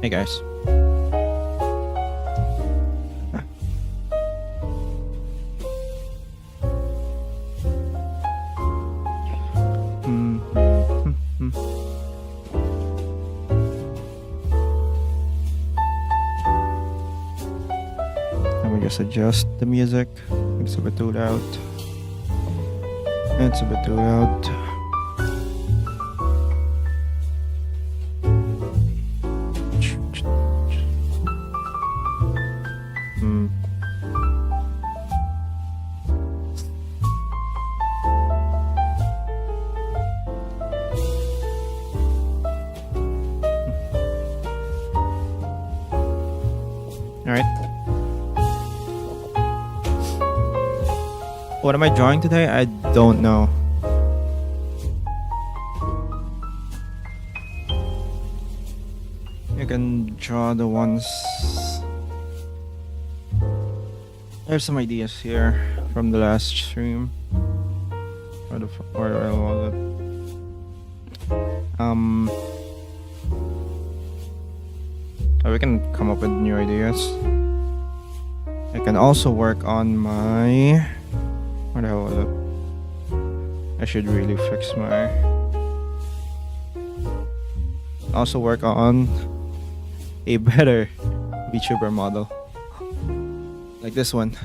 Hey guys. Let me just adjust the music. It's a bit too loud. It's a bit too loud. Alright. What am I drawing today? I don't know. You can draw the ones. There's some ideas here from the last stream. Where was it? We can come up with new ideas. I can also work on my... What the hell was it? I should really fix my... Also work on a better VTuber model. Like this one.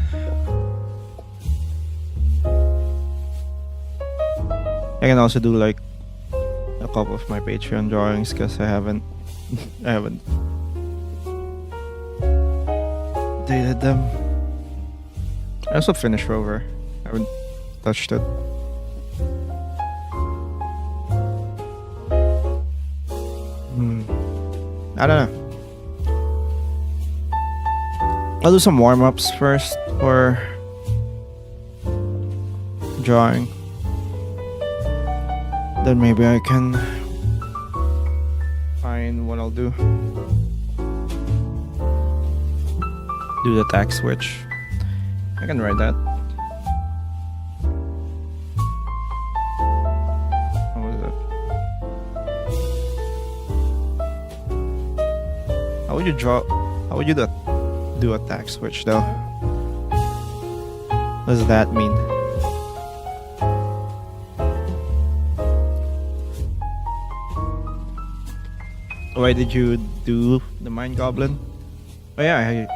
I can also do like a couple of my Patreon drawings because I haven't dated them. I also finished Rover. I haven't touched it. I don't know. I'll do some warm-ups first for drawing. Then maybe I can find what I'll do. Do the tag switch. I can write that. What was it? How would you draw? How would you do a tag switch though? What does that mean? Why did you do the Mind Goblin? Oh yeah,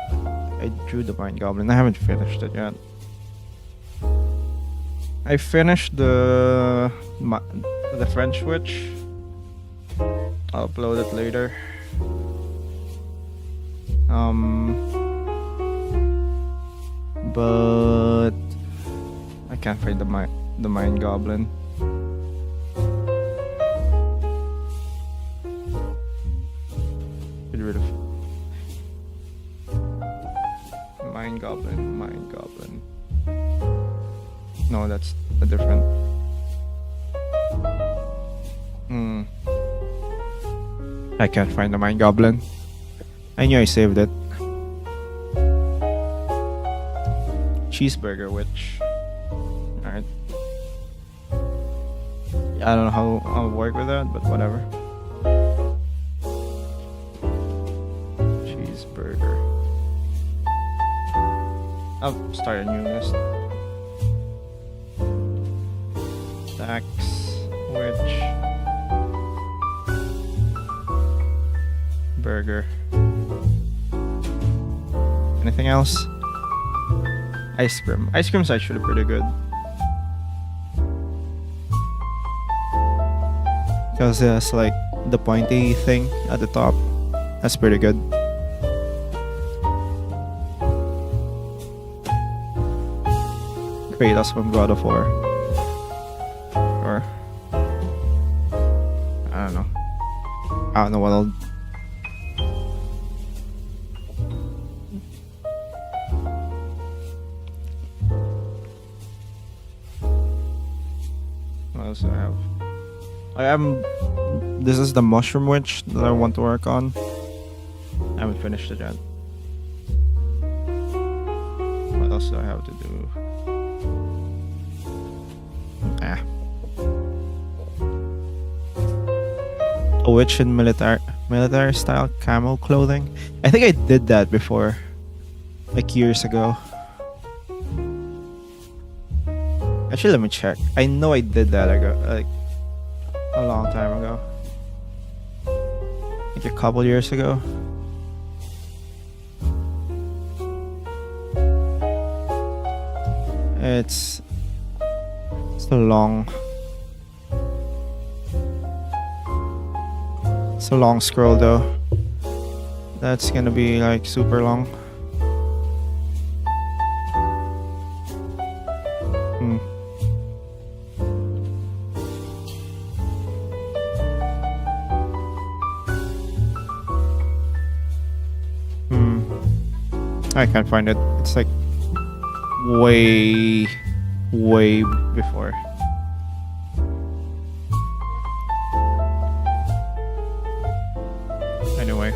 I drew the Mind Goblin. I haven't finished it yet. I finished the French Witch. I'll upload it later. But I can't find the Mind Goblin. Get rid of Mind Goblin. No, that's a different. I can't find the Mind Goblin. I knew I saved it. Cheeseburger Witch. Alright. I don't know how I'll work with that, but whatever. Cheeseburger. I'll start a new list. Tax Witch. Burger. Anything else? Ice cream. Ice cream's actually pretty good. Because it's like the pointy thing at the top. That's pretty good. Kratos from God of War. Or I don't know. I don't know what I'll... What else do I have? This is the Mushroom Witch that I want to work on. I haven't finished it yet. What else do I have to do? A witch in military style camo clothing. I think I did that before, like years ago. Actually, let me check. I know I did that like a long time ago, like a couple years ago. It's a long scroll though. That's gonna be like super long. I can't find it. It's like way before. Anyway,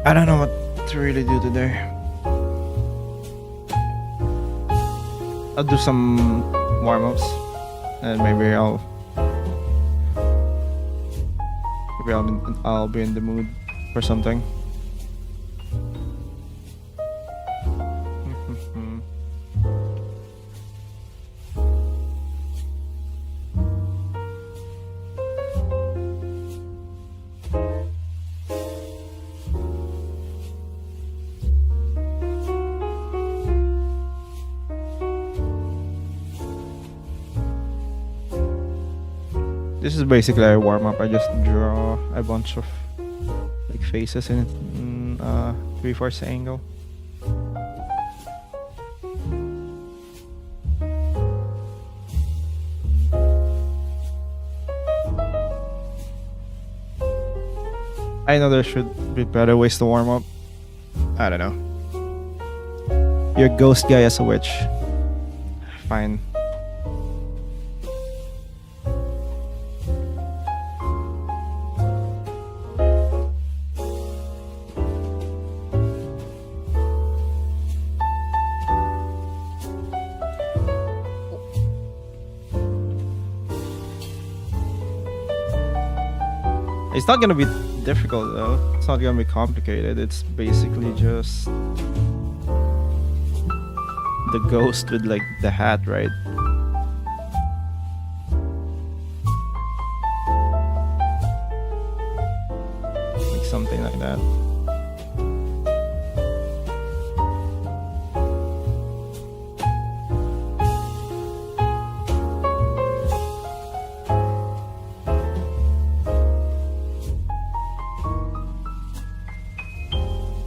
I don't know what to really do today. I'll do some warm-ups and maybe I'll be in the mood for something. This is basically a warm-up. I just draw a bunch of like faces in 3/4 angle. I know there should be better ways to warm up. I don't know. Your ghost guy as a witch. Fine. It's not gonna be difficult though. It's not gonna be complicated. It's basically just the ghost with like the hat, right? Like something like that.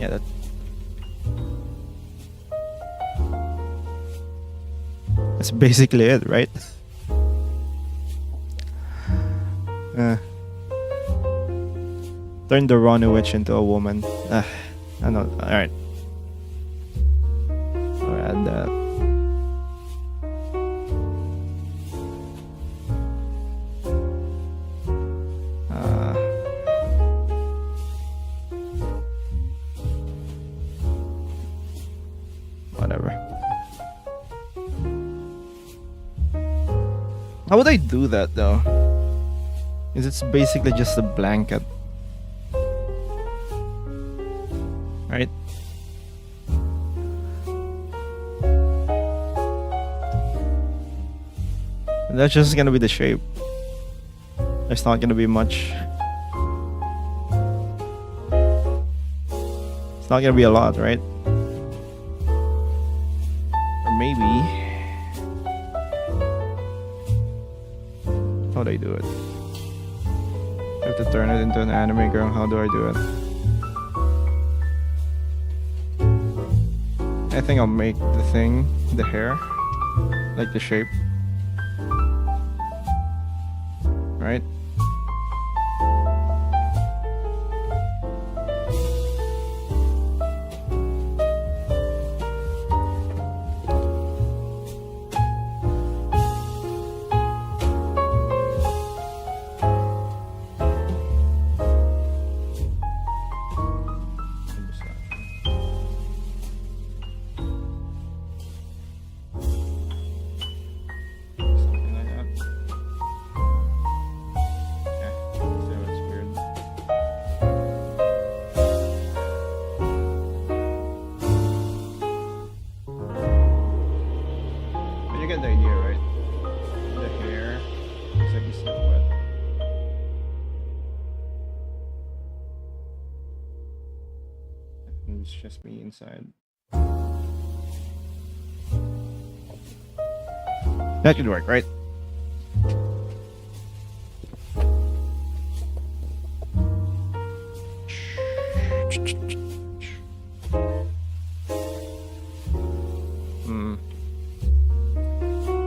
Yeah, that's basically it, right? Turn the Ronnie witch into a woman. I know. Alright. I'll add that. Whatever. How would I do that though? Because it's basically just a blanket. Right? And that's just gonna be the shape. There's not gonna be much. It's not gonna be a lot, right? Maybe. How do I do it? I have to turn it into an anime girl. How do I do it? I think I'll make the thing, the hair, like the shape. Right? just me inside. That should work, right?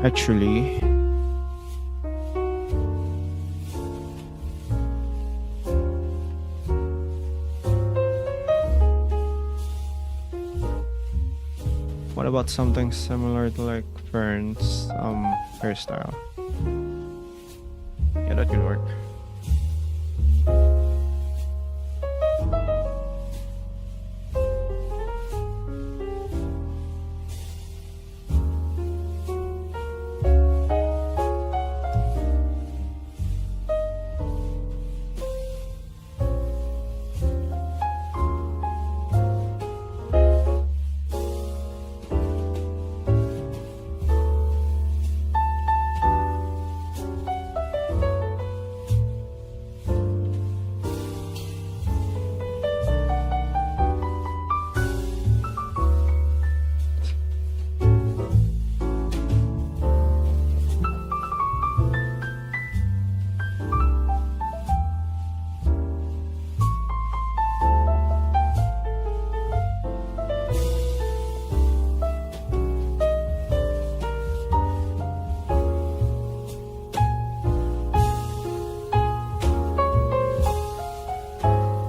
Actually, what about something similar to like Fern's hairstyle? Yeah, that could work.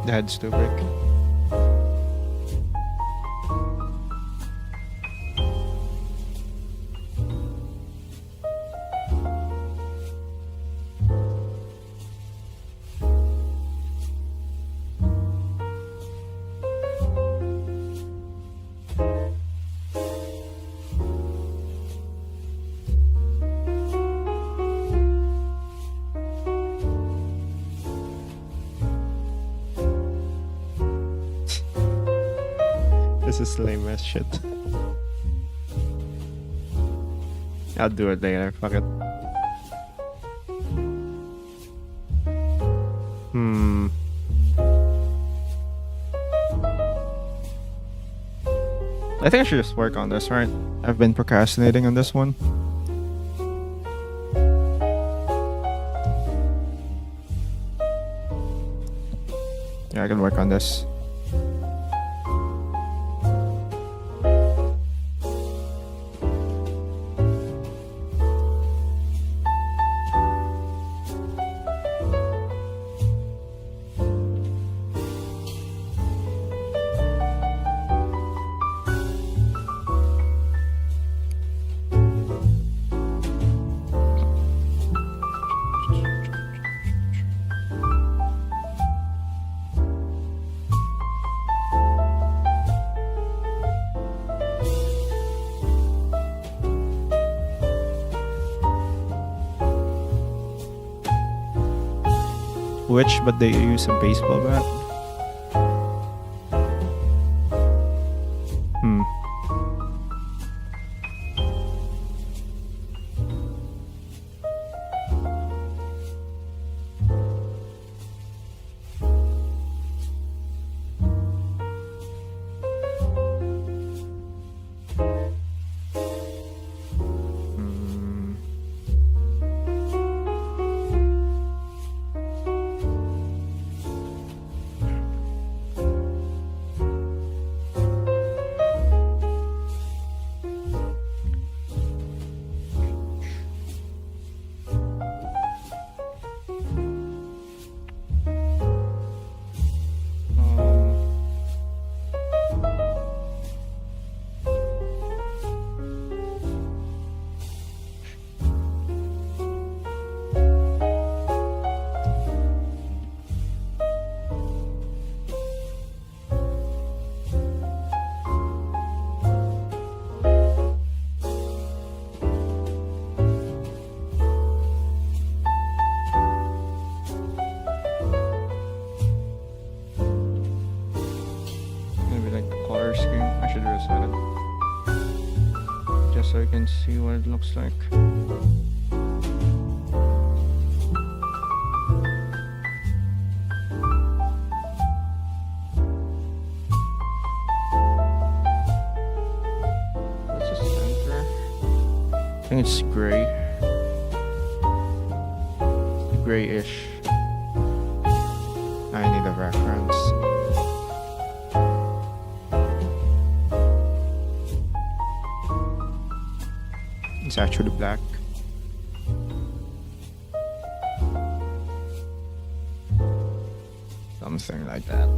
The head's too big. This is lame as shit. I'll do it later, fuck it. I think I should just work on this, right? I've been procrastinating on this one. Yeah, I can work on this. Which, but they use a baseball bat. So you can see what it looks like. think it's gray. Grayish. I need a reference. It's actually black. Something like that.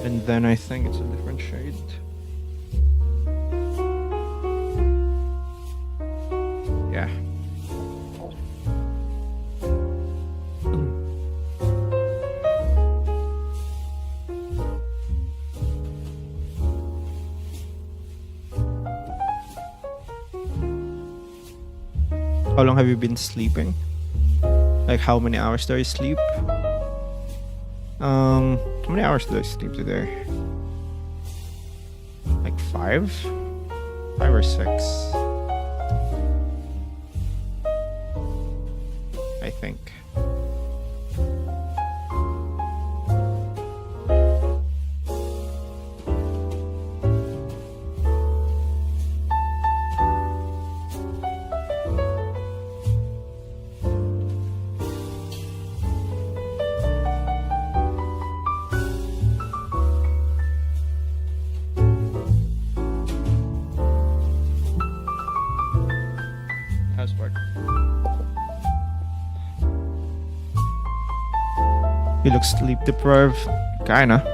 And then I think it's a different shade. Yeah. How long have you been sleeping? Like how many hours do I sleep? How many hours did I sleep today? Like 5? 5 or 6. I think. Housework. You look sleep deprived. Kinda.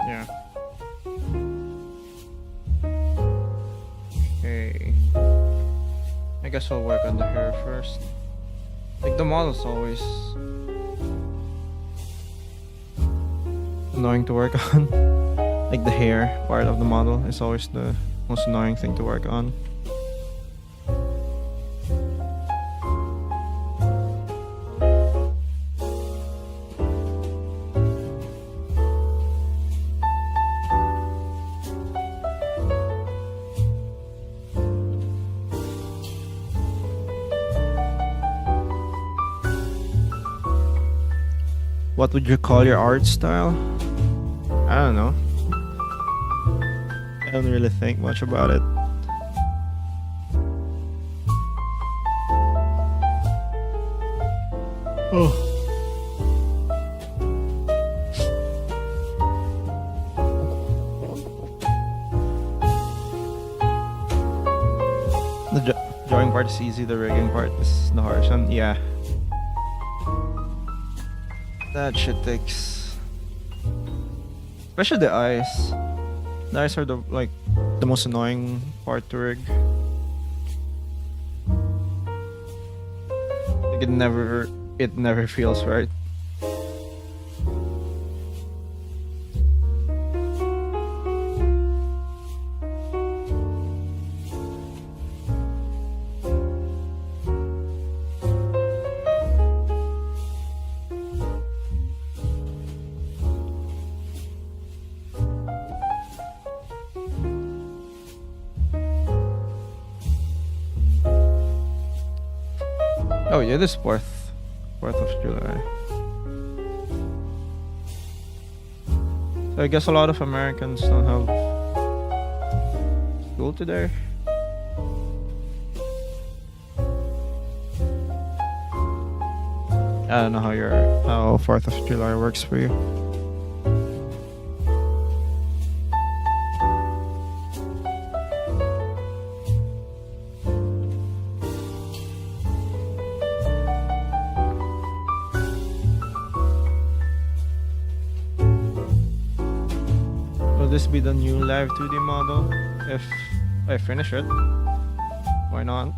Yeah. Okay. I guess I'll work on the hair first. Like the model's always annoying to work on. Like the hair part of the model is always the most annoying thing to work on. What would you call your art style? I don't know. I don't really think much about it. Oh. The drawing part is easy, the rigging part is the hardest one. Yeah. That shit takes, especially the eyes. The eyes are the most annoying part to rig. Like it never feels right. Oh yeah, this 4th of July. So I guess a lot of Americans don't have school today. I don't know how 4th of July works for you. this be the new Live2D model? If I finish it, why not?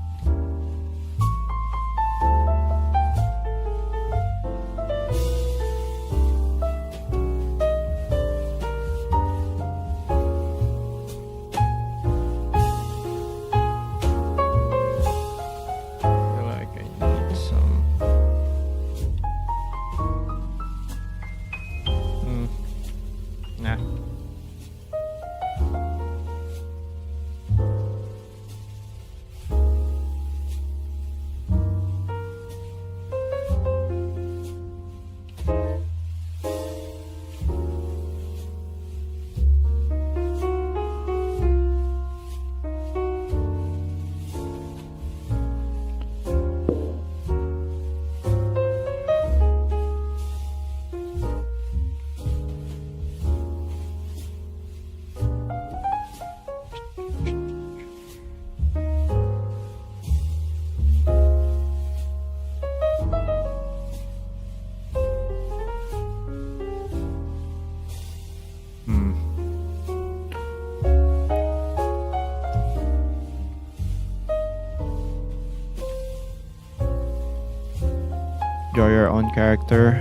Draw your own character,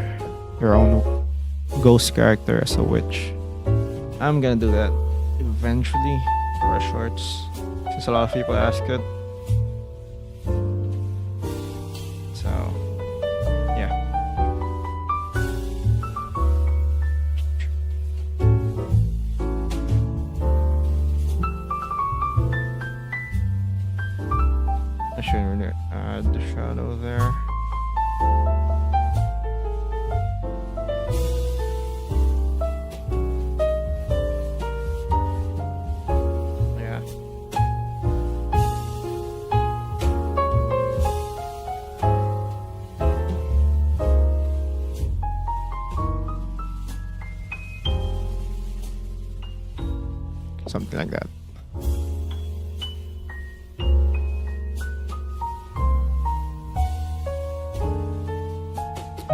your own ghost character as a witch. I'm gonna do that eventually for shorts, since a lot of people ask it. So, yeah. I shouldn't really add the shadow there. Something like that.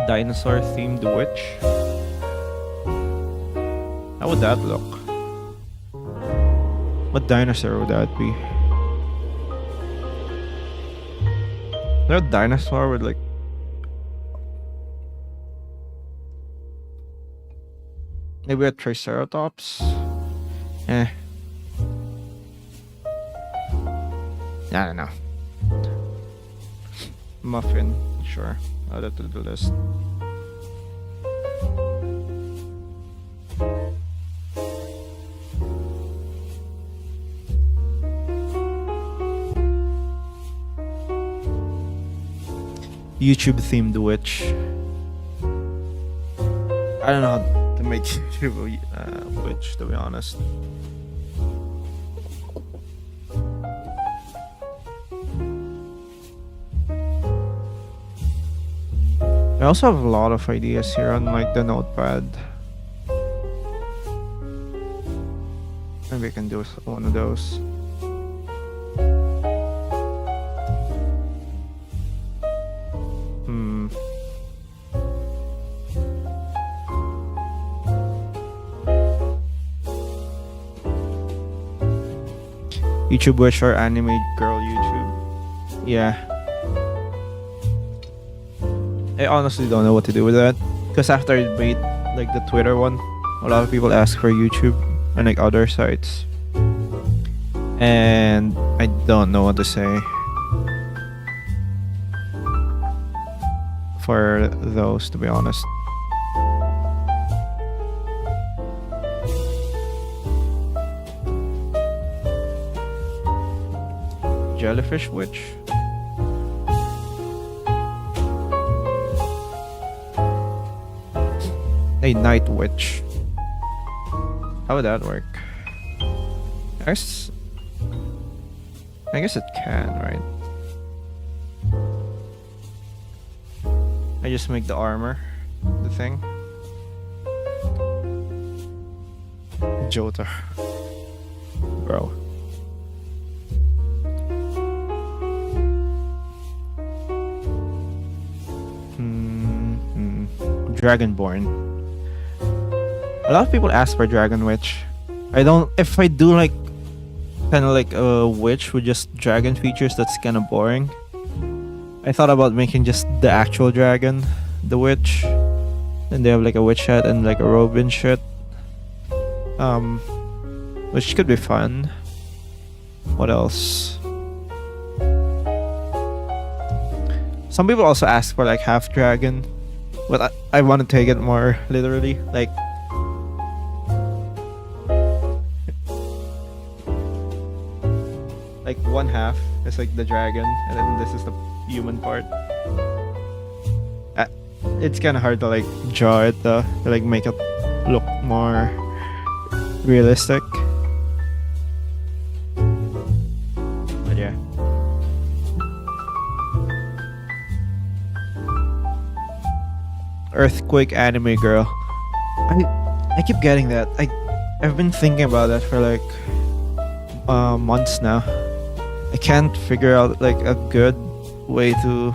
Dinosaur themed witch. How would that look? What dinosaur would that be? Is there a dinosaur with like maybe a triceratops? I don't know. Muffin, sure. Add that to the list. YouTube themed witch. I don't know how to make YouTube witch, to be honest. I also have a lot of ideas here on like the notepad. Maybe I can do one of those. YouTube witch or anime girl YouTube. Yeah. I honestly don't know what to do with that, because after I made like the Twitter one, a lot of people ask for YouTube and like other sites, and I don't know what to say for those, to be honest. Jellyfish witch. A night witch. How would that work? I guess it can, right? I just make the armor the thing. Jota. Bro. Dragonborn. A lot of people ask for Dragon Witch, I don't. If I do like kind of like a witch with just dragon features, that's kind of boring. I thought about making just the actual dragon, the witch, and they have like a witch hat and like a robe and shit. Which could be fun. What else? Some people also ask for like half dragon, but I want to take it more literally. Like one half is like the dragon, and then this is the human part. It's kind of hard to like draw it though, to like make it look more realistic. But yeah. Earthquake anime girl. I keep getting that. I've been thinking about that for like months now. I can't figure out like a good way to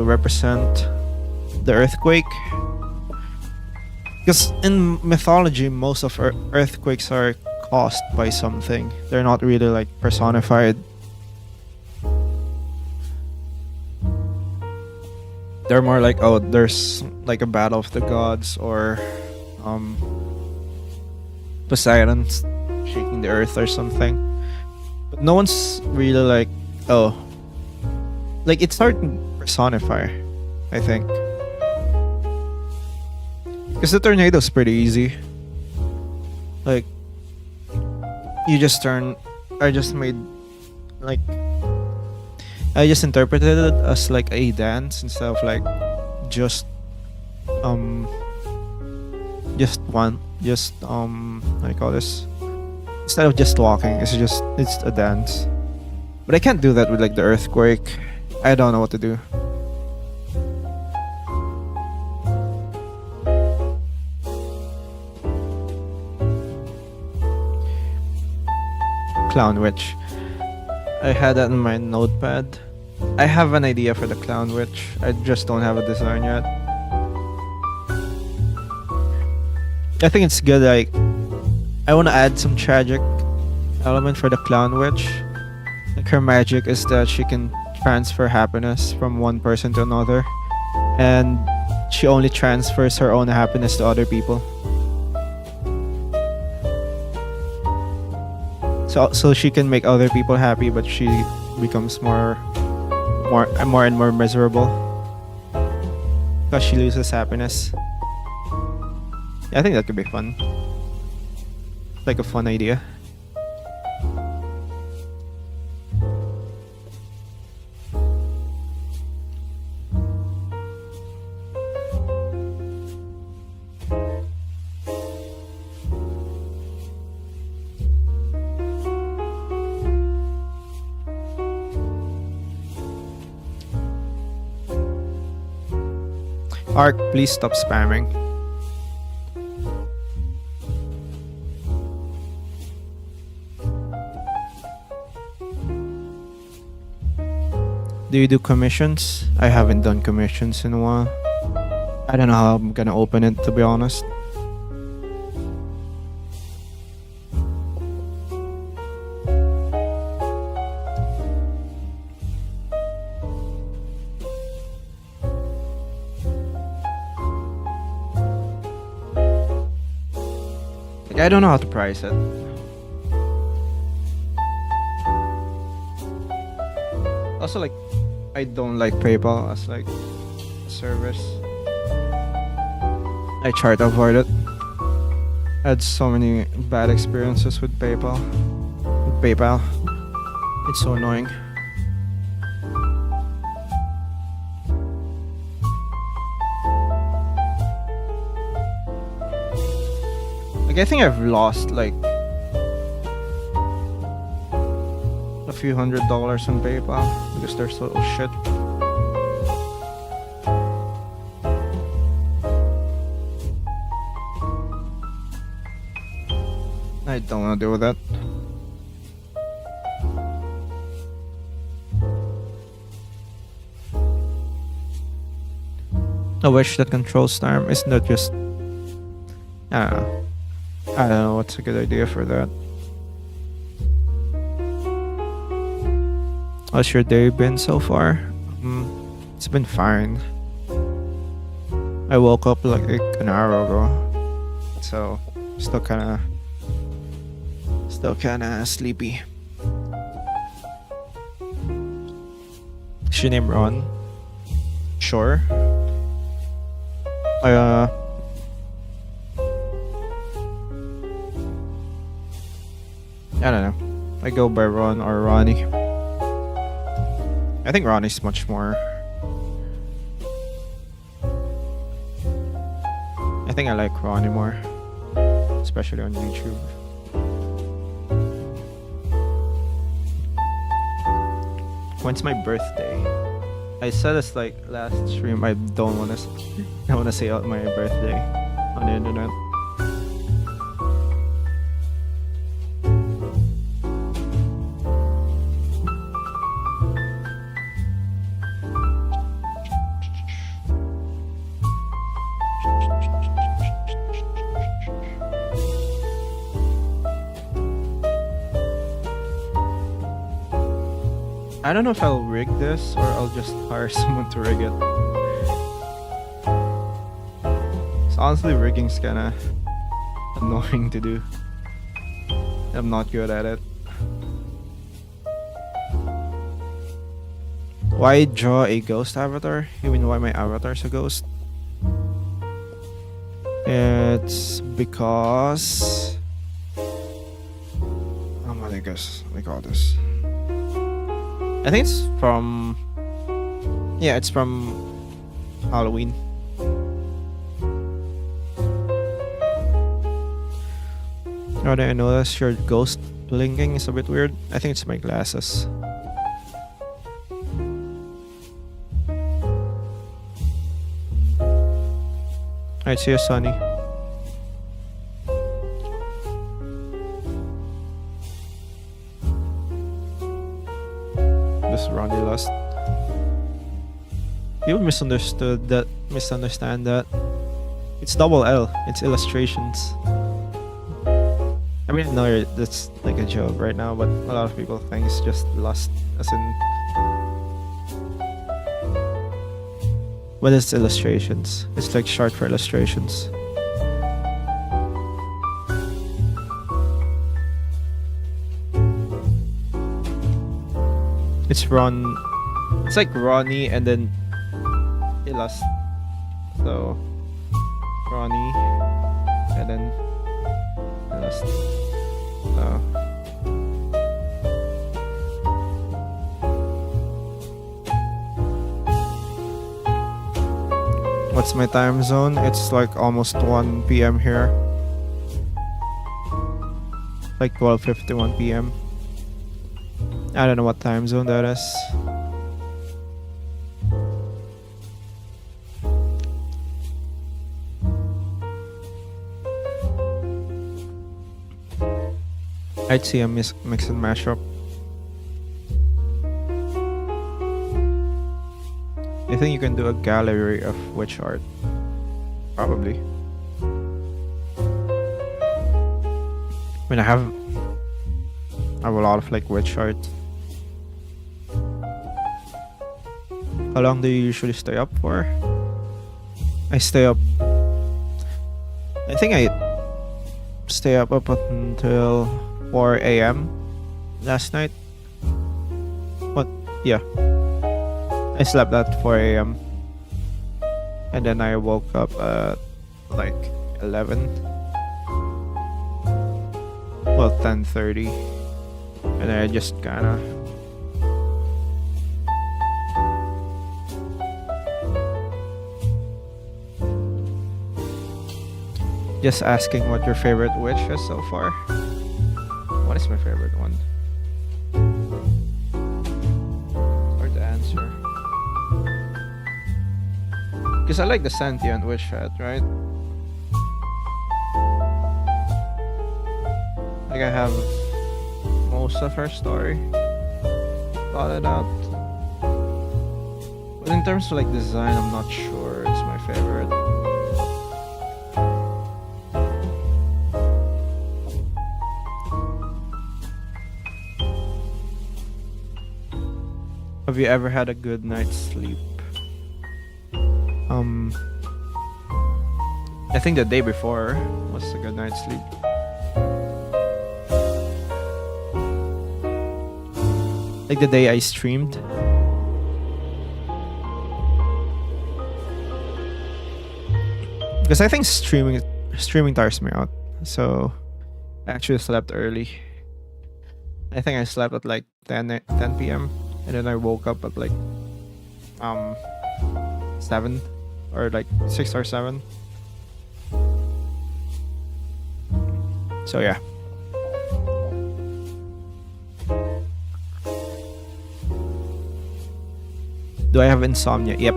represent the earthquake, because in mythology most of earthquakes are caused by something. They're not really like personified. They're more like, oh, there's like a battle of the gods, or Poseidon shaking the earth or something. But no one's really like, oh, like it's hard to personify, I think, because the tornado's pretty easy. Like you just turn. I just interpreted it as like a dance instead of like just what do you call this? Instead of just walking, it's a dance. But I can't do that with like the earthquake. I don't know what to do. Clown witch. I had that in my notepad. I have an idea for the clown witch. I just don't have a design yet. I think it's good. Like, I want to add some tragic element for the clown witch. Like, her magic is that she can transfer happiness from one person to another, and she only transfers her own happiness to other people. So she can make other people happy, but she becomes more and more miserable because she loses happiness. Yeah, I think that could be fun. Like a fun idea. Ark, please stop spamming. Do you do commissions? I haven't done commissions in a while. I don't know how I'm gonna open it, to be honest. I don't know how to price it. Also, like, I don't like PayPal as like a service. I try to avoid it. I had so many bad experiences with PayPal. It's so annoying. Like, I think I've lost like a few $100 on PayPal because they're so shit. I don't want to deal with that. A wish that controls time. Isn't that just... I don't know. I don't know what's a good idea for that. How's your day been so far? It's been fine. I woke up like an hour ago, so still kind of sleepy. Is your name Ron? Sure. I don't know. I go by Ron or Ronnie. I think Ronnie's much more. I think I like Ronnie more, especially on YouTube. When's my birthday? I said this like last stream. I don't want to say out my birthday on the internet. I don't know if I'll rig this or I'll just hire someone to rig it. So honestly, rigging's kinda annoying to do. I'm not good at it. Why draw a ghost avatar? You mean why my avatar's a ghost? It's because... oh my gosh, we got this. I think it's from... yeah, it's from Halloween. Now that I notice your ghost blinking is a bit weird. I think it's my glasses. Alright, see you, Sunny. Ronnie lost. People misunderstand that. It's double L. It's illustrations. I mean, no, that's like a joke right now, but a lot of people think it's just lust, as in. But it's illustrations. It's like short for illustrations. It's Ron. It's like Ronnie and then Illust. So Ronnie and then Illust. So what's my time zone? It's like almost 1 p.m. here. Like 12:51 p.m. I don't know what time zone that is. I'd see a mix and mash up. I think you can do a gallery of witch art. Probably. I mean, I have a lot of like witch art. How long do you usually stay up for? I stay up. I think I stay up until 4 a.m. last night. What? Yeah. I slept at 4 a.m. And then I woke up at like 11. Well, 10:30. And then I just kinda just asking what your favorite witch is so far. What is my favorite one? Hard to answer. Because I like the sentient witch hat, right? Like I have most of her story thought it out. But in terms of like design, I'm not sure it's my favorite. Have you ever had a good night's sleep? I think the day before was a good night's sleep. Like the day I streamed. Because I think streaming tires me out. So I actually slept early. I think I slept at like 10 p.m. and then I woke up at like 7 or like 6 or 7. So yeah. Do I have insomnia? Yep.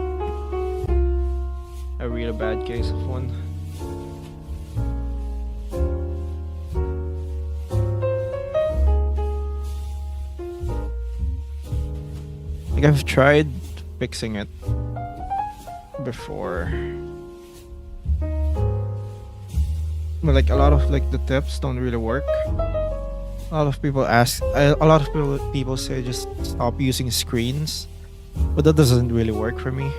A really bad case of one. Like I've tried fixing it before. But like a lot of like the tips don't really work. A lot of people people say just stop using screens, but that doesn't really work for me.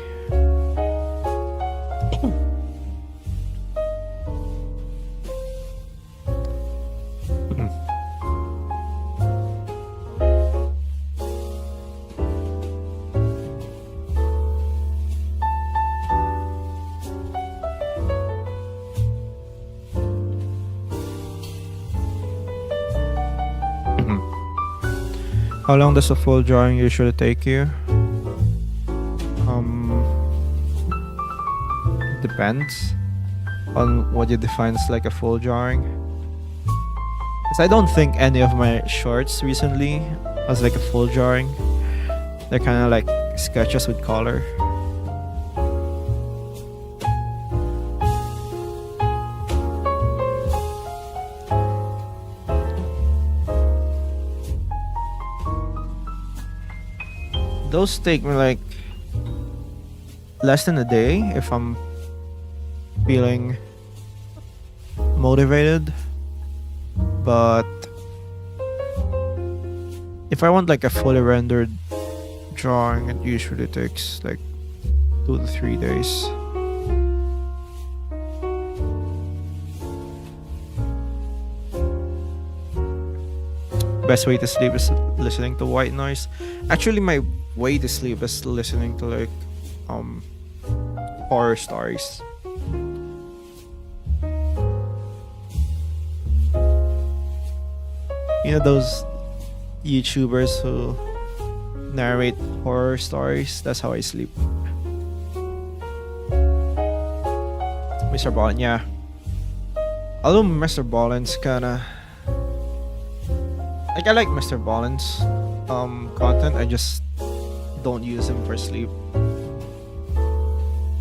How long does a full drawing usually take you? Depends on what you define as like a full drawing. Because I don't think any of my shorts recently was like a full drawing. They're kind of like sketches with color. Those take me like less than a day if I'm feeling motivated. But if I want like a fully rendered drawing, it usually takes like 2 to 3 days. Best way to sleep is listening to white noise. Actually, my way to sleep is listening to like horror stories. You know those YouTubers who narrate horror stories? That's how I sleep. Mr. Ballin, yeah. Although Mr. Ballin's kinda like, I like Mr. Ballin's content, I just don't use him for sleep.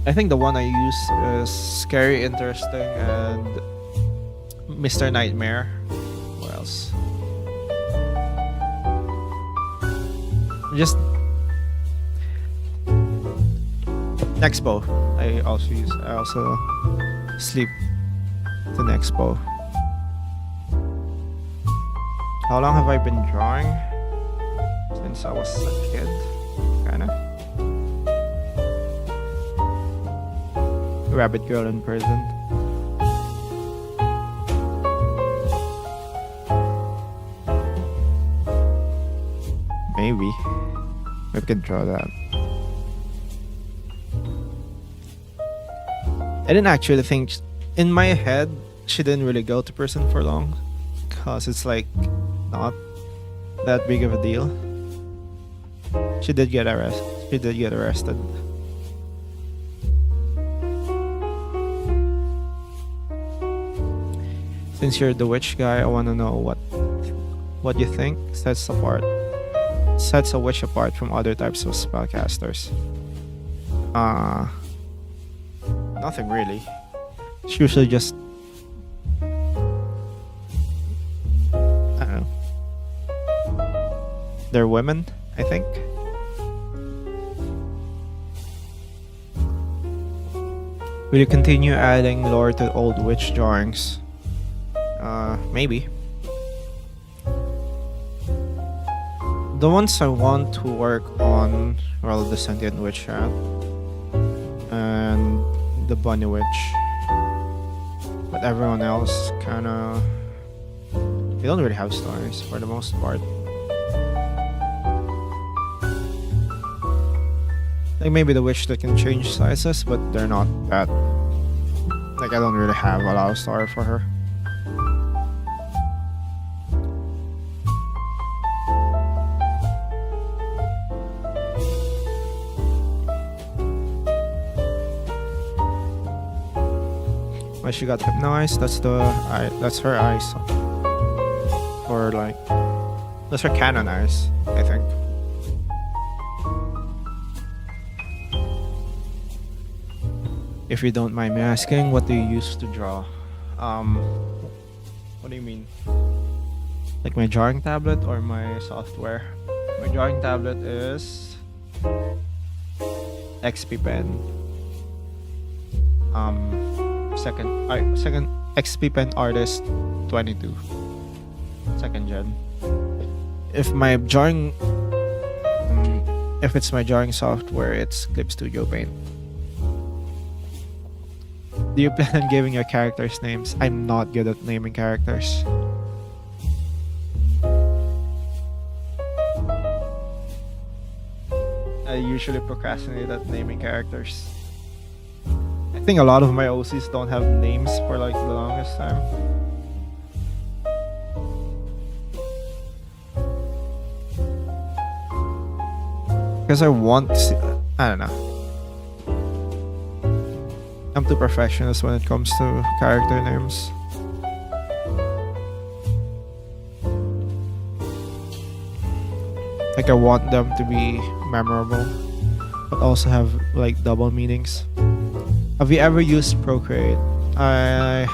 I think the one I use is Scary Interesting and Mr. Nightmare. What else? Just Nexpo. I also sleep to Nexpo. How long have I been drawing? Since I was a kid, kinda. Rabbit Girl in Prison. Maybe we could draw that. I didn't actually think, in my head, she didn't really go to prison for long, cause it's like not that big of a deal. She did get arrested. Since you're the witch guy, I want to know what you think sets a witch apart from other types of spellcasters. Nothing really. It's usually just, I don't know. They're women, I think. Will you continue adding lore to old witch drawings? Maybe. The ones I want to work on, well, the sentient witch hat and the bunny witch. But everyone else kinda, they don't really have stories for the most part. Like maybe the witch that can change sizes, but they're not that. Like I don't really have a lot of story for her. Why she got hypnotized? That's the that's her eyes. Or like, that's her canon eyes, I think. If you don't mind me asking, what do you use to draw? What do you mean? Like my drawing tablet or my software? My drawing tablet is XP Pen. Second XP Pen Artist 22. Second gen. If my drawing, if it's my drawing software, it's Clip Studio Paint. Do you plan on giving your characters names? I'm not good at naming characters. I usually procrastinate at naming characters. I think a lot of my OCs don't have names for like the longest time. Because I want to see, I don't know. I'm too perfectionist when it comes to character names. Like I want them to be memorable, but also have like double meanings. Have you ever used Procreate? I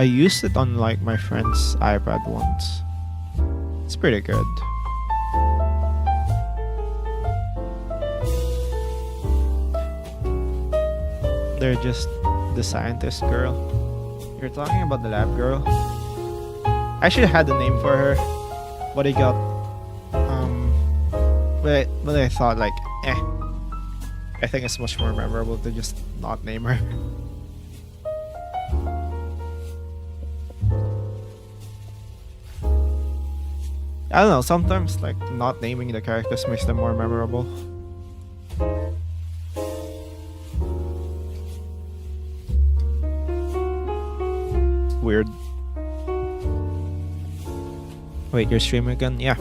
used it on like my friend's iPad once. It's pretty good. They're just the scientist girl. You're talking about the lab girl? I should have had a name for her, but I got but I thought like I think it's much more memorable to just not name her. I don't know, sometimes like not naming the characters makes them more memorable. Weird. Wait, you're streaming again? Yeah.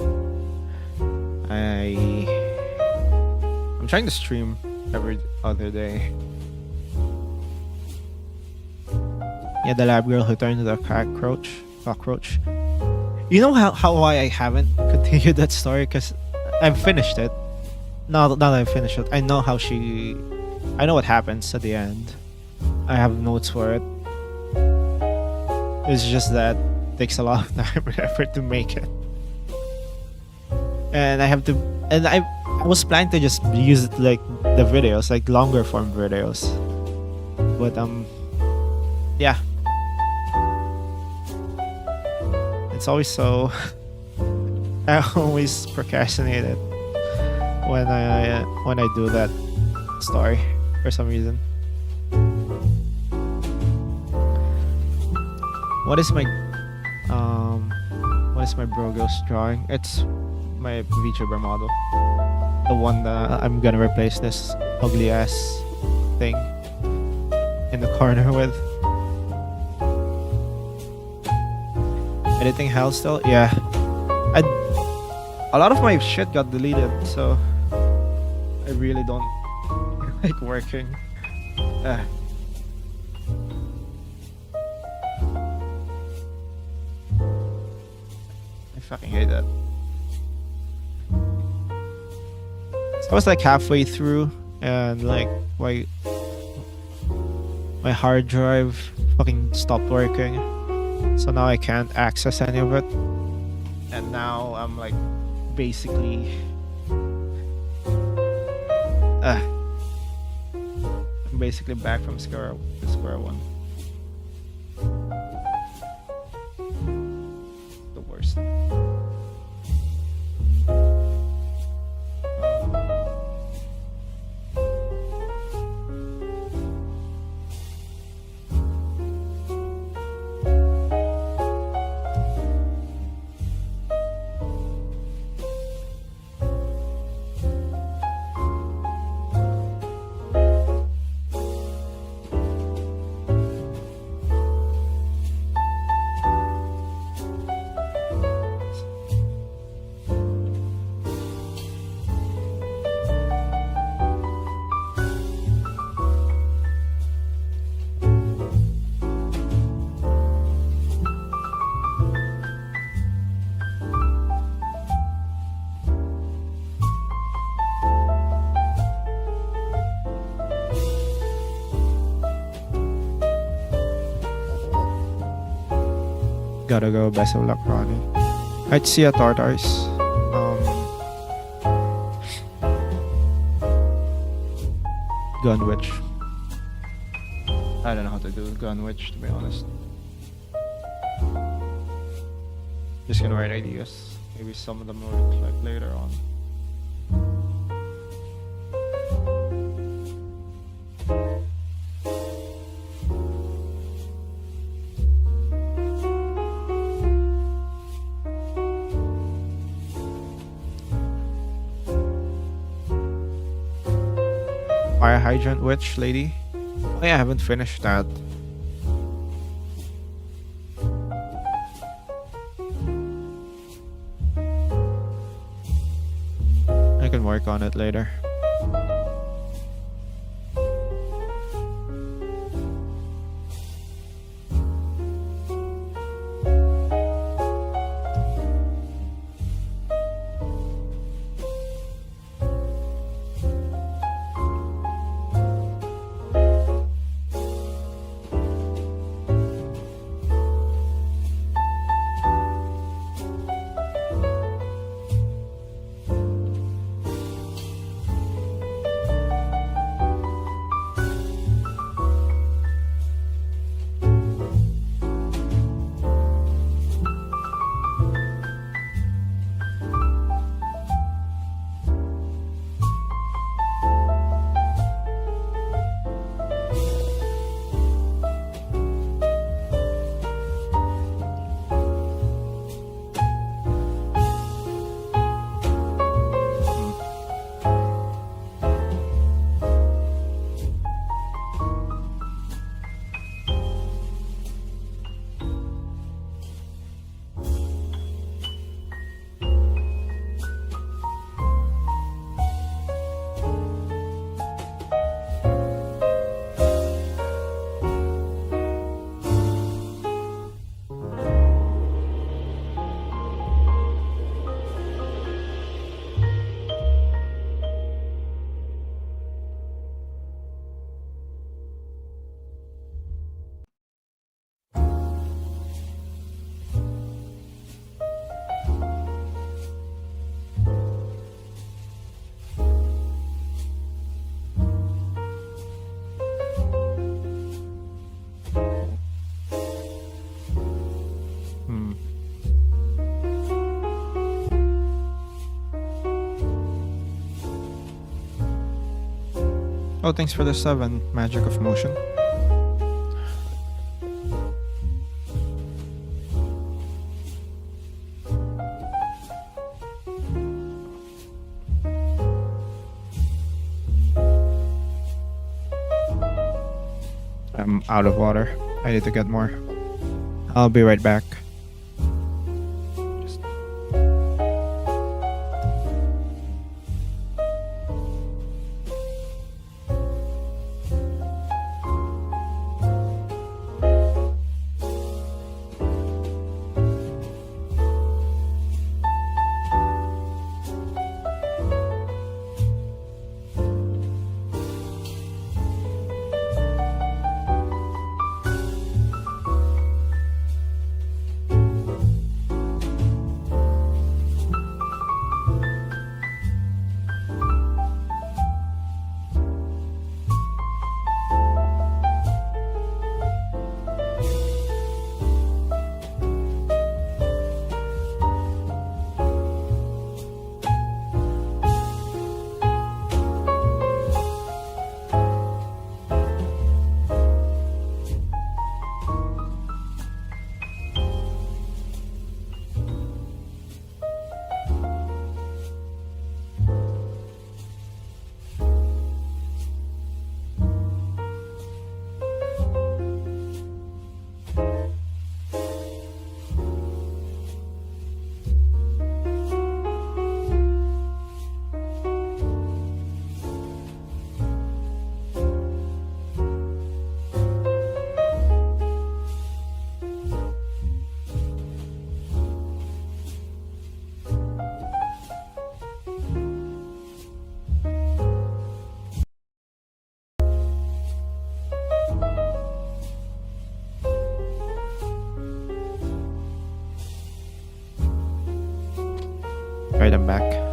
I'm trying to stream every other day. Yeah, the lab girl who turned into a cockroach. You know how why I haven't continued that story? Because I've finished it. Now that I've finished it, I know I know what happens at the end. I have notes for it. It's just that it takes a lot of time and effort to make it. And I was planning to just use it like the videos, like longer form videos. But yeah. It's always so I always procrastinate it when I do that story for some reason. What is my bro ghost drawing? It's my VTuber model. The one that I'm gonna replace this ugly ass thing in the corner with. Editing hell still? Yeah. A lot of my shit got deleted, so I really don't like working. I fucking hate that. So I was like halfway through and like my hard drive fucking stopped working. So now I can't access any of it. And now I'm like basically basically back from square one. The worst. Gotta go. Best of luck, Ronnie. I'd see a Tartars. Gunwitch. I don't know how to do Gunwitch, to be honest. Just gonna write ideas. Maybe some of them will reflect later on. Fire hydrant witch lady. Oh yeah, I haven't finished that. I can work on it later. Oh, thanks for the 7, Magic of Motion. I'm out of water. I need to get more. I'll be right back. Alright, I'm back.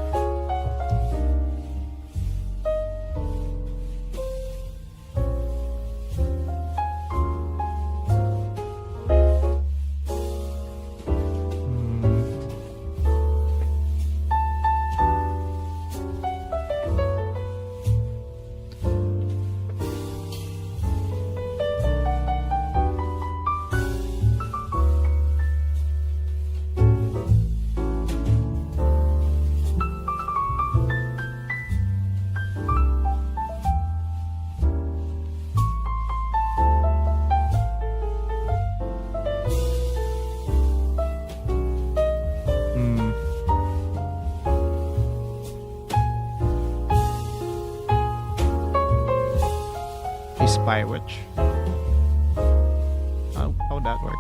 Spy witch. How'd that work?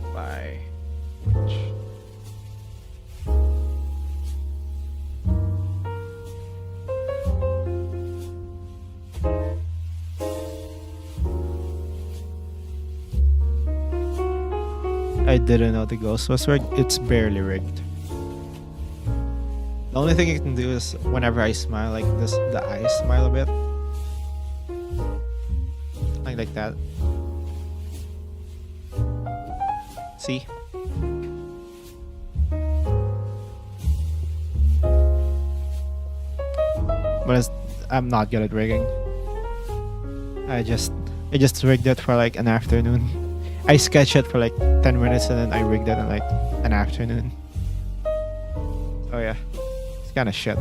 Spy witch. I didn't know the ghost was rigged. It's barely rigged. The only thing you can do is whenever I smile like this, the eyes smile a bit. Like that. See? But I'm not good at rigging. I just rigged it for like an afternoon. I sketched it for like 10 minutes and then I rigged it in like an afternoon. Oh yeah. Kind of shit.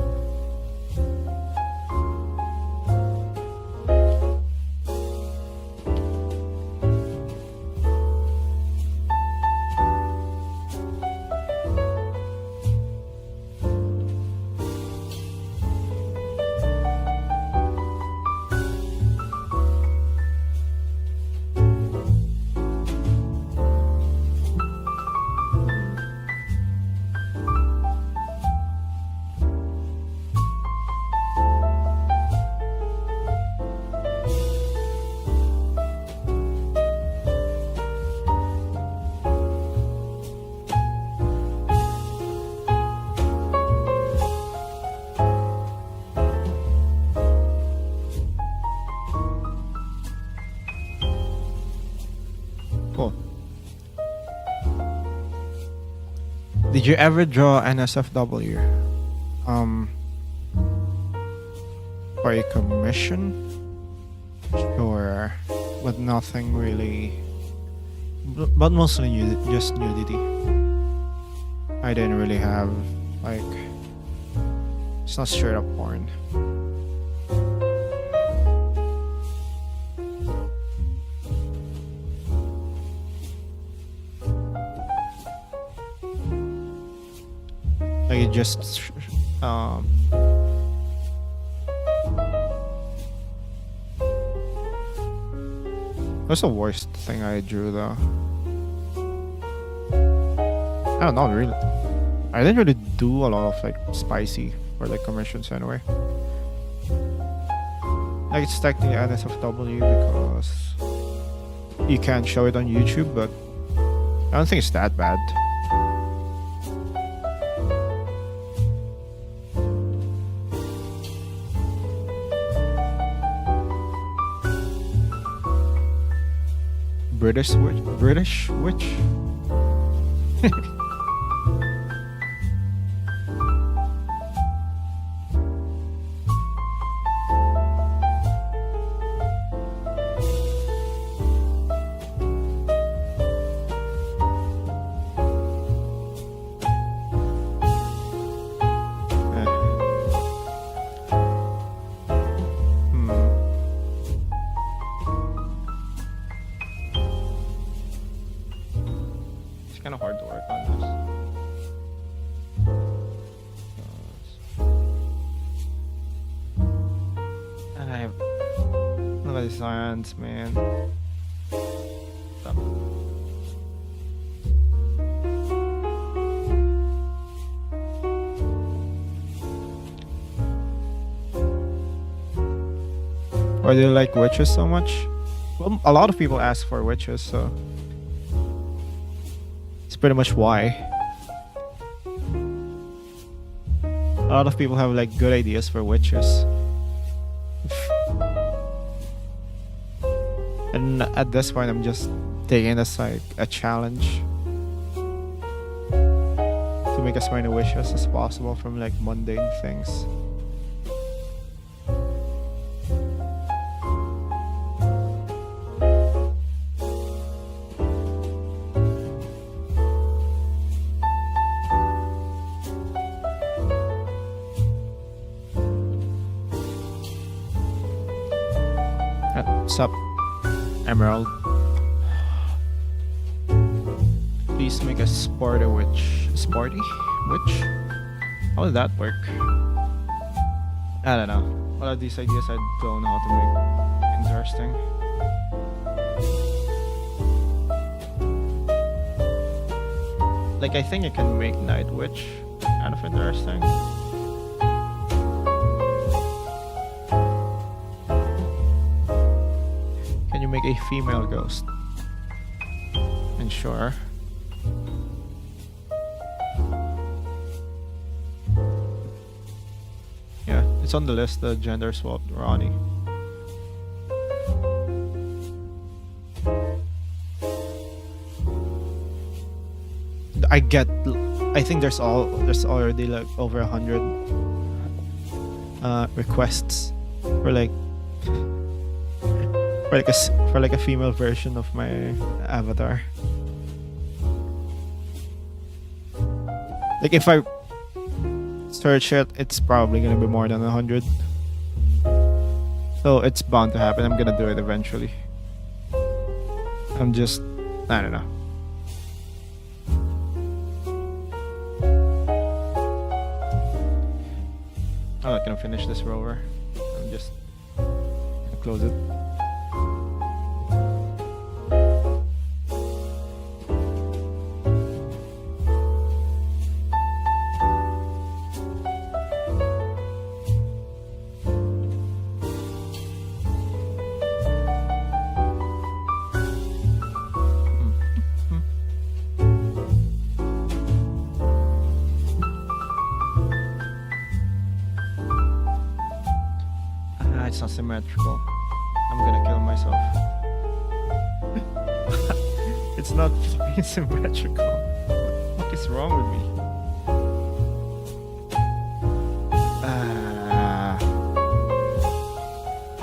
Did you ever draw NSFW? For a commission? Sure, but nothing really. But mostly just nudity. I didn't really have like. It's not straight up porn. Like it just what's the worst thing I drew though? I don't know really. I didn't really do a lot of like spicy for like commissions anyway. Like it's technically NSFW because you can't show it on YouTube, but I don't think it's that bad. British witch? Kind of hard to work on this. I have look at these hands, man. Stop. Why do you like witches so much? Well, a lot of people ask for witches, so pretty much why. A lot of people have like good ideas for witches. And at this point, I'm just taking it as like a challenge to make as many wishes as possible from like mundane things. What's up, Emerald? Please make a Sparta witch. Sparty? Witch? How would that work? I don't know. All of these ideas I don't know how to make interesting. Like, I think you can make Night Witch kind of interesting. Can you make a female ghost? And sure. Yeah, it's on the list, the gender swapped Ronnie. I think there's already like over 100 requests for like a female version of my avatar. Like if I search it, it's probably gonna be more than 100. So it's bound to happen. I'm gonna do it eventually. I don't know. I'm not gonna finish this rover. I'm just gonna close it. It's not symmetrical. I'm gonna kill myself. It's not symmetrical. What is wrong with me?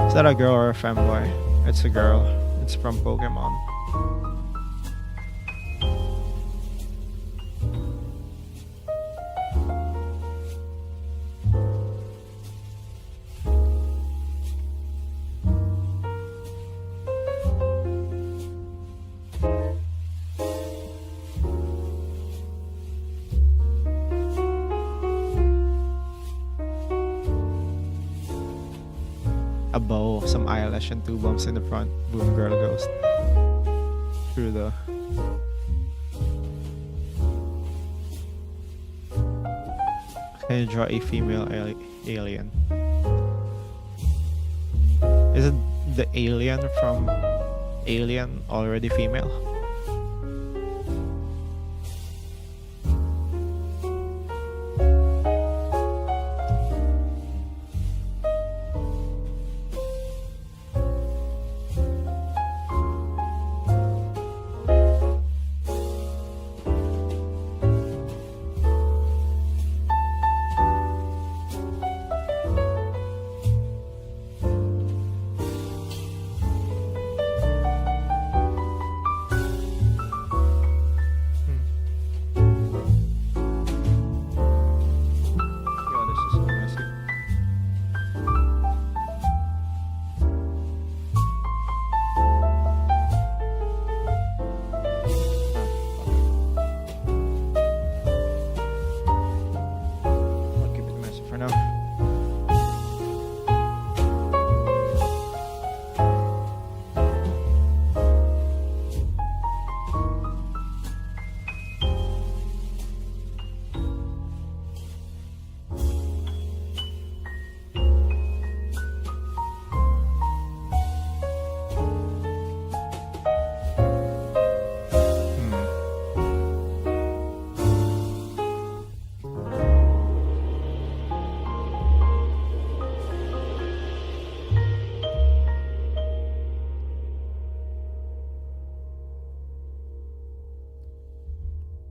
Is that a girl or a femboy? It's a girl. It's from Pokemon. A bow, some eyelash, and 2 bumps in the front. Boom, girl ghost. True though. Can you draw a female alien? Isn't the alien from Alien already female?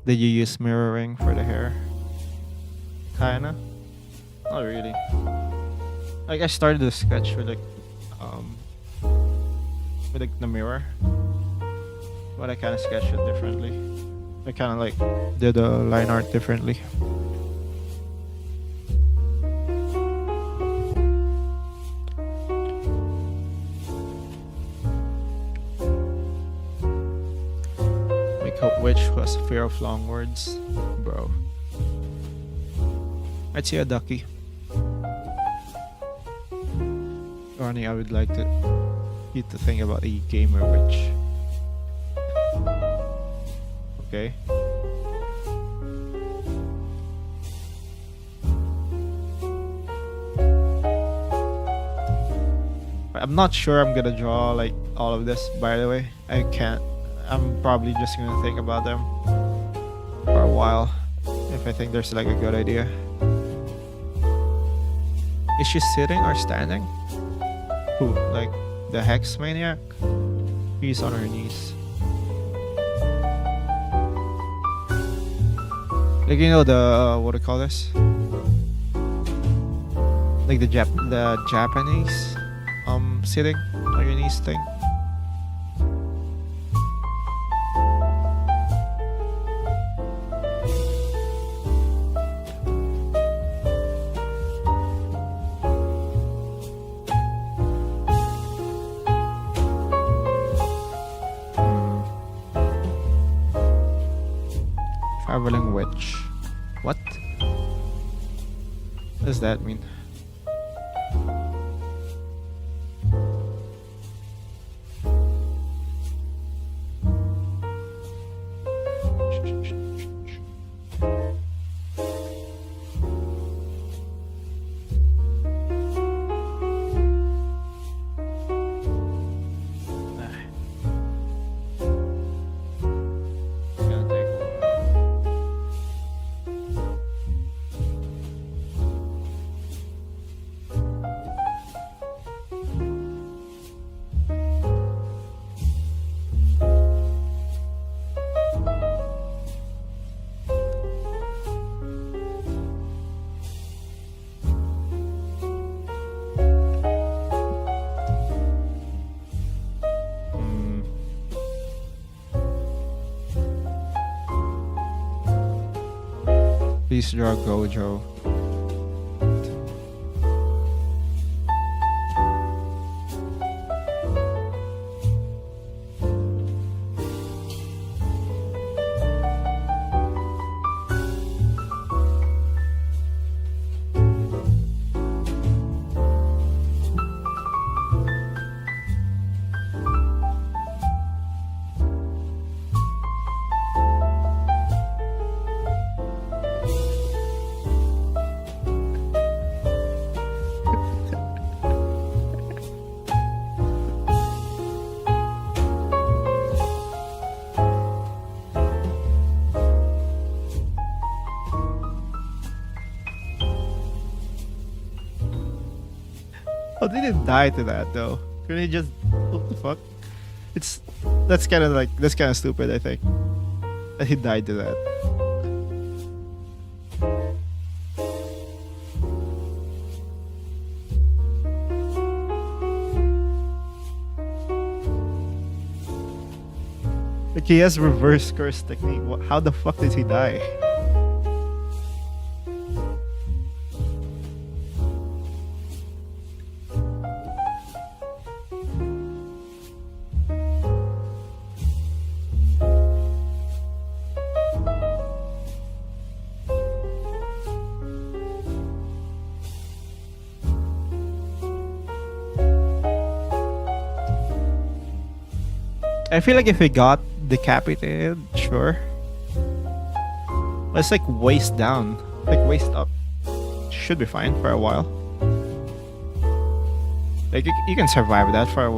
Did you use mirroring for the hair? Kinda. Not really. Like I started the sketch um with like the mirror, but I kind of sketched it differently. I kind of like did the line art differently. Which was fear of long words, bro. I'd say a ducky. Ronnie, I would like you to think about a gamer witch. Okay. I'm not sure I'm gonna draw like all of this, by the way. I can't. I'm probably just gonna think about them for a while if I think there's like a good idea. Is she sitting or standing? Who? Like the Hex Maniac? She's on her knees. Like, you know, the what do you call this? Like the Japanese sitting on your knees thing. Traveling witch. What? What does that mean? Please draw Gojo. How did he die to that though? Couldn't he just what the fuck? That's kind of stupid, I think. That he died to that. Like he has reverse curse technique. How the fuck did he die? I feel like if he got decapitated, sure. But it's like waist down, like waist up. Should be fine for a while. Like you can survive that for a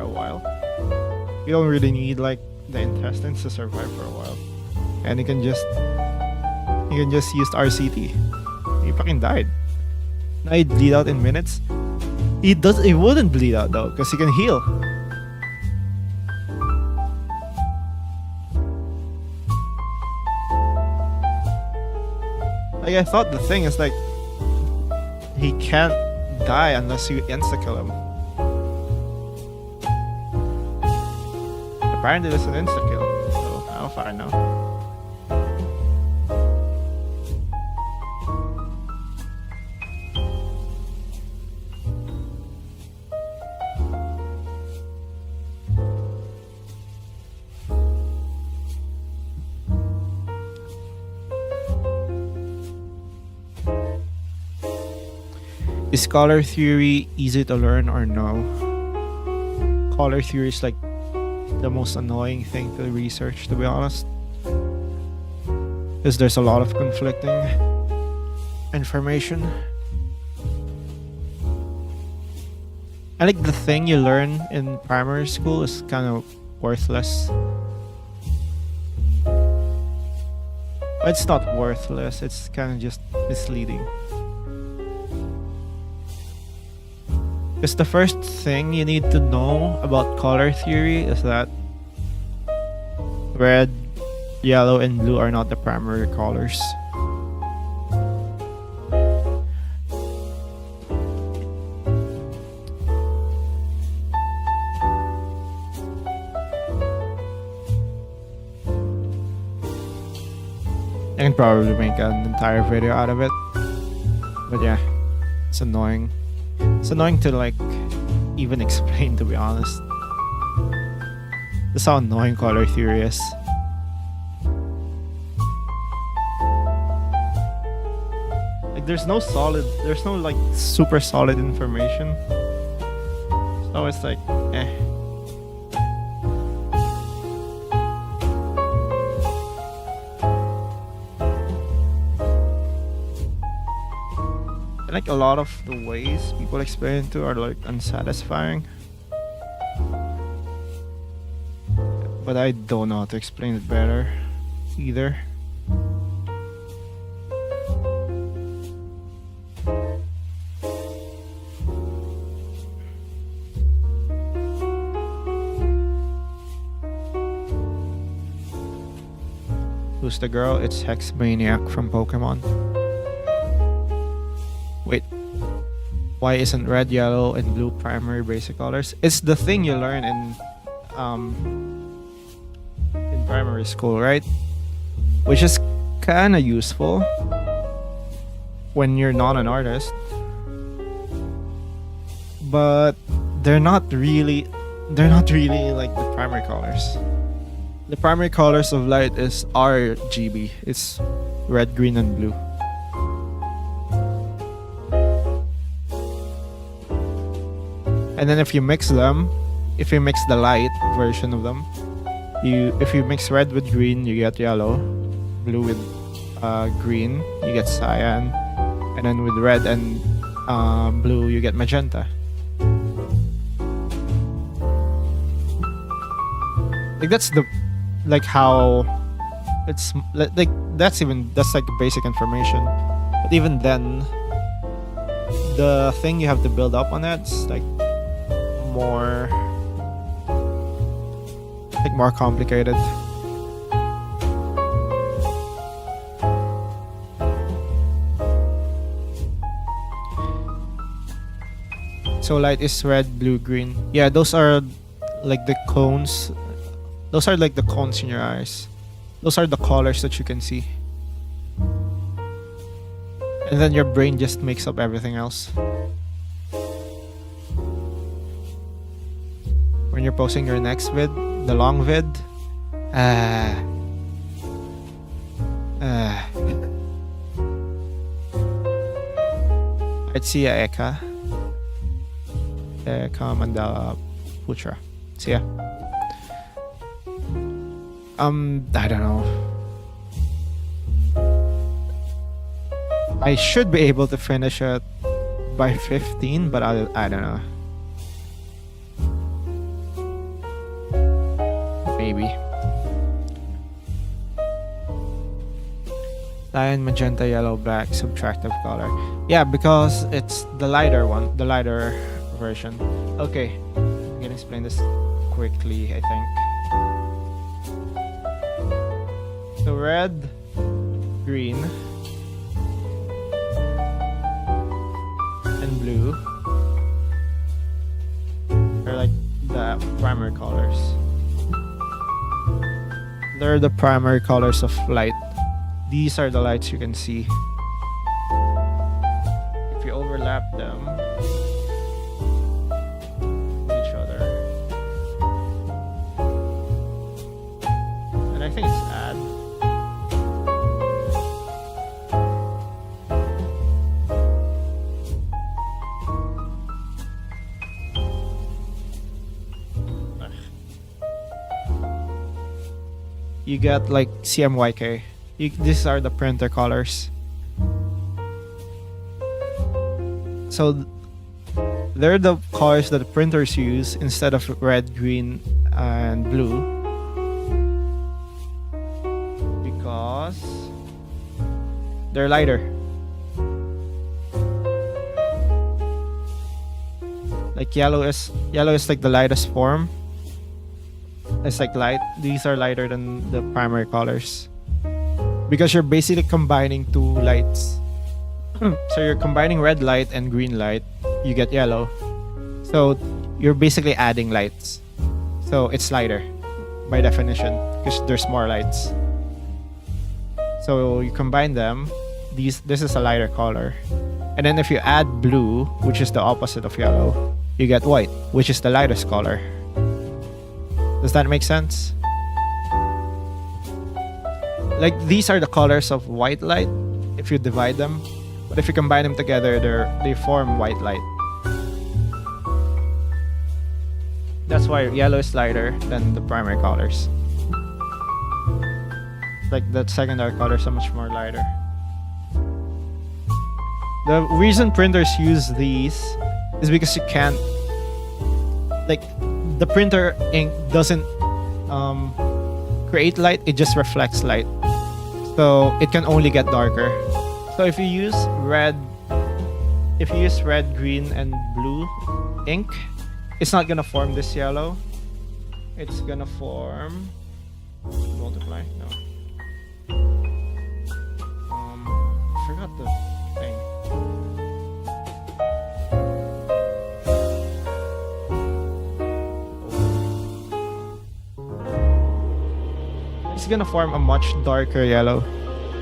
while. You don't really need like the intestines to survive for a while, and you can just use RCT. He fucking died. Now he'd bleed out in minutes. He wouldn't bleed out though, because he can heal. Like, I thought the thing is like he can't die unless you insta-kill him. Apparently there's an insta-kill, so how far I know. Is color theory easy to learn or no? Color theory is like the most annoying thing to research, to be honest. Because there's a lot of conflicting information. I think the thing you learn in primary school is kind of worthless. It's not worthless, it's kind of just misleading. Because the first thing you need to know about color theory is that red, yellow, and blue are not the primary colors. I can probably make an entire video out of it. But yeah, it's annoying. It's annoying to like even explain, to be honest. That's how annoying color theory is. Like there's no like super solid information. So it's like eh. Like a lot of the ways people explain it to are like unsatisfying, but I don't know how to explain it better either. Who's the girl? It's Hex Maniac from Pokemon. Wait, why isn't red, yellow, and blue primary basic colors? It's the thing you learn in primary school, right? Which is kind of useful when you're not an artist, but they're not really like the primary colors. The primary colors of light is RGB. It's red, green, and blue. And then if you mix them, if you mix the light version of them, if you mix red with green, you get yellow. Blue with green, you get cyan. And then with red and blue, you get magenta. Like that's how it's like that's like basic information. But even then, the thing you have to build up on that's like more complicated. So light is red, blue, green. Yeah, those are like the cones. Those are like the cones in your eyes. Those are the colors that you can see. And then your brain just makes up everything else. When you're posting your next vid, the long vid, I'd see ya, Eka. Eka Mandala Putra. See ya. I don't know. I should be able to finish it by 15, but I don't know. Maybe. Cyan, magenta, yellow, black, subtractive color. Yeah, because it's the lighter one, the lighter version. Okay, I can explain this quickly, I think. So red, green, blue. They're like the primary colors. They're the primary colors of light. These are the lights you can see. If you overlap them with each other, and I think it's add. You get like CMYK. These are the printer colors. So they're the colors that the printers use instead of red, green, and blue, because they're lighter. Like yellow is like the lightest form. It's like light. These are lighter than the primary colors because you're basically combining two lights. So you're combining red light and green light, you get yellow. So you're basically adding lights. So it's lighter by definition because there's more lights. So you combine them. This is a lighter color. And then if you add blue, which is the opposite of yellow, you get white, which is the lightest color. Does that make sense? Like these are the colors of white light if you divide them, but if you combine them together, they form white light. That's why yellow is lighter than the primary colors. Like the secondary colors are much more lighter. The reason printers use these is because you can't, like, the printer ink doesn't create light, it just reflects light. So it can only get darker. So if you use red, green, and blue ink, it's not gonna form this yellow. It's gonna form multiply. No. I forgot the thing. It's gonna form a much darker yellow,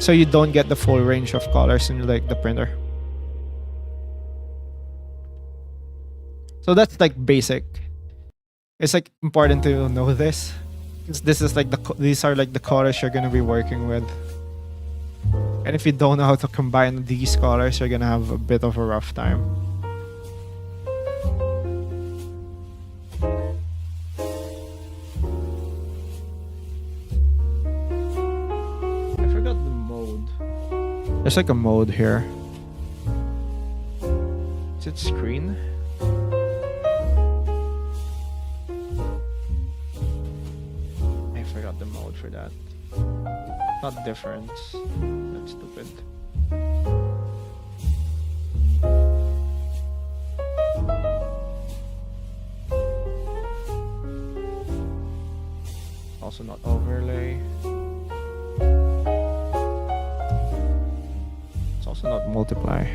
so you don't get the full range of colors in like the printer. So that's like basic. It's like important to know this, because this is like these are like the colors you're gonna be working with. And if you don't know how to combine these colors, you're gonna have a bit of a rough time. There's like a mode here. Is it screen? I forgot the mode for that. Not difference. That's stupid. Also not overlay. Also not multiply.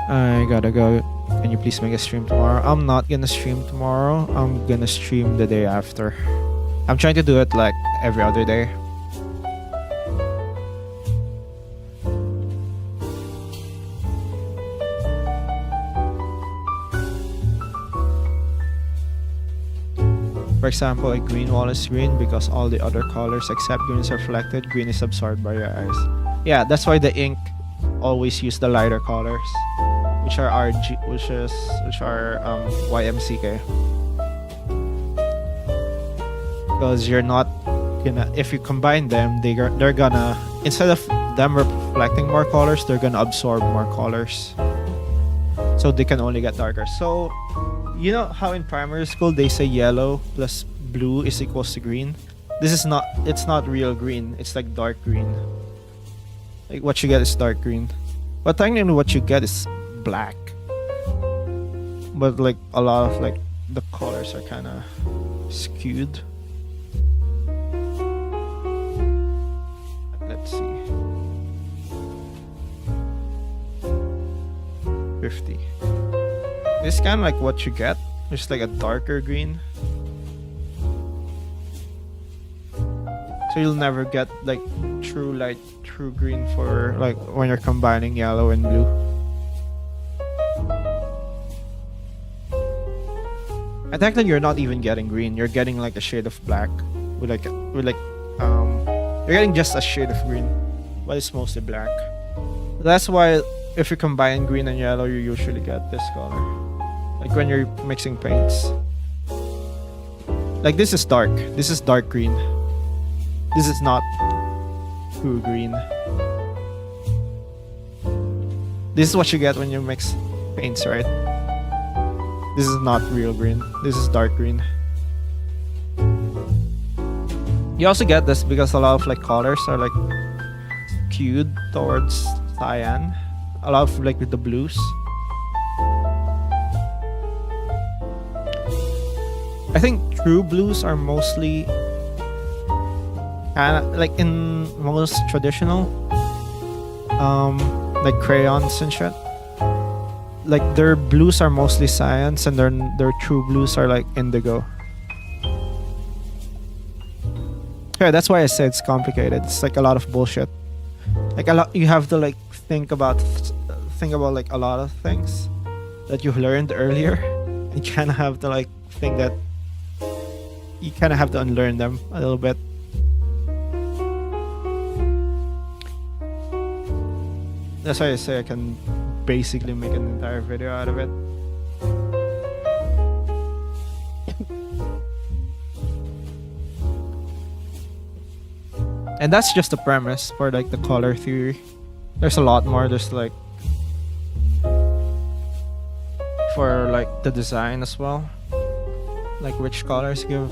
I gotta go. Can you please make a stream tomorrow? I'm not gonna stream tomorrow. I'm gonna stream the day after. I'm trying to do it like every other day. For example, a green wall is green because all the other colors except green is reflected. Green is absorbed by your eyes. Yeah, that's why the ink always use the lighter colors, which are YMCK. Because you're not gonna, if you combine them, they're gonna, instead of them reflecting more colors, they're gonna absorb more colors. So they can only get darker. So you know how in primary school they say yellow plus blue is equals to green? It's not real green. It's like dark green. Like what you get is dark green. But technically what you get is black. But like a lot of like the colors are kind of skewed. Let's see. 50. It's kind of like what you get, just like a darker green. So you'll never get like true light, true green for like when you're combining yellow and blue. And technically you're not even getting green, you're getting like a shade of black with you're getting just a shade of green, but it's mostly black. That's why if you combine green and yellow, you usually get this color. Like when you're mixing paints. Like this is dark green. This is not true green. This is what you get when you mix paints, right? This is not real green. This is dark green. You also get this because a lot of like colors are like skewed towards cyan. A lot of like with the blues. I think true blues are mostly like in most traditional like crayons and shit. Like their blues are mostly cyans and their true blues are like indigo. Okay, that's why I say it's complicated. It's like a lot of bullshit. Like a lot, you have to like think about like a lot of things that you've learned earlier. You kind of have to like think that you kind of have to unlearn them a little bit. That's why I say I can basically make an entire video out of it. And that's just the premise for like the color theory. There's a lot more. There's like for like the design as well, like which colors give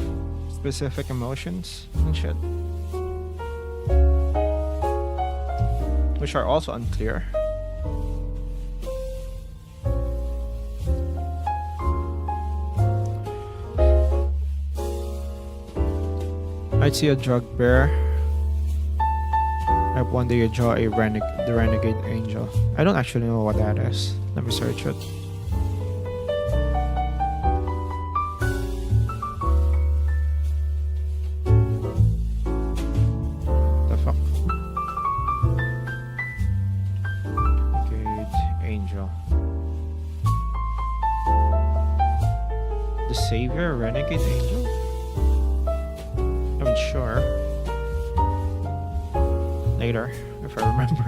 specific emotions and shit, which are also unclear. I'd see a drug bear. I hope one day you draw the renegade angel. I don't actually know what that is. Let me search it. The fuck? Renegade angel. The savior, renegade angel? I'm sure. Later, if I remember.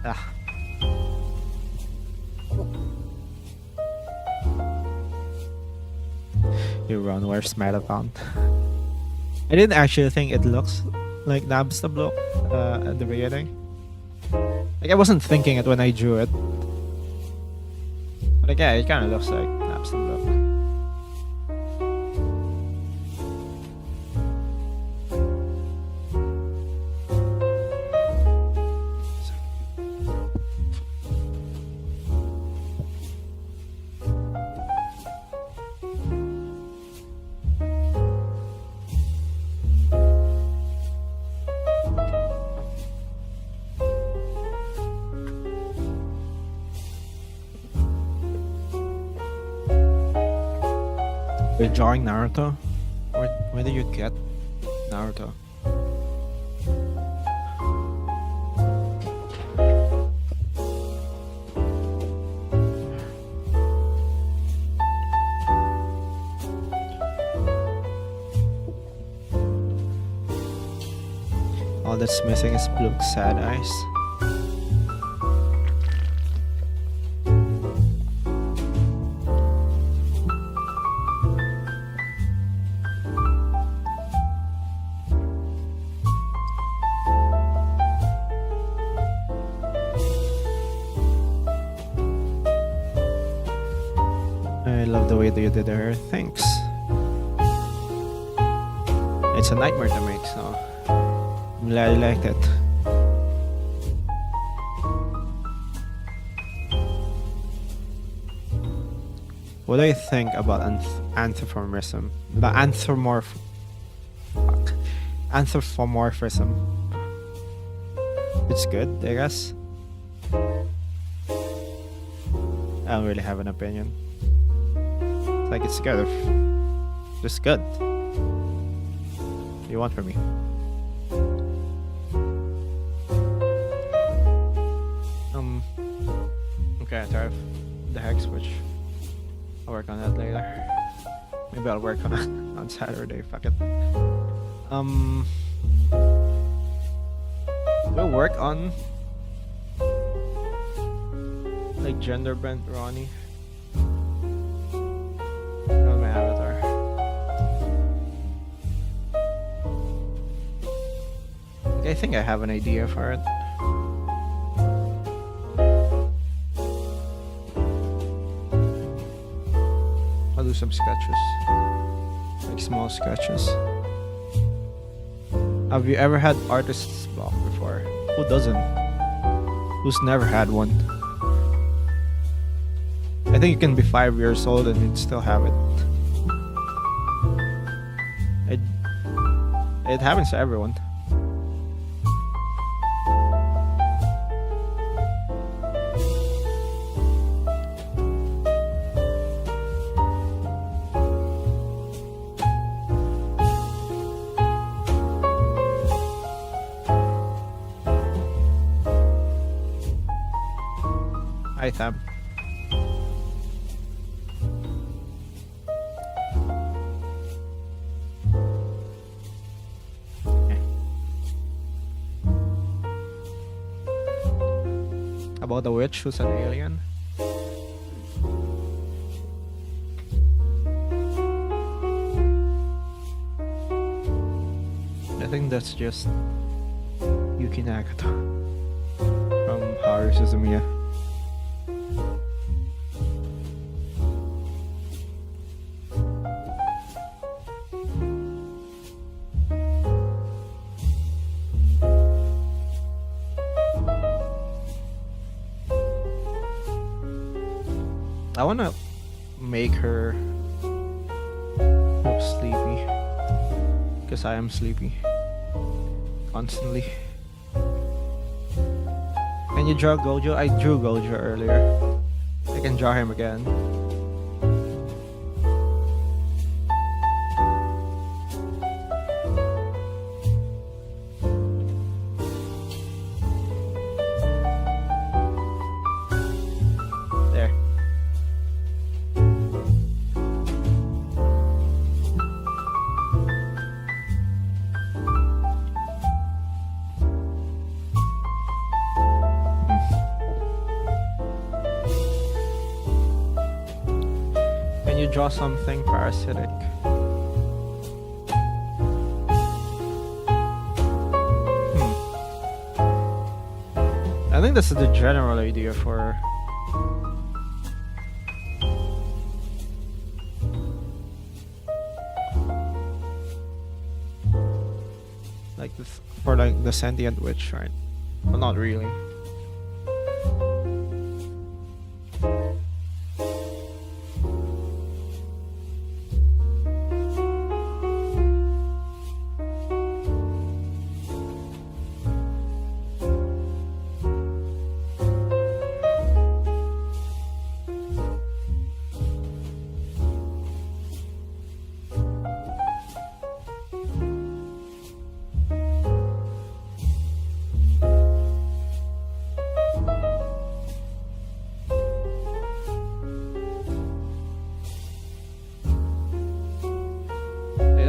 Ah. You run, where's Marathon? I didn't actually think it looks like Nabs the block at the beginning. Like I wasn't thinking it when I drew it. But like, yeah, it kind of looks like Nabs the block. You're drawing Naruto? Where did you get Naruto? All that's missing is Blook's sad eyes. I love the way that you did her. Thanks. It's a nightmare to make, so I'm glad you liked it. What do you think about anthropomorphism? The fuck. Anthropomorphism. It's good, I guess. I don't really have an opinion. It's like it's good. Just good. What do you want from me? Okay, I have the hex switch. I'll work on that later. Maybe I'll work on it on Saturday. Fuck it. We'll work on like gender bent Ronnie. On my avatar. I think I have an idea for it. I'll do some sketches. Like small sketches. Have you ever had artist's block before? Who doesn't? Who's never had one? I think you can be 5 years old and you'd still have it. It happens to everyone. Hi, Tab. About the witch who's an alien? I think that's just Yuki Nagata from Haru Suzumiya. I wanna make her look sleepy, because I am sleepy constantly. Can you draw Gojo? I drew Gojo earlier. I can draw him again. Draw something parasitic. I think this is the general idea for like this, for like the sentient witch, right? Well, not really.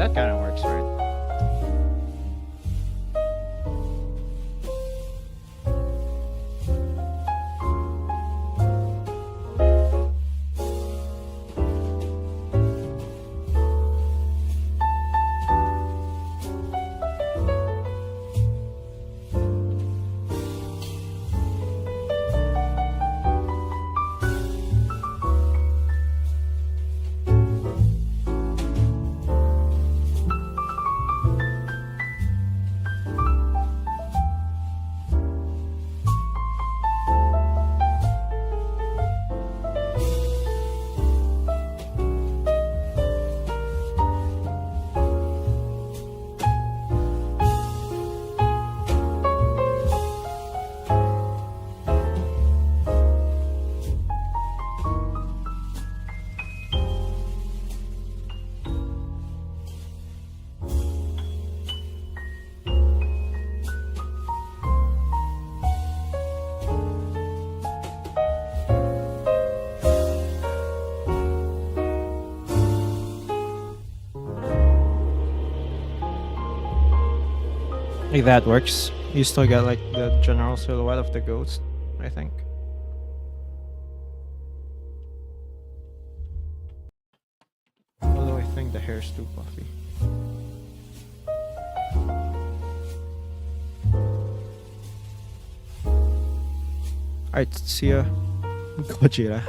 That kind of works, right? Like that works. You still get like the general silhouette of the ghost, I think. Although I think the hair's too puffy. Alright, see ya. Gojira.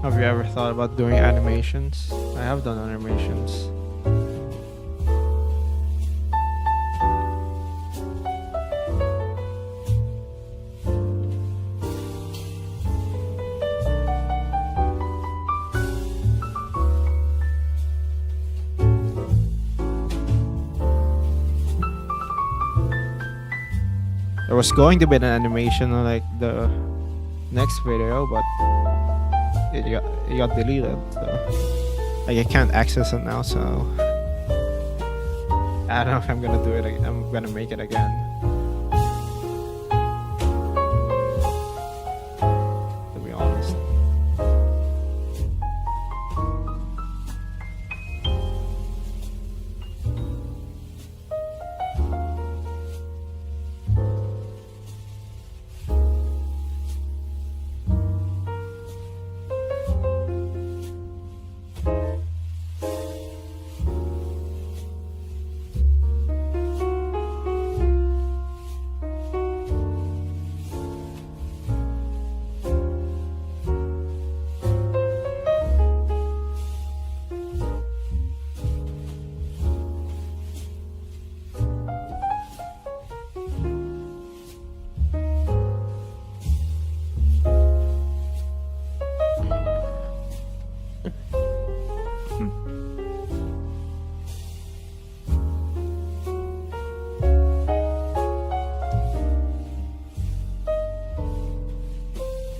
Have you ever thought about doing animations? I have done animations. There was going to be an animation on like the next video, but it got deleted, so like I can't access it now, so I don't know if I'm gonna do it. I'm gonna make it again. To be honest.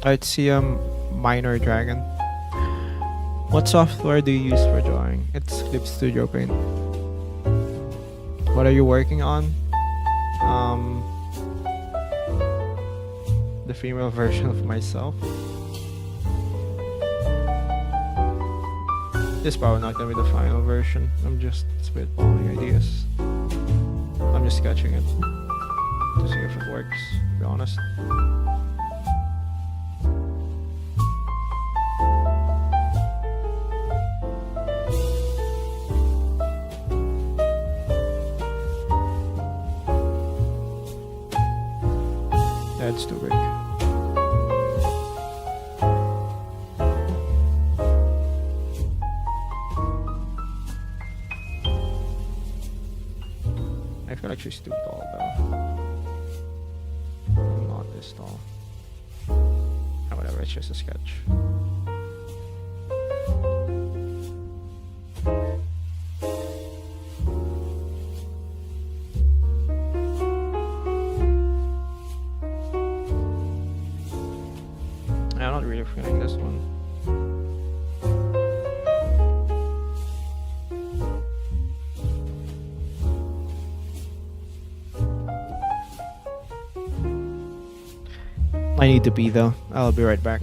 I'd see a minor dragon. What software do you use for drawing? It's Clip Studio Paint. What are you working on? The female version of myself. This is probably not gonna be the final version. I'm just spitballing ideas. I'm just sketching it to see if it works, to be honest. That's too big. I feel like she's too tall though. I'm not this tall. Oh, whatever, it's just a sketch. I'm not really feeling this one. I need to pee though. I'll be right back.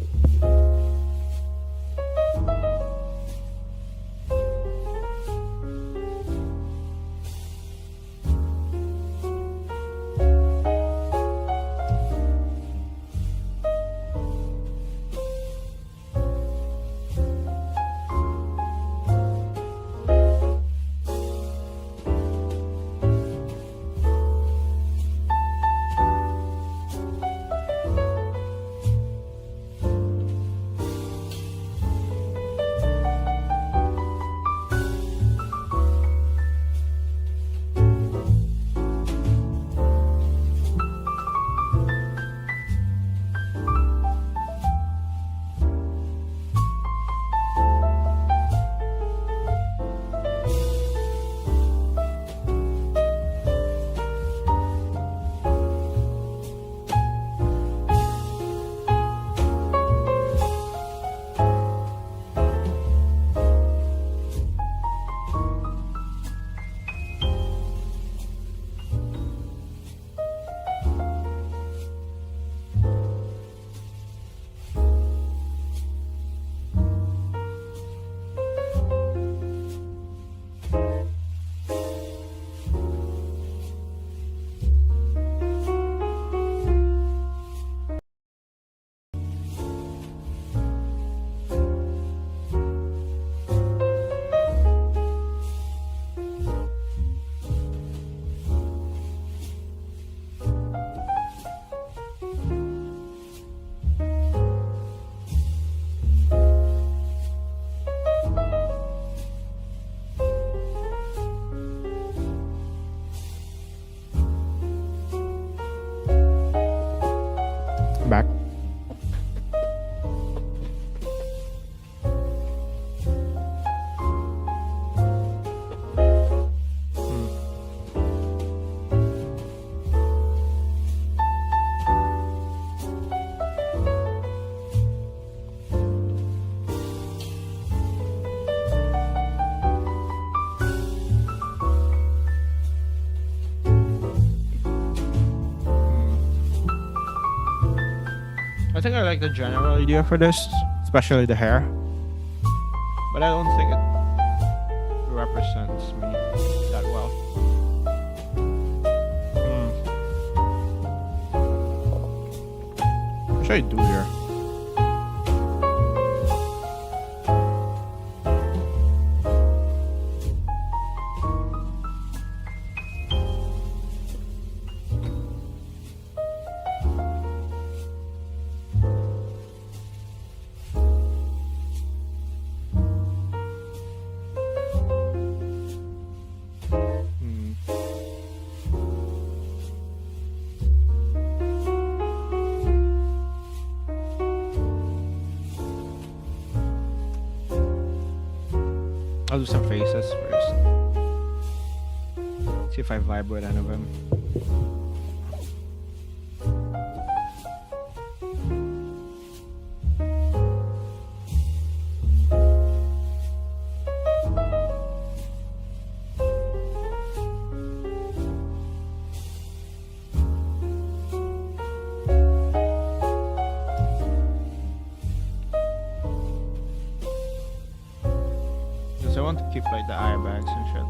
I think I like the general idea for this, especially the hair. But I don't think it represents me that well. What should I do here? I'll do some faces first. See if I vibe with any of them. I want to keep like the eye bags and shit.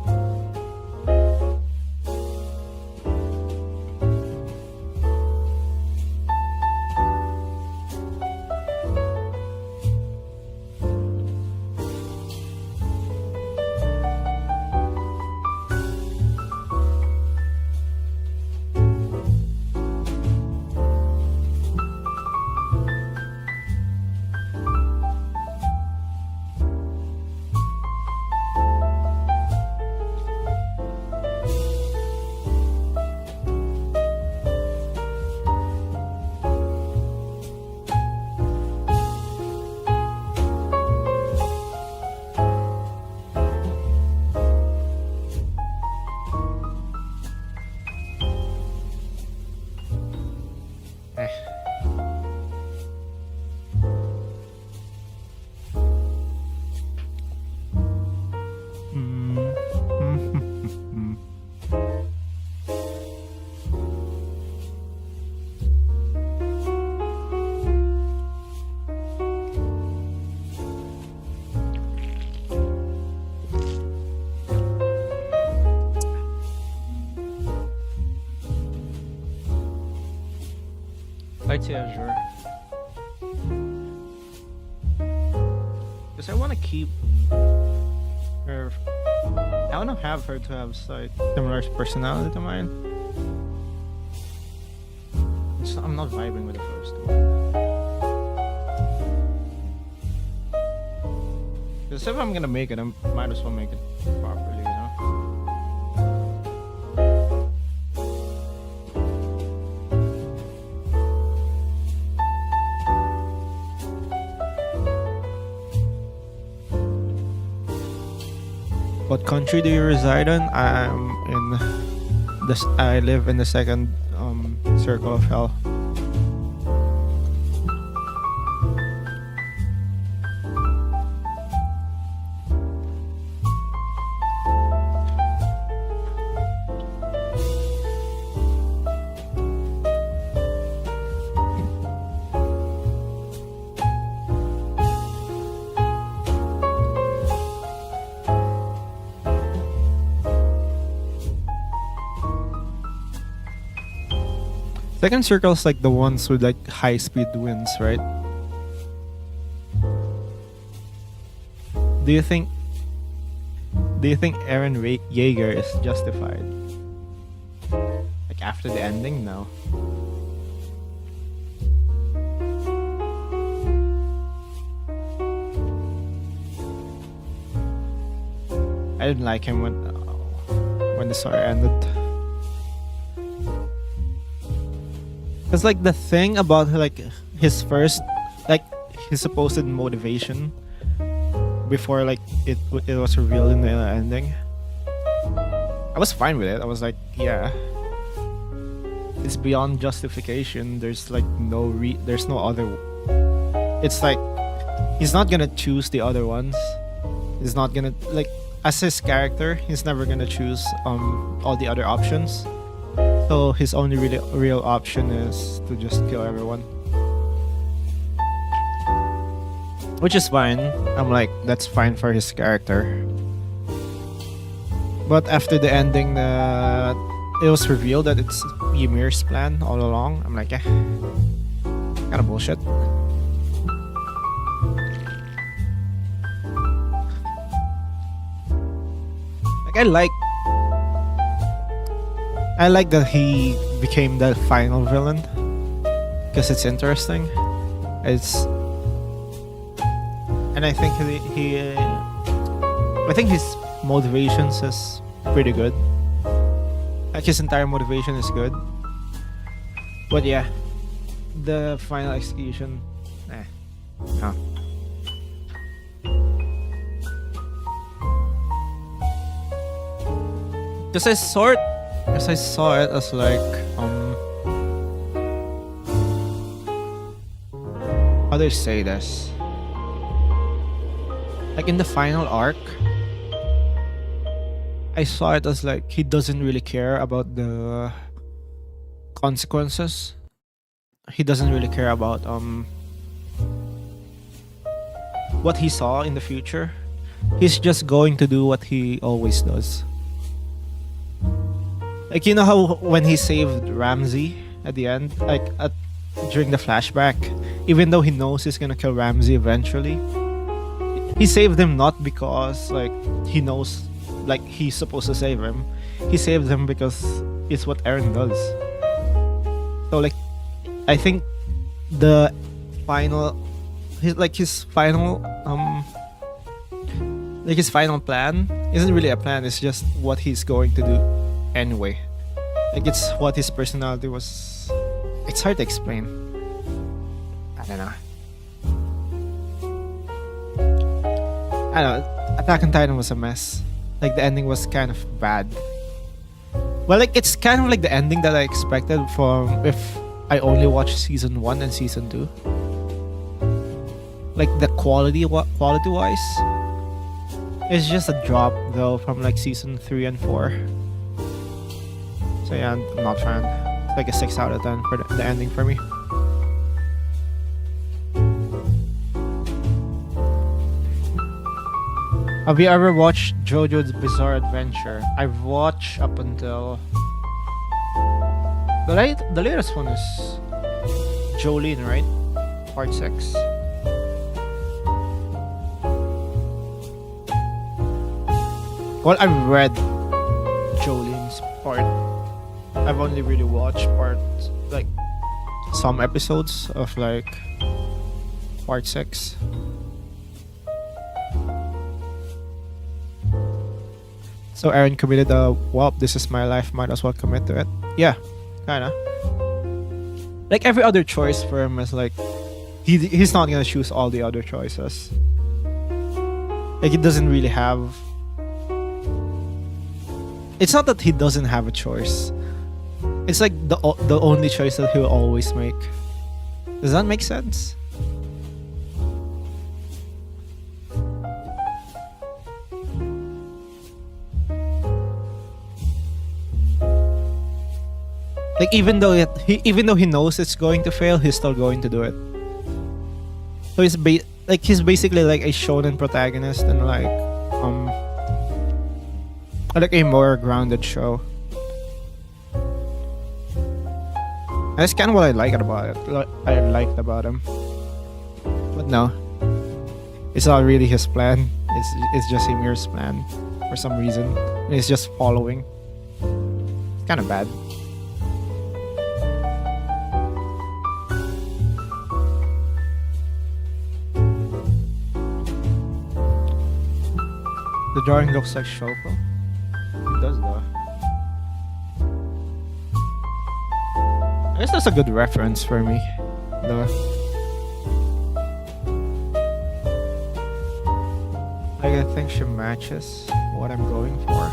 I'd say Azure. Because I want to keep her. I want to have her to have like similar personality to mine. I'm not vibing with the first one. Because if I'm gonna make it, I might as well make it properly, you know? What country do you reside in? I'm in this. I live in the second circle of hell. Second circle is like the ones with like high speed winds, right? Do you think Aaron Yeager is justified? Like after the ending? No. I didn't like him when the story ended. It's like the thing about like his first, like his supposed motivation before like it was revealed in the ending. I was fine with it. I was like, yeah, it's beyond justification. There's like there's no other. It's like he's not gonna choose the other ones. He's not gonna like as his character. He's never gonna choose all the other options. So his only real option is to just kill everyone. which is fine. I'm like, that's fine for his character. But after the ending, it was revealed that it's Ymir's plan all along. I'm like, kind of bullshit. Like, I like that he became the final villain because it's interesting. And I think I think his motivations is pretty good. Like his entire motivation is good. But yeah, the final execution, huh. Because I saw it as like how do I say this? Like in the final arc, I saw it as like he doesn't really care about the consequences. He doesn't really care about what he saw in the future. He's just going to do what he always does. Like, you know how when he saved Ramsey at the end, like during the flashback, even though he knows he's gonna kill Ramsey eventually, he saved him not because like he knows like he's supposed to save him. He saved him because it's what Eren does. So like, I think the final, his final plan isn't really a plan. It's just what he's going to do anyway. Like it's what his personality was. It's hard to explain. I don't know. Attack on Titan was a mess. Like the ending was kind of bad. Well, like it's kind of like the ending that I expected from if I only watched season 1 and season 2. Like the quality wise, it's just a drop though from like season 3 and 4. So yeah, I'm not a fan. It's like a 6 out of 10 for the ending for me. Have you ever watched JoJo's Bizarre Adventure? I've watched up until the latest one is Jolene, right? Part 6. Well, I've read Jolene's part. I've only really watched parts, like some episodes of like part 6. So Eren committed a this is my life, might as well commit to it. Yeah, kinda. Like every other choice for him is like he's not gonna choose all the other choices. Like he doesn't really have. It's not that he doesn't have a choice. It's like the only choice that he'll always make. Does that make sense? Like even though he knows it's going to fail, he's still going to do it. So he's basically like a shonen protagonist and like a more grounded show. And that's kind of what I liked about him. But no, it's not really his plan. It's just Ymir's plan for some reason. And he's just following. It's kind of bad. The drawing looks like Shoko. It does though. I guess that's a good reference for me, though. Like I think she matches what I'm going for.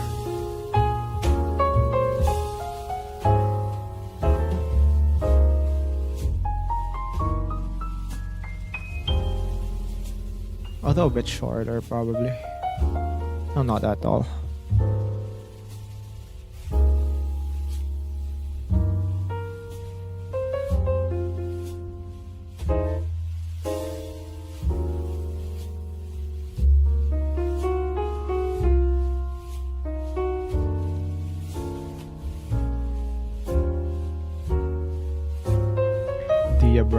Although a bit shorter, probably. No, not at all.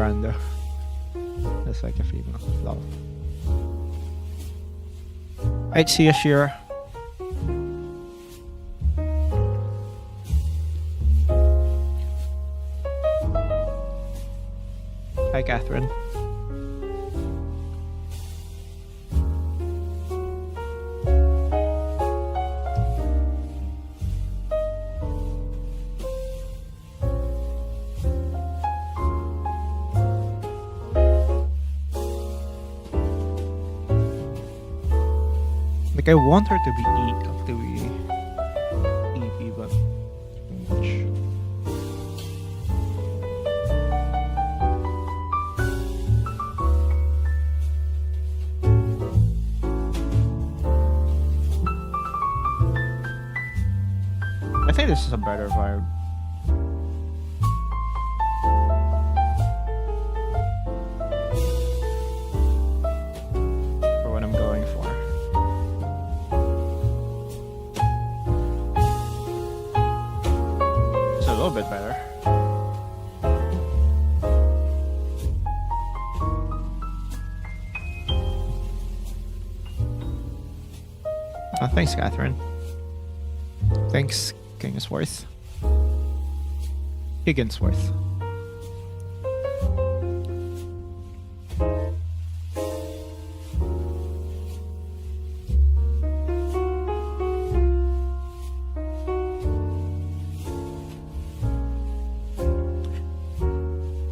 random. That's like a female. Love. I'd see a shearer. Hi, Catherine. Like, I want her to be EP, but too much. I think this is a better vibe. For what I'm going for. It's a little bit better. Oh, thanks, Catherine. Thanks, Kingsworth. Higginsworth.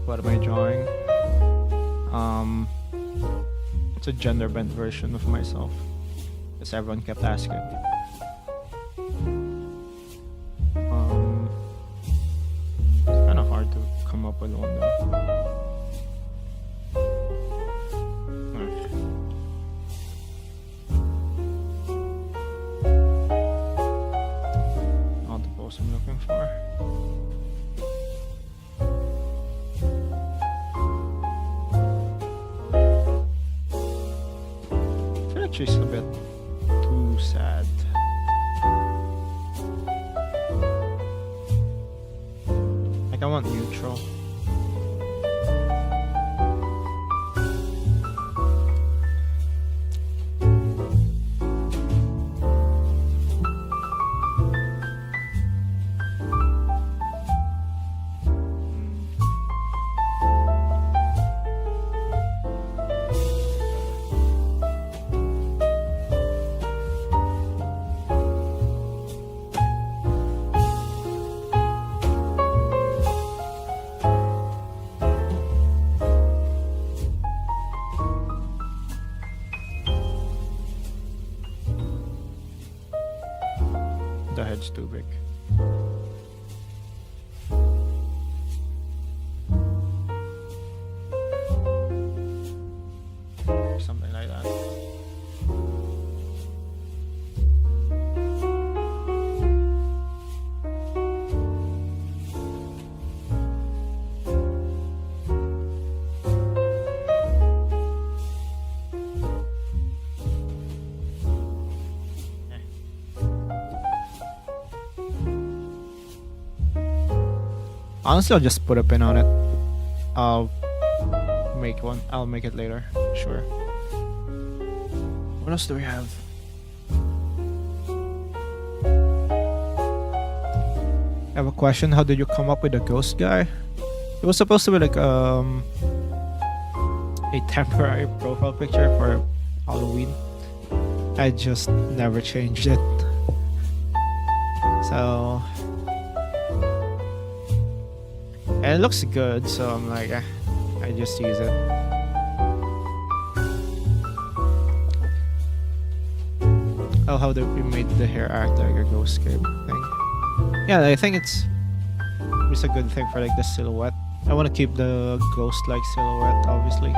What am I drawing? It's a gender bent version of myself, because everyone kept asking. Come up with one though. Not the pose I'm looking for. I feel like she's a bit too sad. Like, I want neutral. The head's too big. Something like that. Honestly, I'll just put a pin on it. I'll make one. I'll make it later. Sure. What else do we have? I have a question. How did you come up with the ghost guy? It was supposed to be like a temporary profile picture for Halloween. I just never changed it. So, and it looks good, so I'm like, I just use it. Oh, how we made the hair act like a ghost cape thing. Yeah, I think it's a good thing for like the silhouette. I want to keep the ghost-like silhouette, obviously.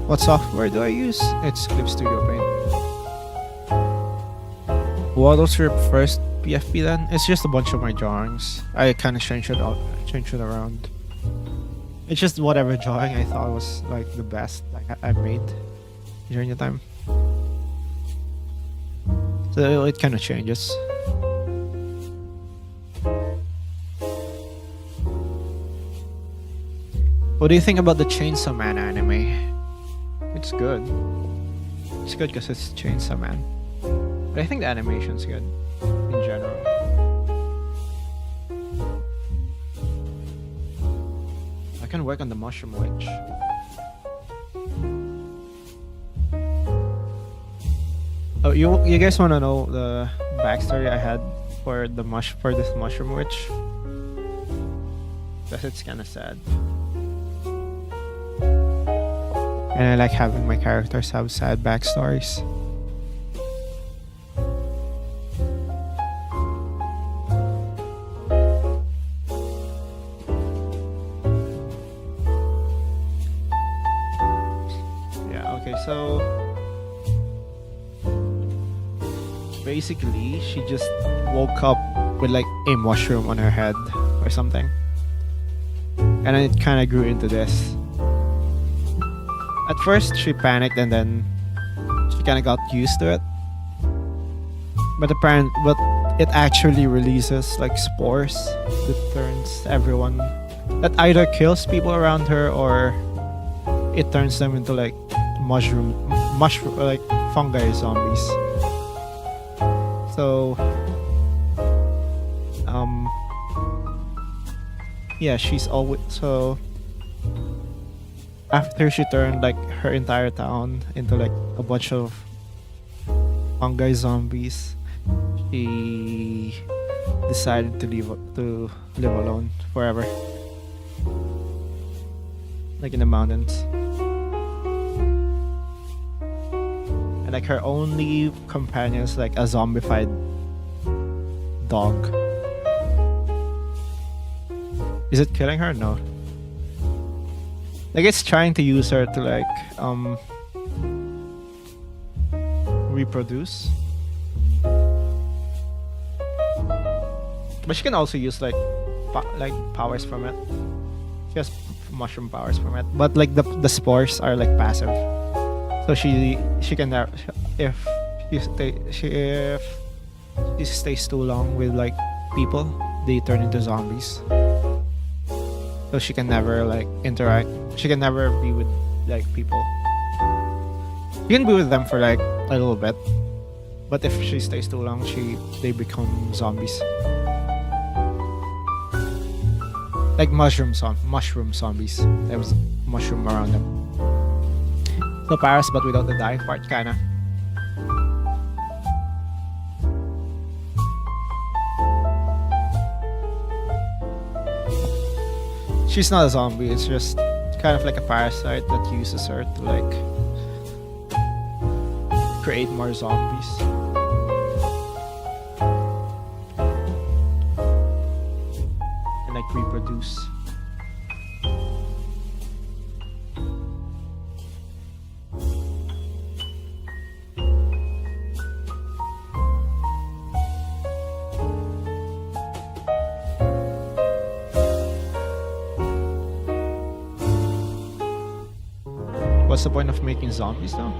What software do I use? It's Clip Studio Paint. What was your first PFP then? It's just a bunch of my drawings. I kind of changed it around. It's just whatever drawing I thought was like the best like I made during the time. So it kind of changes. What do you think about the Chainsaw Man anime? It's good. It's good because it's Chainsaw Man. But I think the animation's good in general. I can work on the Mushroom Witch. Oh, you guys want to know the backstory I had for this Mushroom Witch? Because it's kind of sad. And I like having my characters have sad backstories. Yeah, okay, so basically she just woke up with like a mushroom on her head or something. And then it kind of grew into this. At first, she panicked and then she kind of got used to it. But it actually releases like spores that turns everyone, that either kills people around her or it turns them into like mushroom like fungi zombies. So, yeah, she's always so. After she turned like her entire town into like a bunch of fungi zombies, she decided to live alone forever, like in the mountains. And like her only companion is like a zombified dog. Is it killing her? No. Like it's trying to use her to like reproduce. But she can also use like powers from it. She has mushroom powers from it. But like the spores are like passive. So she can if she stays too long with like people, they turn into zombies. So she can never like interact. She can never be with like people. You can be with them for like a little bit, but if she stays too long, they become zombies. Like mushroom zombies. There was mushroom around them. So Paris, but without the dying part, kinda. She's not a zombie, it's just kind of like a parasite that uses her to like create more zombies. And like reproduce. What's the point of making zombies though?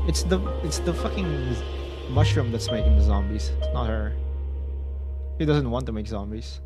It's the fucking mushroom that's making the zombies. It's not her. She doesn't want to make zombies.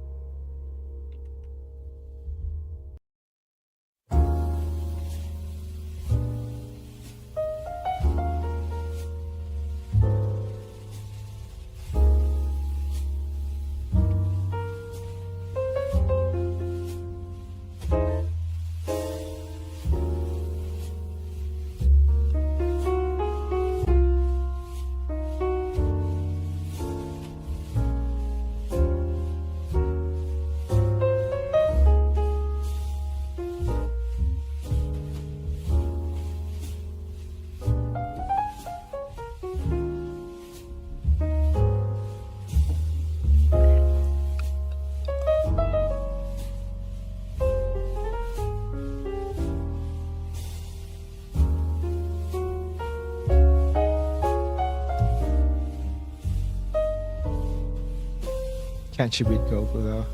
Can't she beat Goku though?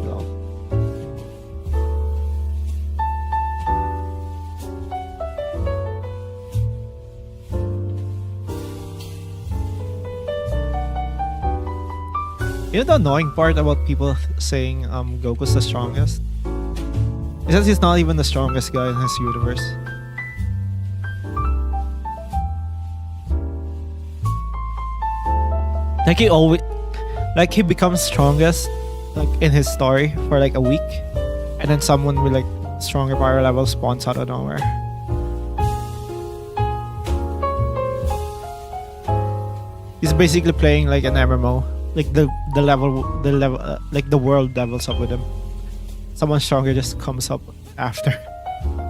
No. You know the annoying part about people saying Goku's the strongest? Is that he's not even the strongest guy in his universe. Like he becomes strongest like in his story for like a week, and then someone with like stronger power level spawns out of nowhere. He's basically playing like an MMO. Like the world levels up with him. Someone stronger just comes up after.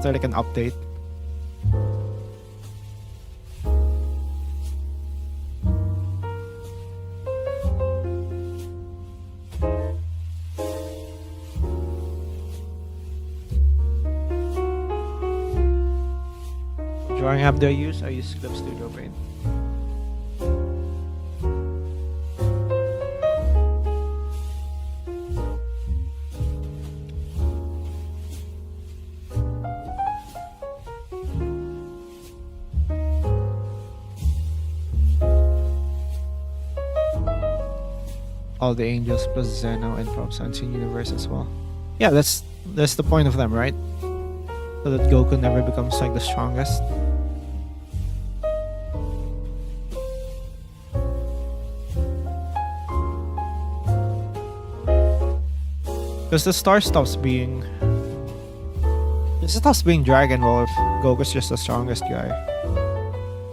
So like an update. Drawing app do I use? I use Clip Studio Paint. All the angels plus Zeno and from Sunshine universe as well. Yeah, that's the point of them, right? So that Goku never becomes like the strongest. Because the star stops being Dragon Ball if Goku's just the strongest guy.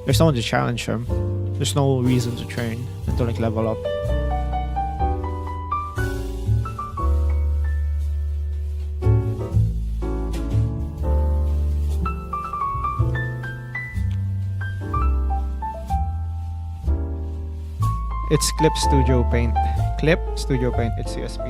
There's no one to challenge him. There's no reason to train and to like level up. It's Clip Studio Paint. Clip Studio Paint, it's CSP.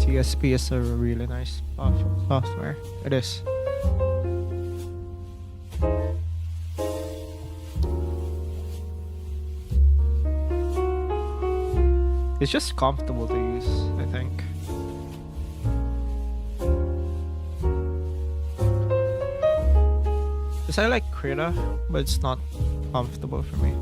CSP is a really nice software. It is. It's just comfortable to use, I think. Because I like Krita, but it's not comfortable for me.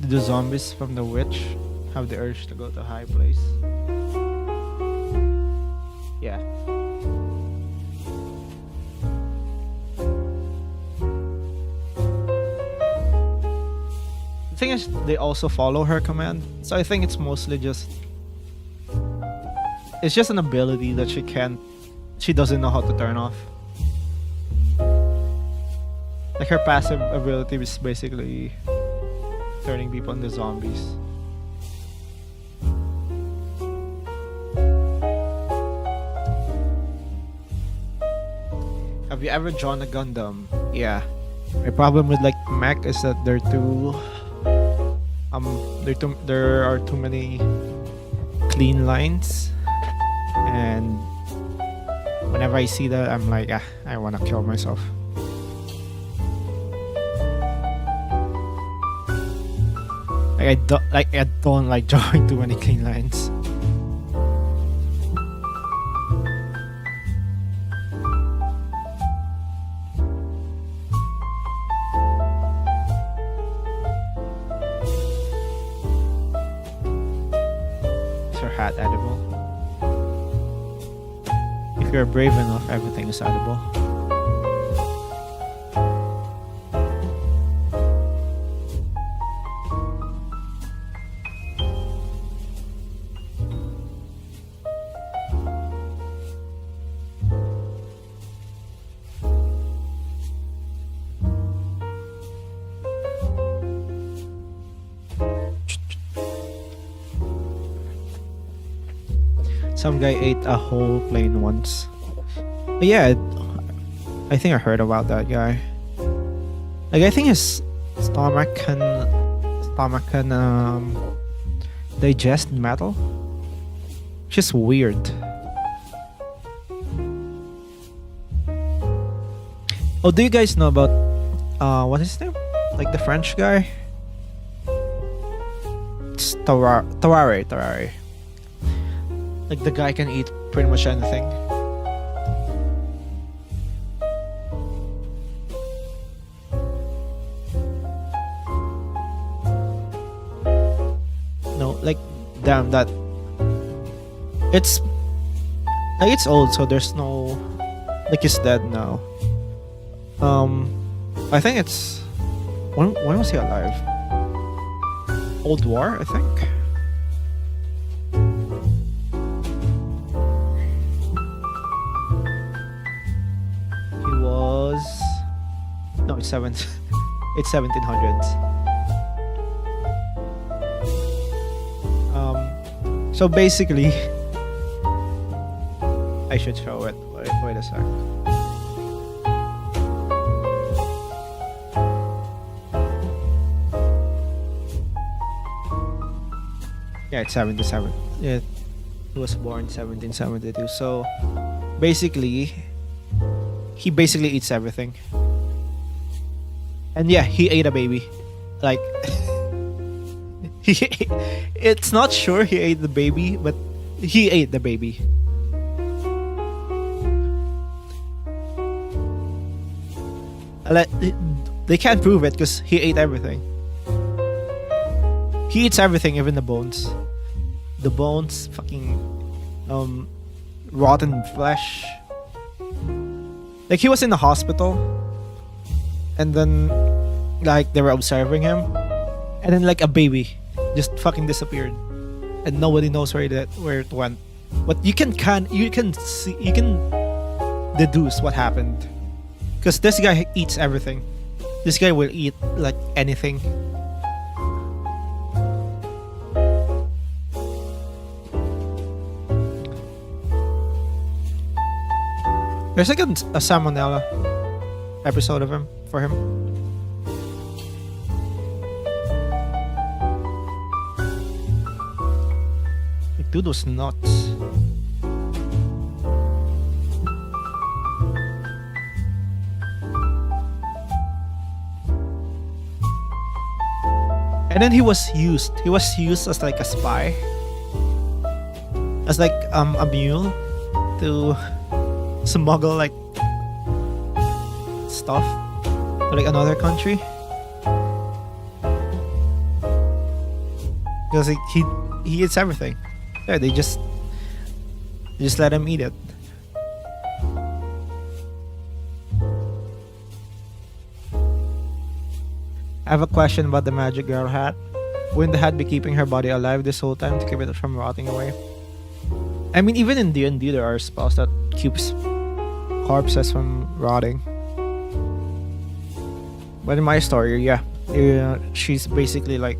The zombies from the witch have the urge to go to a high place. Yeah. The thing is, they also follow her command, so I think it's mostly just... It's just an ability that she doesn't know how to turn off. Like her passive ability is basically turning people into zombies. Have you ever drawn a Gundam? Yeah. My problem with like Mac is that there are too many clean lines, and whenever I see that, I'm like, I wanna kill myself. I don't like drawing too many clean lines. Is your hat edible? If you're brave enough, everything is edible. Some guy ate a whole plane once. But yeah, I think I heard about that guy. Like, I think his stomach can digest metal. Just weird. Oh, do you guys know about what is his name? Like the French guy? It's Tarare. Like, the guy can eat pretty much anything. No, like, damn, that it's like, it's old, so there's no, like, he's dead now. I think it's when was he alive? Old War, I think. No, it's 1700s. So basically, I should show it. Wait a sec. Yeah, it's 77. Yeah, he was born 1772. So basically, he basically eats everything. And yeah, he ate a baby. Like, it's not sure he ate the baby, but he ate the baby. Like, they can't prove it because he ate everything. He eats everything, even the bones. The bones, fucking rotten flesh. Like, he was in the hospital, and then, like, they were observing him, and then, like, a baby just fucking disappeared, and nobody knows where it went. But you can deduce what happened, because this guy eats everything. This guy will eat like anything. There's like a salmonella episode of him for him. Like, dude was nuts. And then he was used as like a spy, as like a mule to smuggle like stuff to like another country, because like, he eats everything. Yeah, they just let him eat it. I have a question about the magic girl hat. Wouldn't the hat be keeping her body alive this whole time to keep it from rotting away? I mean, even in D&D there are spells that keeps corpses from rotting. But in my story, yeah, she's basically like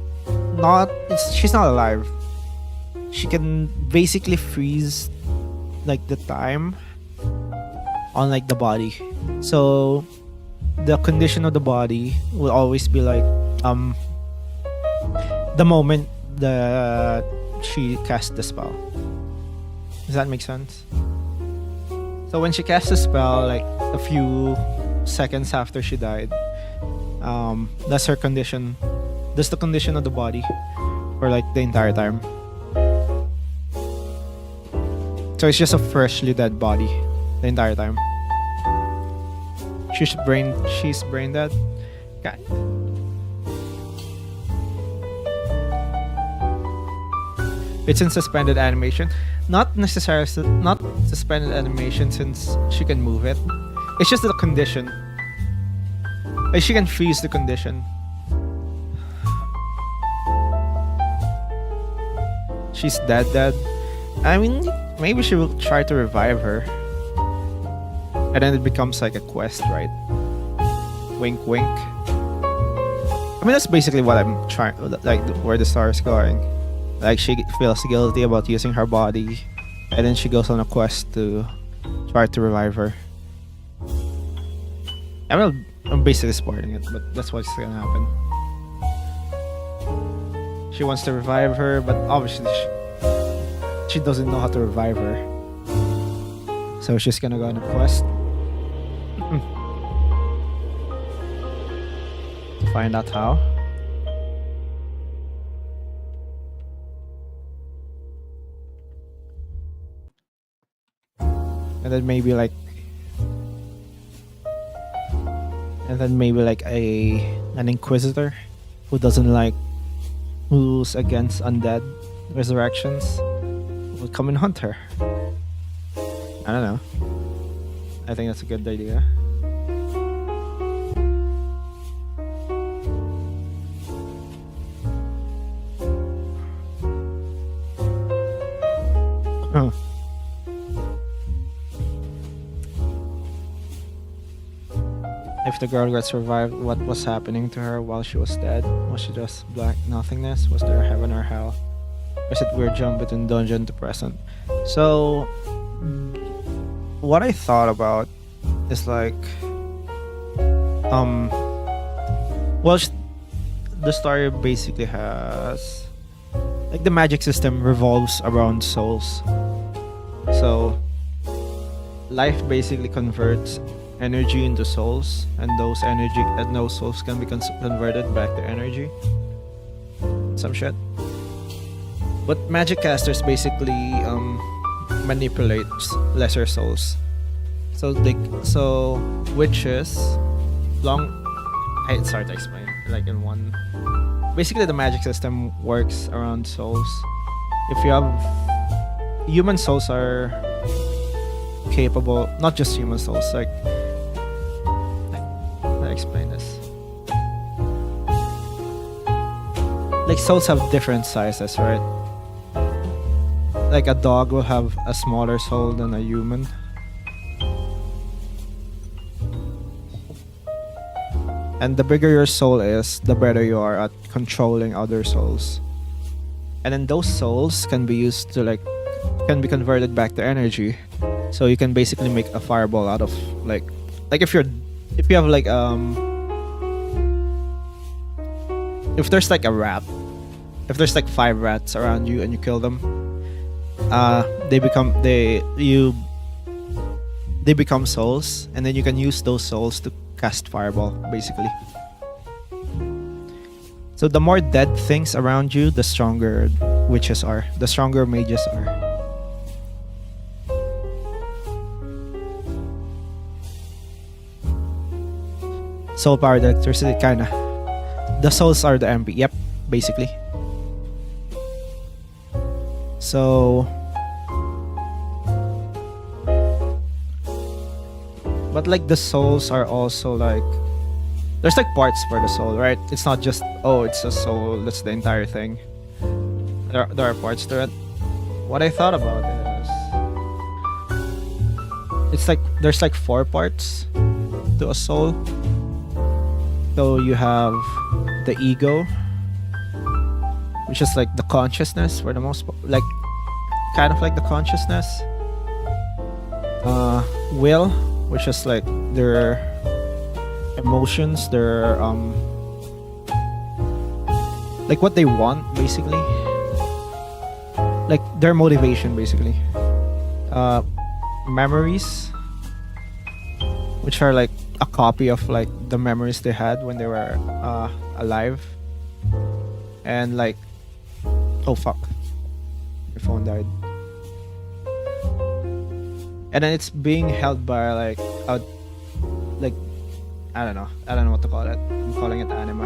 she's not alive. She can basically freeze like the time on like the body. So the condition of the body will always be like the moment that she cast the spell. Does that make sense? So when she cast the spell, like a few seconds after she died, that's her condition. That's the condition of the body for like the entire time. So it's just a freshly dead body the entire time. She's brain dead. Okay. It's in suspended animation. Not necessarily not suspended animation since she can move it. It's just the condition. Like she can freeze the condition. She's dead. I mean, maybe she will try to revive her. And then it becomes like a quest, right? Wink, wink. I mean, that's basically what I'm trying, like where the story is going. Like she feels guilty about using her body, and then she goes on a quest to try to revive her. I'm basically spoiling it, but that's what's gonna happen. She wants to revive her, but obviously she doesn't know how to revive her. So she's gonna go on a quest to find out how. And then maybe like an inquisitor who's against undead resurrections will come and hunt her. I don't know. I think that's a good idea. Huh. If the girl gets revived, what was happening to her while she was dead? Was she just black nothingness? Was there heaven or hell? Was it weird jump between dungeon to present? So, what I thought about is like, the story basically has, like, the magic system revolves around souls. So, life basically converts energy into souls, and those souls can be converted back to energy. Some shit. But magic casters basically manipulate lesser souls. So witches it's hard to explain like in one. Basically the magic system works around souls. If you have human souls are capable, not just human souls, like explain this. Like souls have different sizes, right? Like a dog will have a smaller soul than a human. And the bigger your soul is, the better you are at controlling other souls. And then those souls can be used to can be converted back to energy. So you can basically make a fireball out of like if you have like if there's like a rat, if there's like 5 rats around you and you kill them, they become souls, and then you can use those souls to cast fireball basically. So the more dead things around you, the stronger witches are, the stronger mages are. Soul powered electricity, kinda. The souls are the MP. Yep, basically. So, but like the souls are also like, there's like parts for the soul, right? It's not just, oh, it's a soul, that's the entire thing. There are parts to it. What I thought about is, it's like there's like 4 parts to a soul. So you have the ego, which is like the consciousness for the most part, like kind of like the consciousness. Will, which is like their emotions, their like what they want basically, like their motivation basically. Memories, which are like a copy of like the memories they had when they were alive, and like, oh fuck, your phone died. And then it's being held by like like I don't know what to call it. I'm calling it anima.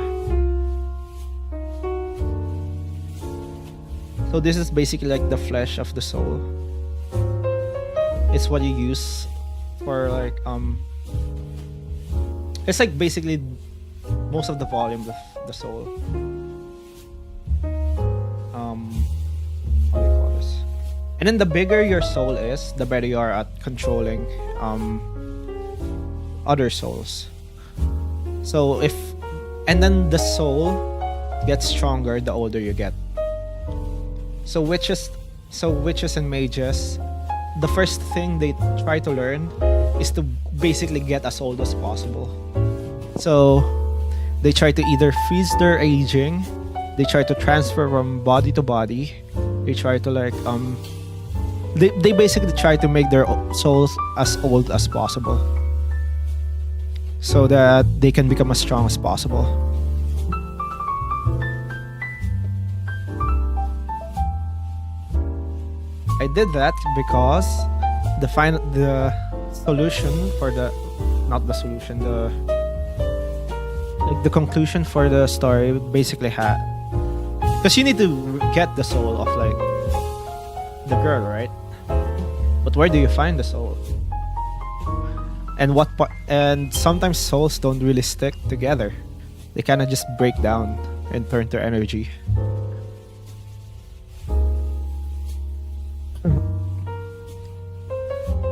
So this is basically like the flesh of the soul. It's what you use for like it's like basically most of the volume of the soul. How do you call this? And then the bigger your soul is, the better you are at controlling other souls. So and then the soul gets stronger the older you get. So witches and mages, the first thing they try to learn is to basically get as old as possible. So they try to either freeze their aging, they try to transfer from body to body, they try to like they basically try to make their souls as old as possible so that they can become as strong as possible. I did that because the conclusion for the story basically had, because you need to get the soul of like the girl, right? But where do you find the soul? And and sometimes souls don't really stick together. They kind of just break down and turn to energy.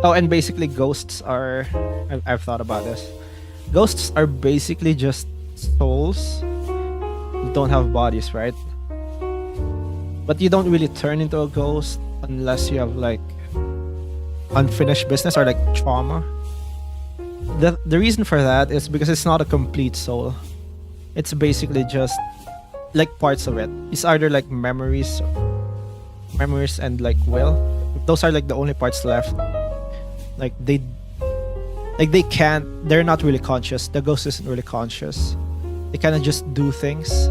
Oh, and basically ghosts are... I've thought about this. Ghosts are basically just souls who don't have bodies, right? But you don't really turn into a ghost unless you have like unfinished business or like trauma. The reason for that is because it's not a complete soul. It's basically just like parts of it. It's either like memories and like will. Those are like the only parts left. They're not really conscious. The ghost isn't really conscious. They kind of just do things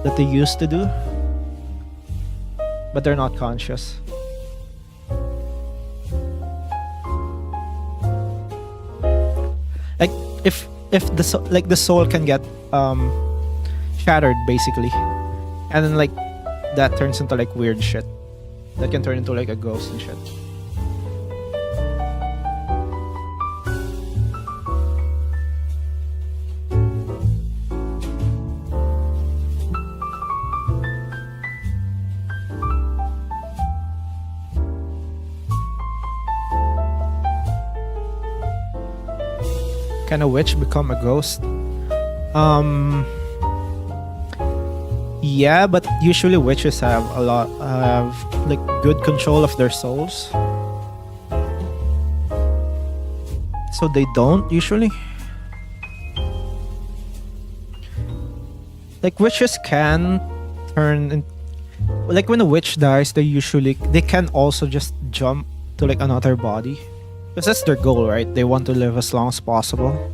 that they used to do, but they're not conscious. Like if the soul can get shattered basically, and then like that turns into like weird shit. That can turn into like a ghost and shit. Can a witch become a ghost? Yeah, but usually witches have like good control of their souls. So they don't usually. Like witches can turn in, like when a witch dies, they can also just jump to like another body. Because that's their goal, right? They want to live as long as possible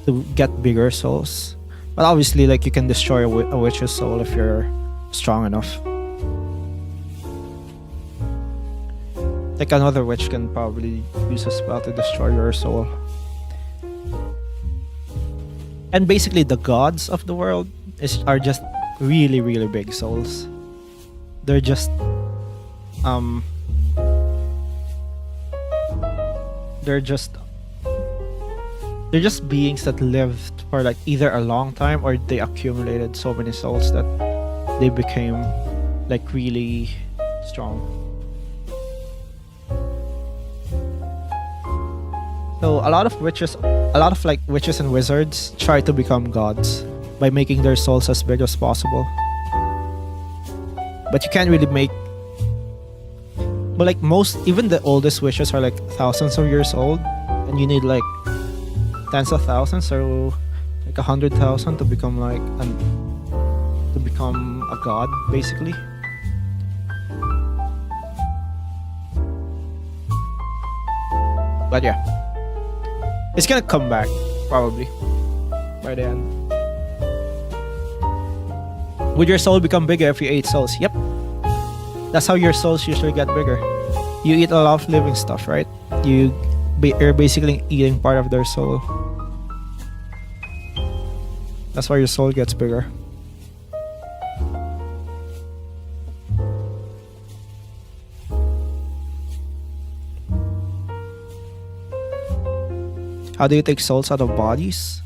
to get bigger souls. But obviously, like you can destroy a witch's soul if you're strong enough. Like another witch can probably use a spell to destroy your soul. And basically, the gods of the world are just really, really big souls. They're just they're just beings that lived for like either a long time or they accumulated so many souls that they became like really strong. So a lot of witches and wizards try to become gods by making their souls as big as possible. But you can't really make... But like even the oldest witches are like thousands of years old, and you need like tens of thousands, so like 100,000 to become like to become a god, basically. But yeah, it's gonna come back probably by the end. Would your soul become bigger if you ate souls? Yep. That's how your souls usually get bigger. You eat a lot of living stuff, right? You're basically eating part of their soul. That's why your soul gets bigger. How do you take souls out of bodies?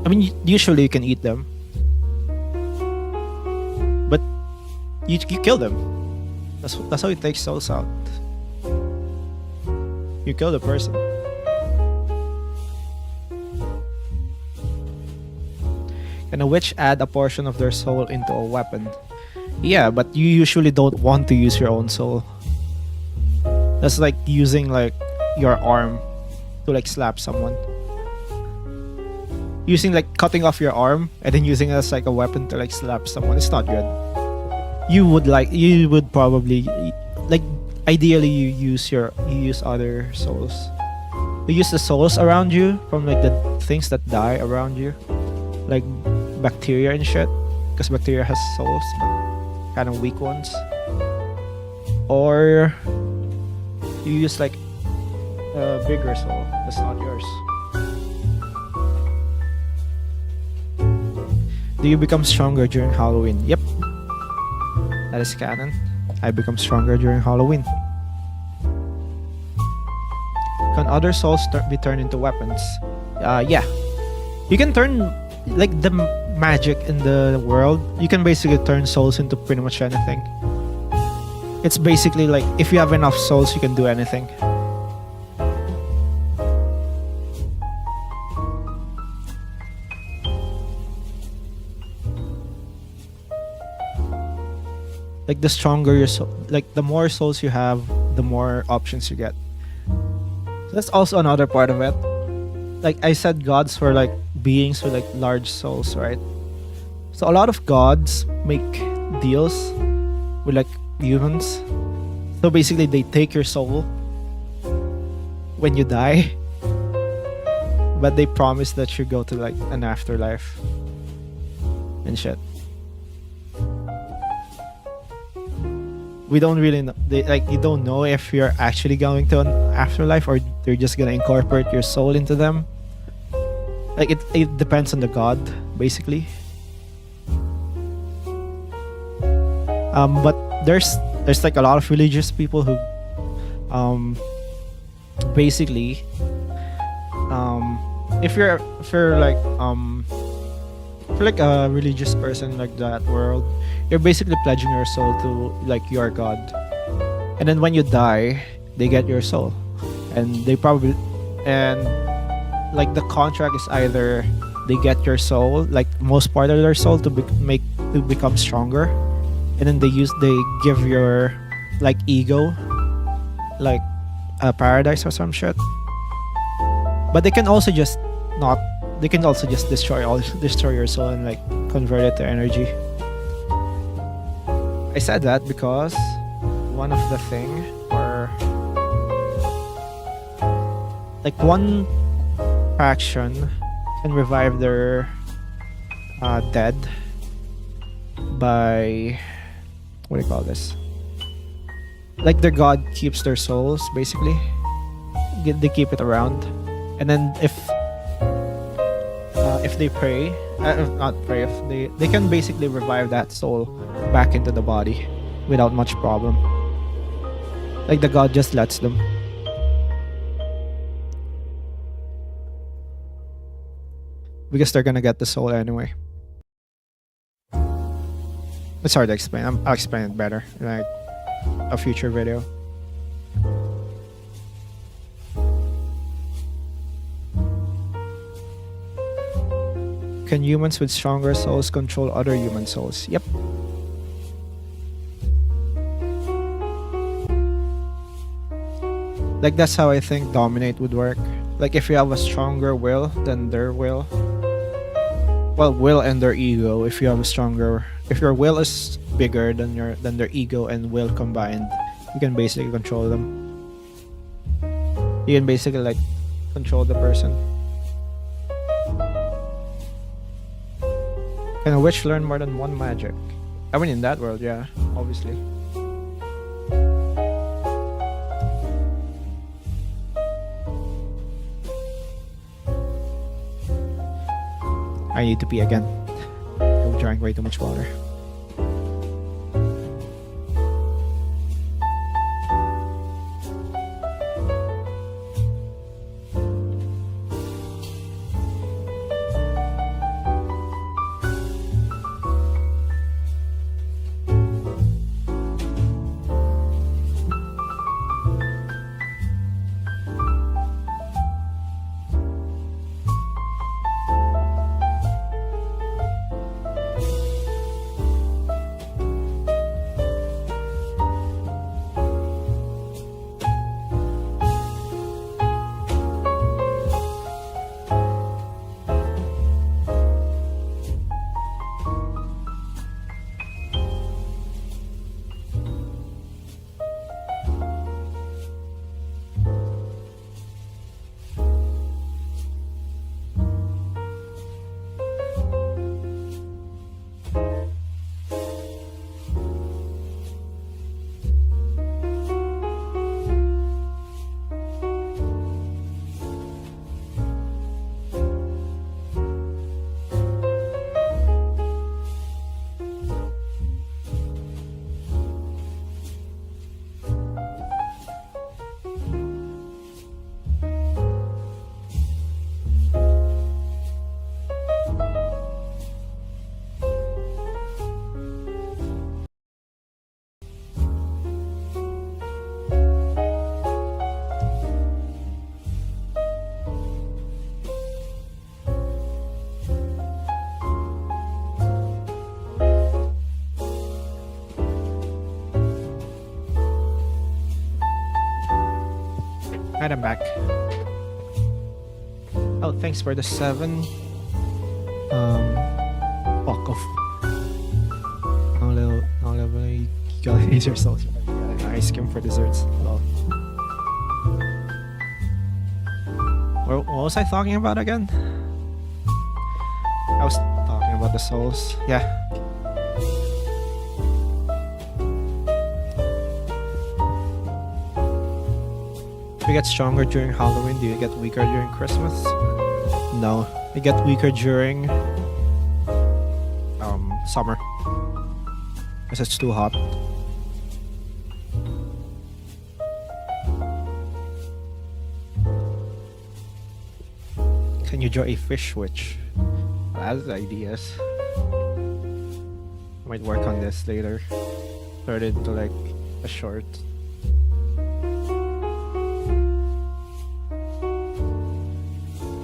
I mean, usually you can eat them. But you kill them. That's how you take souls out. You kill the person. Can a witch add a portion of their soul into a weapon? Yeah, but you usually don't want to use your own soul. That's like using like your arm to like slap someone. Using like cutting off your arm and then using it as like a weapon to like slap someone. It's not good. You would probably like ideally you use other souls. You use the souls around you from like the things that die around you, like bacteria and shit, because bacteria has souls, kind of weak ones. Or you use like a bigger soul that's not yours. Do you become stronger during Halloween? Yep, that is canon. I become stronger during Halloween. Can other souls be turned into weapons? Yeah. You can turn, like the magic in the world, you can basically turn souls into pretty much anything. It's basically like, if you have enough souls, you can do anything. Like the stronger your soul, like the more souls you have, the more options you get. So that's also another part of it. Like I said, gods were like beings with like large souls, right? So a lot of gods make deals with like humans. So basically they take your soul when you die, but they promise that you go to like an afterlife and shit. We don't really know. You don't know if you're actually going to an afterlife or they're just gonna incorporate your soul into them. Like it depends on the god, basically. But there's like a lot of religious people who, basically, if you're like a religious person like that world, you're basically pledging your soul to like your god, and then when you die, they get your soul, and they probably like the contract is either they get your soul, like most part of their soul, to become stronger, and then they give your like ego like a paradise or some shit. But they can also just destroy your soul and like convert it to energy. I said that because one of the thing, or like one faction can revive their dead by, what do you call this? Like their god keeps their souls, basically. They keep it around, and then if they pray, not pray, if they can basically revive that soul back into the body without much problem. Like the god just lets them. Because they're gonna get the soul anyway. It's hard to explain. I'll explain it better in like a future video. Can humans with stronger souls control other human souls? Yep. Like that's how I think dominate would work. Like if you have a stronger will than their will, well, will and their ego. If you have a stronger, if your will is bigger than their ego and will combined, you can basically control them. You can basically like control the person. Can a witch learn more than one magic? I mean, in that world, yeah, obviously. I need to pee again. I'm drank way too much water. Alright, I'm back. Oh, thanks for the 7. Fuck off. I'll level use your souls. Ice cream for desserts. Lol. What was I talking about again? I was talking about the souls. Yeah. If you get stronger during Halloween, do you get weaker during Christmas? No. You get weaker during summer. Because it's too hot. Can you draw a fish witch? That's ideas. I might work on this later. Turn it into like a short.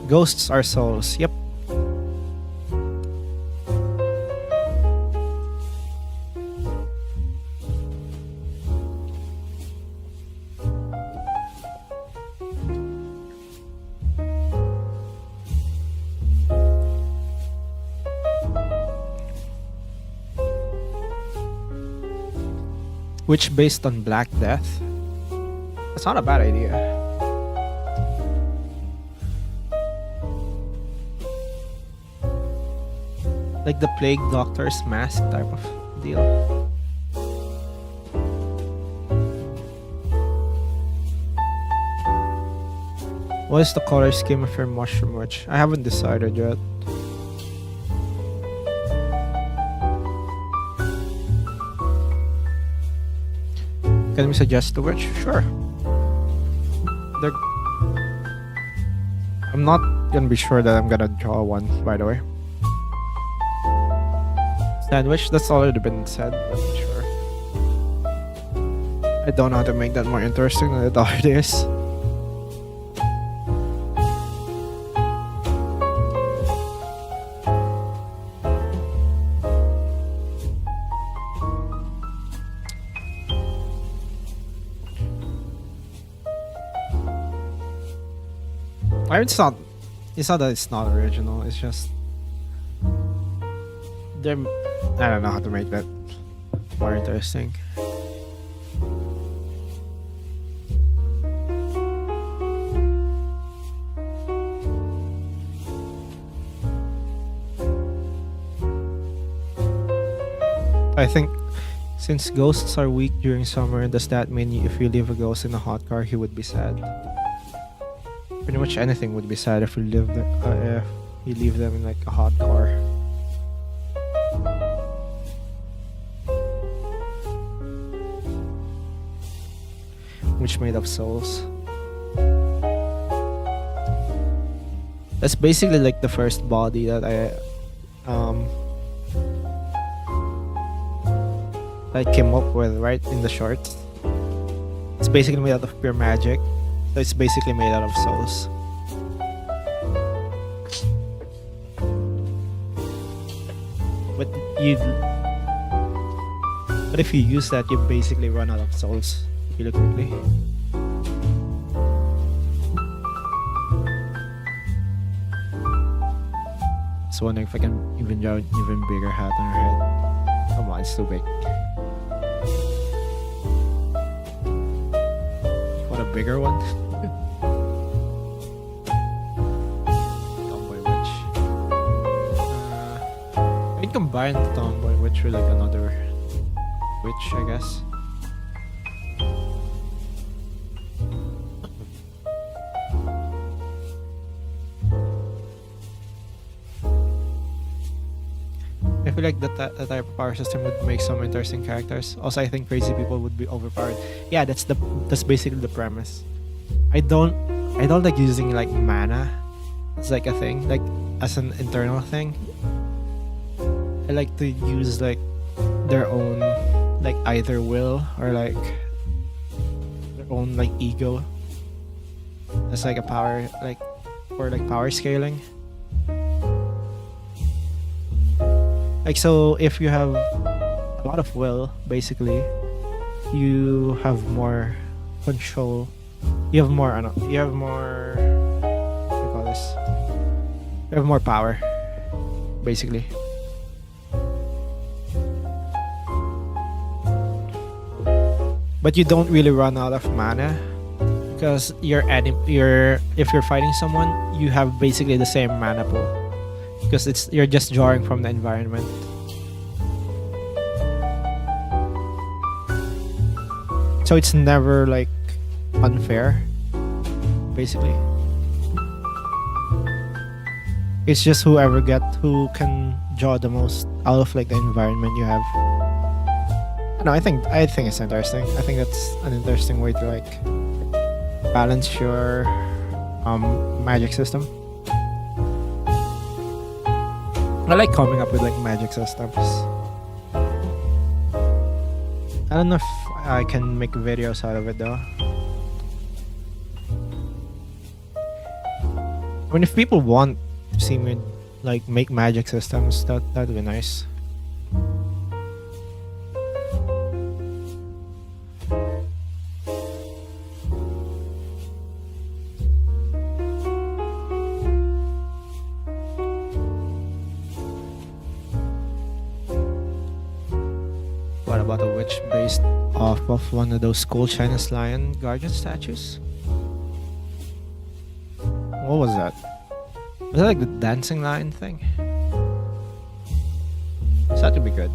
Ghosts are souls. Yep. Which based on Black Death? That's not a bad idea. Like the Plague Doctor's mask type of deal. What is the color scheme of your mushroom witch? I haven't decided yet. Can we suggest the witch? Sure. I'm not gonna be sure that I'm gonna draw one, by the way. Sandwich, that's already been said, I'm sure. I don't know how to make that more interesting than it already is. I mean, it's not that it's not original. It's just they're. I don't know how to make that more interesting. I think since ghosts are weak during summer, does that mean if you leave a ghost in a hot car, he would be sad? Pretty much anything would be sad if if you leave them in like a hot car. Which made of souls. That's basically like the first body that I came up with, right, in the shorts. It's basically made out of pure magic. So it's basically made out of souls. But if you use that, you basically run out of souls really quickly. Just wondering if I can even draw an even bigger hat on her head. Come on, it's too big. A bigger one. Tomboy witch. I can combine the tomboy witch with like another witch, I guess. I feel like that type of power system would make some interesting characters. Also, I think crazy people would be overpowered. Yeah, that's basically the premise. I don't like using like mana. It's like a thing, like as an internal thing. I like to use like their own like either will or like their own like ego. That's like a power like for like power scaling. Like, so if you have a lot of will, basically, you have more control. You have more, what do you call this? You have more power, basically. But you don't really run out of mana because if you're fighting someone, you have basically the same mana pool. Because you're just drawing from the environment. So it's never like unfair, basically. It's just who can draw the most out of like the environment you have. No, I think it's interesting. I think that's an interesting way to like balance your magic system. I like coming up with like magic systems. I don't know if I can make videos out of it though. I mean, if people want to see me like make magic systems, that'd be nice. What about a witch based off of one of those cool Chinese lion guardian statues? What was that? Was that like the dancing lion thing? So that could be good.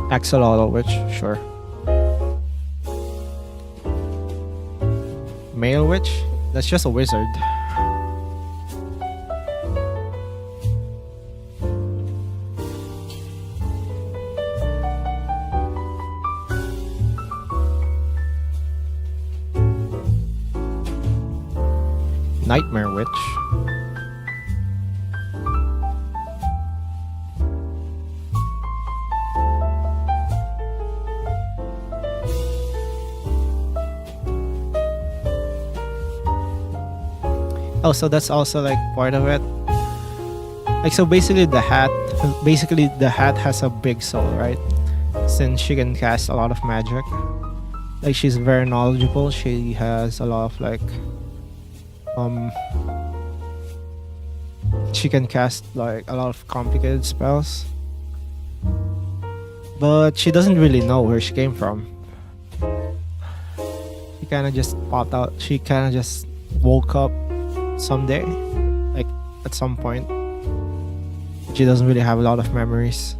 Axolotl witch, sure. Male witch? That's just a wizard. Nightmare witch. Oh, so that's also like part of it. Like, so basically the hat has a big soul, right? Since she can cast a lot of magic. Like, she's very knowledgeable. She has a lot of like she can cast like a lot of complicated spells. But she doesn't really know where she came from. She kind of just popped out. She kind of just woke up someday, like at some point. She doesn't really have a lot of memories,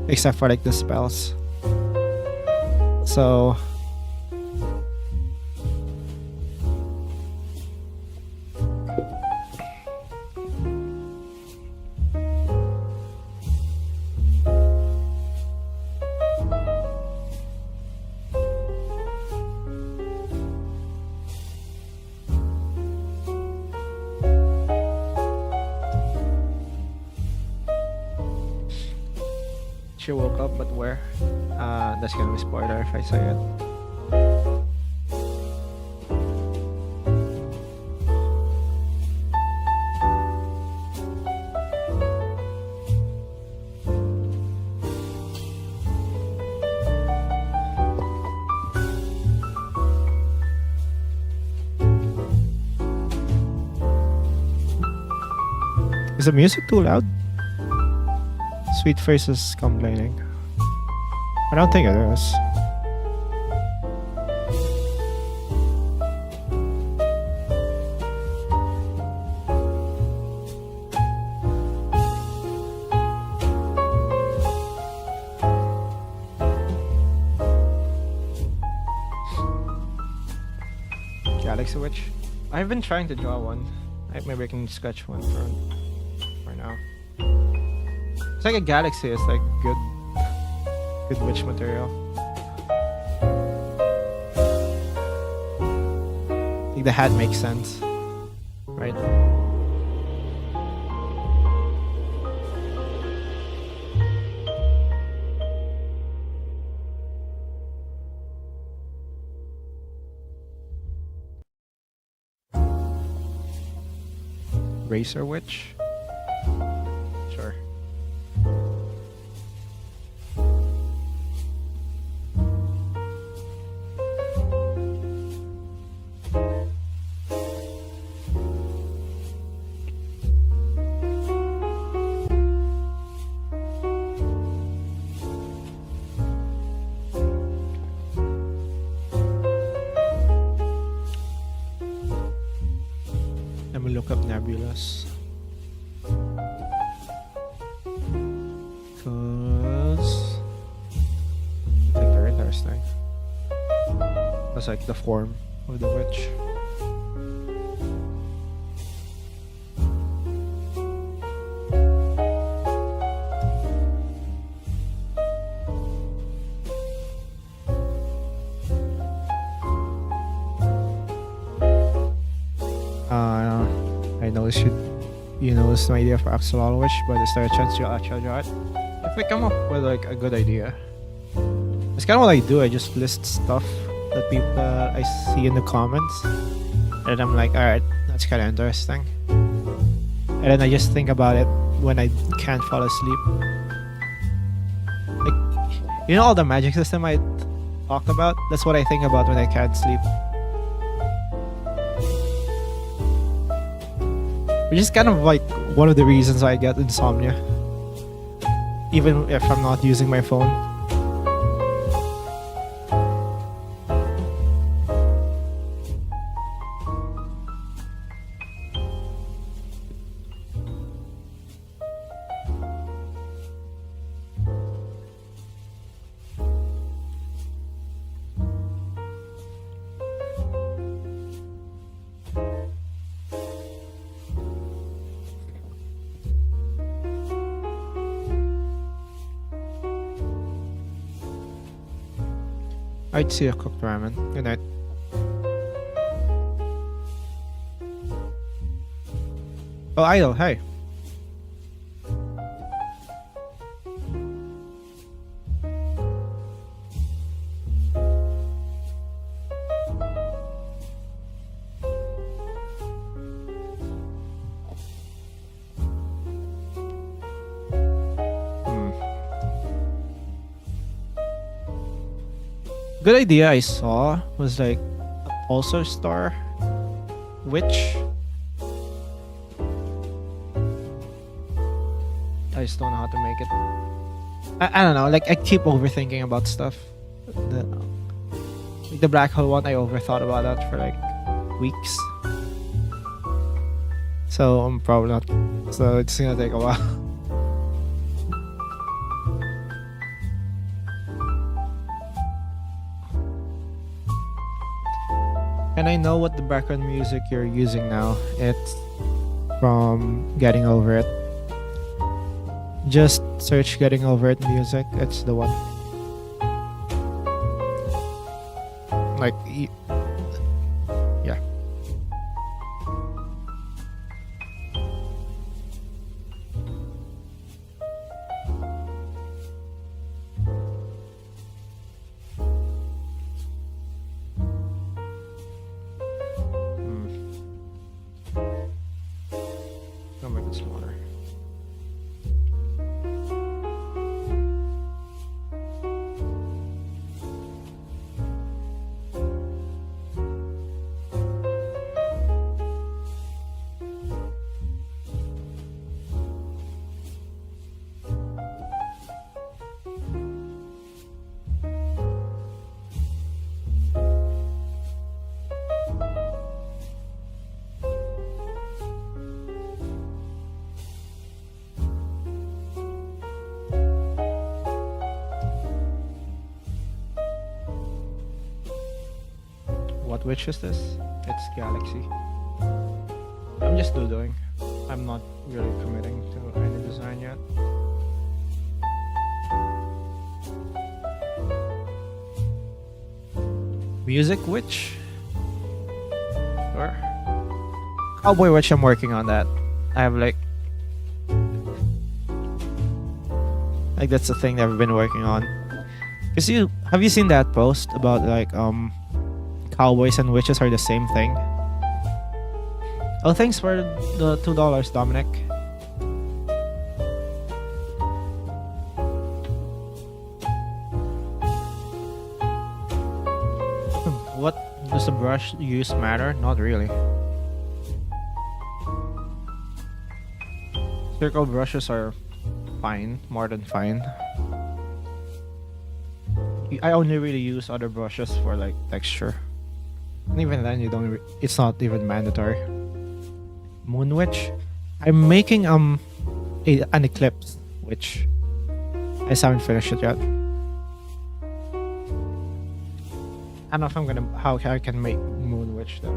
except for like the spells. So she woke up, but where? That's gonna be spoiler if I say it. Is the music too loud? Sweet Face is complaining. I don't think it is. Galaxy Witch? I've been trying to draw one. Maybe I can sketch one for now. It's like a galaxy. It's like good witch material. I think the hat makes sense, right? Racer Witch? Sure. Let me look up Nebulas. Cause I think they're interesting. That's like the form of the witch. I know you know this idea for Axolotl Wish, but is there a chance you'll actually draw it? If I come up with like a good idea, it's kind of what I do. I just list stuff that people I see in the comments, and I'm like, all right, that's kind of interesting. And then I just think about it when I can't fall asleep. Like, you know, all the magic system I talked about. That's what I think about when I can't sleep. Which is kind of like one of the reasons why I get insomnia. Even if I'm not using my phone. I'd see a cooked ramen. Good night. Oh, Idol, hey. Good idea I saw was like a pulsar star witch. I just don't know how to make it. I don't know, like I keep overthinking about stuff. The black hole one, I overthought about that for like weeks. So I'm probably not. So it's gonna take a while. And I know what the background music you're using now. It's from Getting Over It. Just search Getting Over It music. It's the one. Like, yeah. I'll make it smaller. What witch is this? It's Galaxy. I'm just doodling. I'm not really committing to any design yet. Music witch? Sure. Cowboy witch, I'm working on that. I have like that's the thing that I've been working on. Cause have you seen that post about like cowboys and witches are the same thing? Oh, thanks for the $2, Dominic. What does the brush use matter? Not really. Circle brushes are fine, more than fine. I only really use other brushes for like texture. And even then, you don't. It's not even mandatory. Moon witch. I'm making an eclipse witch. I just haven't finished it yet. I don't know if I'm gonna how I can make moon witch though.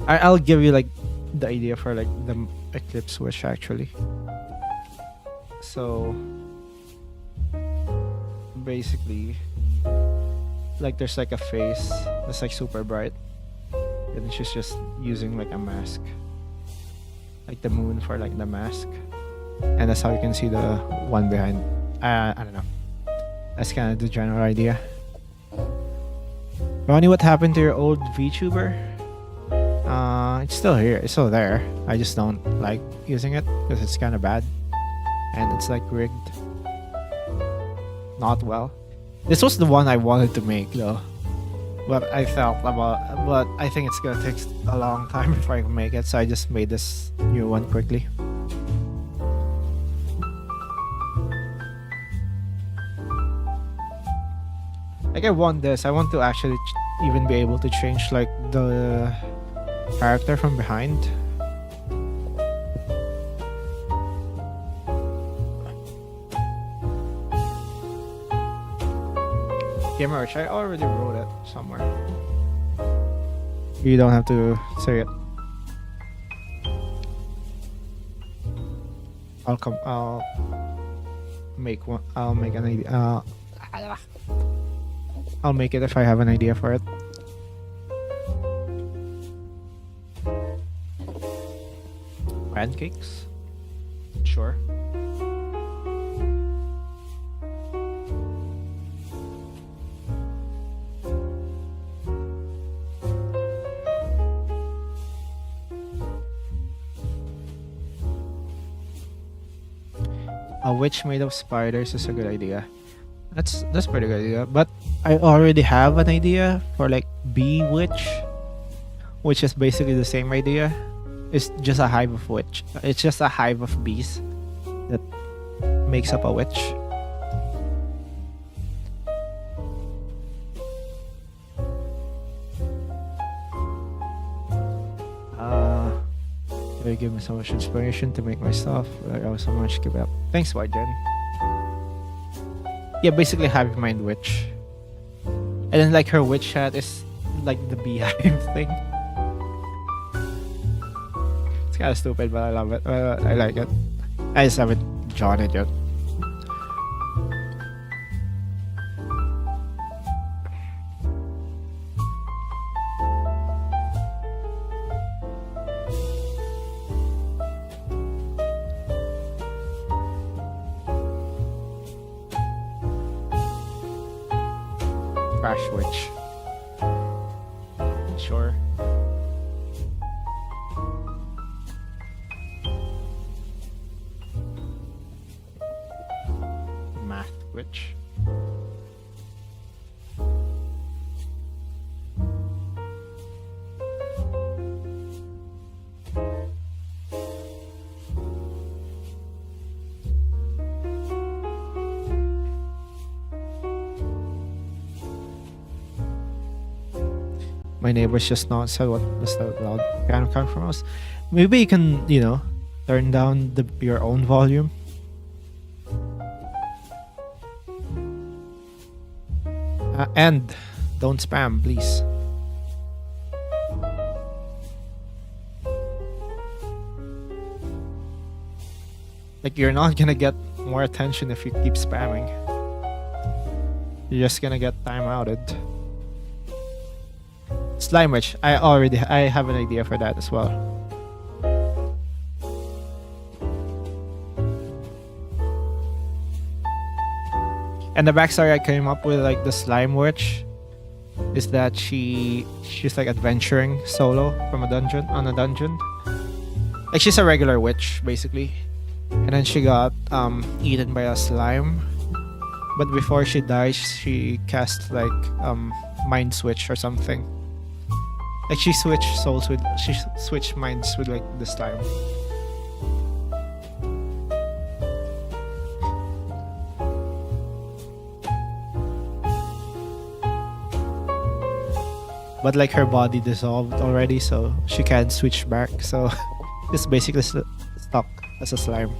I'll give you like the idea for like the eclipse witch actually. So basically, like there's like a face that's like super bright, and she's just using like a mask, like the moon for like the mask, and that's how you can see the one behind. I don't know. That's kind of the general idea. Ronnie, what happened to your old VTuber? It's still here. It's still there. I just don't like using it because it's kind of bad, and it's like rigged. Not well. This was the one I wanted to make though, but I think it's gonna take a long time before I can make it, so I just made this new one quickly. Like I want this. I want to actually even be able to change like the character from behind. Merch, I already wrote it somewhere. You don't have to say it. I'll make one. I'll make an idea. I'll make it if I have an idea for it. Pancakes? Sure. A witch made of spiders is a good idea. That's pretty good idea. But I already have an idea for like bee witch, which is basically the same idea. It's just a hive of witch. It's just a hive of bees that makes up a witch. They give me so much inspiration to make my stuff. Like, I was so much give up. Thanks, Wajen. Yeah, basically hive mind witch. And then like her witch hat is like the beehive thing. It's kind of stupid, but I love it. I like it. I just haven't drawn it yet. Crash witch. Sure. Math witch. My neighbors just not said what was that loud piano coming from us. Maybe you can, turn down your own volume. And don't spam, please. Like, you're not gonna get more attention if you keep spamming. You're just gonna get time outed. Slime Witch. I have an idea for that as well. And the backstory I came up with, like the Slime Witch, is that she's like adventuring solo from a dungeon on a dungeon. Like, she's a regular witch basically, and then she got eaten by a slime. But before she dies, she cast like mind switch or something. Like, she switched minds with like the slime. But like, her body dissolved already, so she can't switch back. So it's basically stuck as a slime.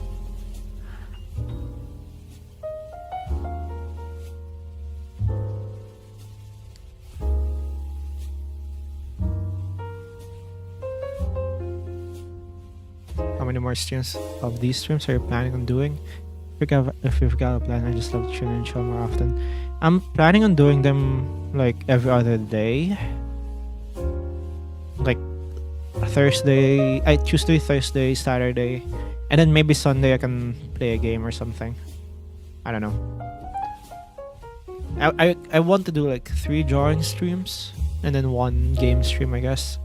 How many more streams of these streams are you planning on doing? If you've got a plan, I just love to tune in and show more often. I'm planning on doing them like every other day. Like Tuesday, Thursday, Saturday, and then maybe Sunday I can play a game or something. I don't know. I want to do like 3 drawing streams and then 1 game stream, I guess.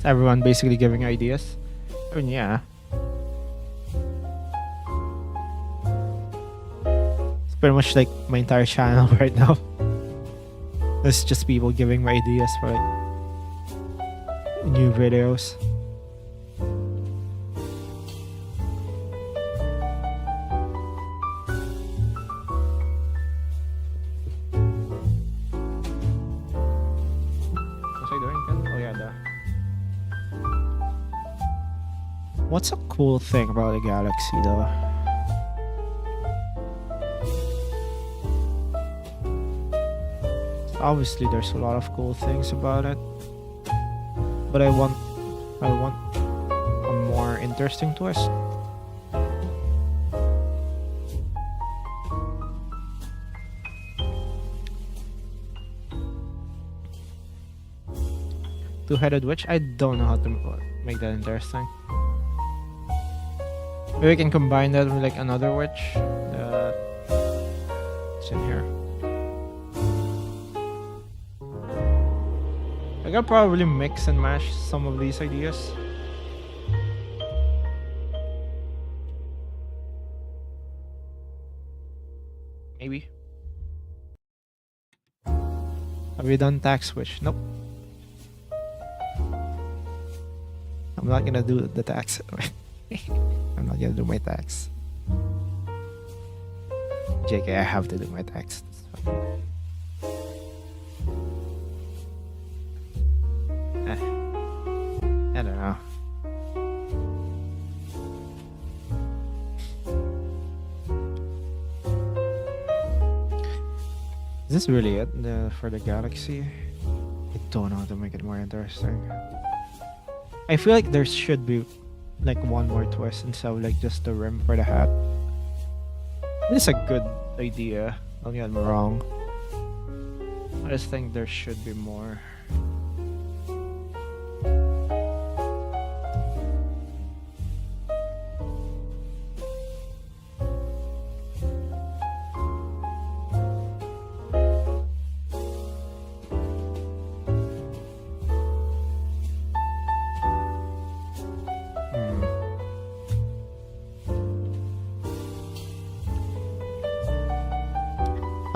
Everyone basically giving ideas. I mean, yeah. It's pretty much like my entire channel right now. It's just people giving me ideas for like new videos. What's I doing again? Oh yeah, what's a cool thing about the galaxy though? Obviously there's a lot of cool things about it, but I want a more interesting twist. Two-headed witch? I don't know how to make that interesting. Maybe we can combine that with like another witch that's in here. I could probably mix and mash some of these ideas. Maybe. Have we done tax switch? Nope. I'm not gonna do the tax. I'm not gonna do my tax. JK, I have to do my tax. I don't know. Is this really it for the galaxy? I don't know how to make it more interesting. I feel like there should be like one more twist instead of like just the rim for the hat. This is a good idea. Don't get me wrong. I just think there should be more.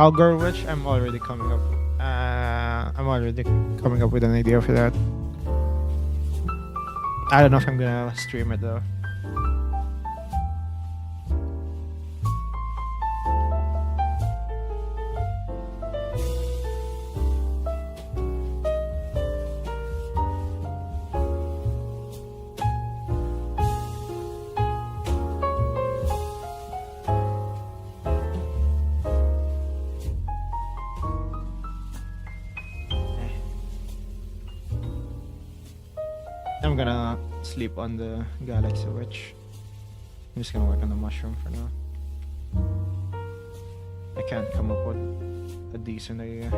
Cowgirl Witch, I'm already coming up. I'm already coming up with an idea for that. I don't know if I'm gonna stream it though. I'm gonna sleep on the Galaxy Witch. I'm just gonna work on the mushroom for now. I can't come up with a decent idea.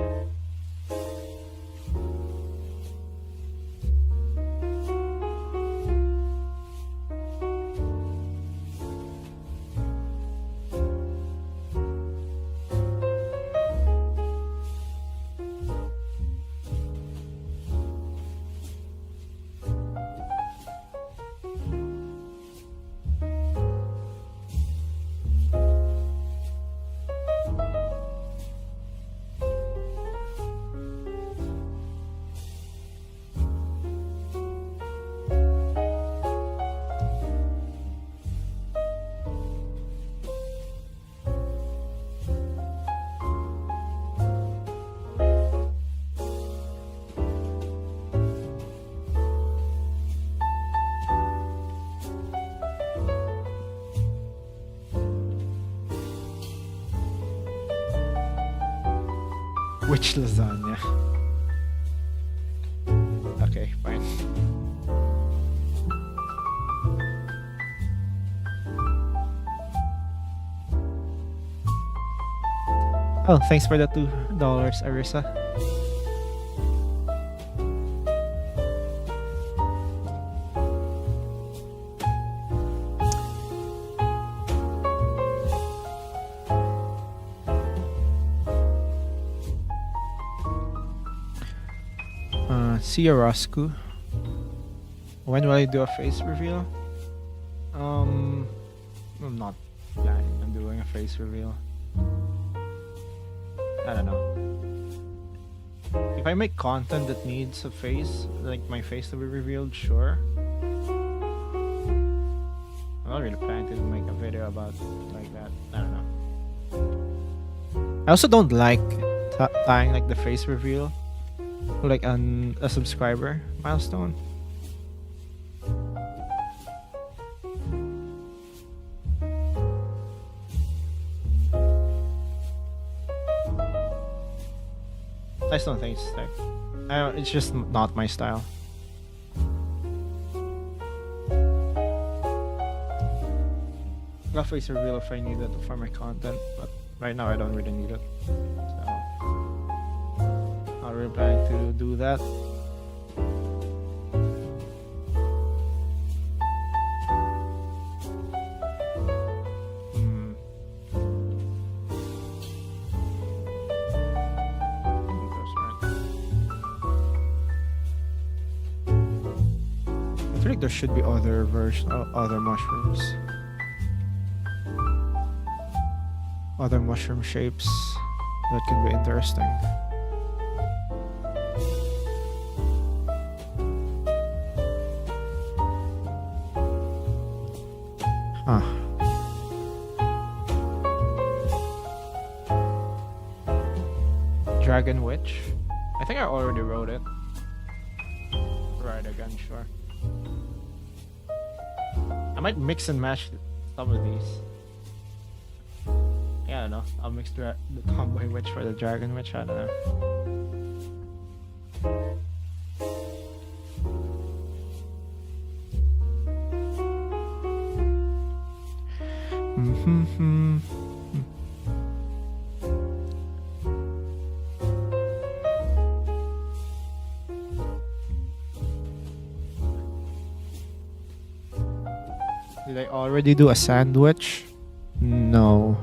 Which lasagna? Okay, fine. Oh, thanks for the $2, Arisa. See you, Roscoe. When will I do a face reveal? I'm not planning on doing a face reveal. I don't know. If I make content that needs a face, like my face to be revealed, sure. I'm not really planning to make a video about like that. I don't know. I also don't like tying like the face reveal like on a subscriber milestone. I just don't think it's like it's just not my style. I'll face reveal if I need it for my content, but right now I don't really need it. So not really planning to do that. there should be other other mushrooms. Other mushroom shapes that could be interesting. Huh. Dragon Witch. I think I already wrote it. Right again, sure. I might mix and match some of these. Yeah, I don't know. I'll mix the Tomboy Witch for the Dragon Witch. I don't know. Did I already do a sandwich? No.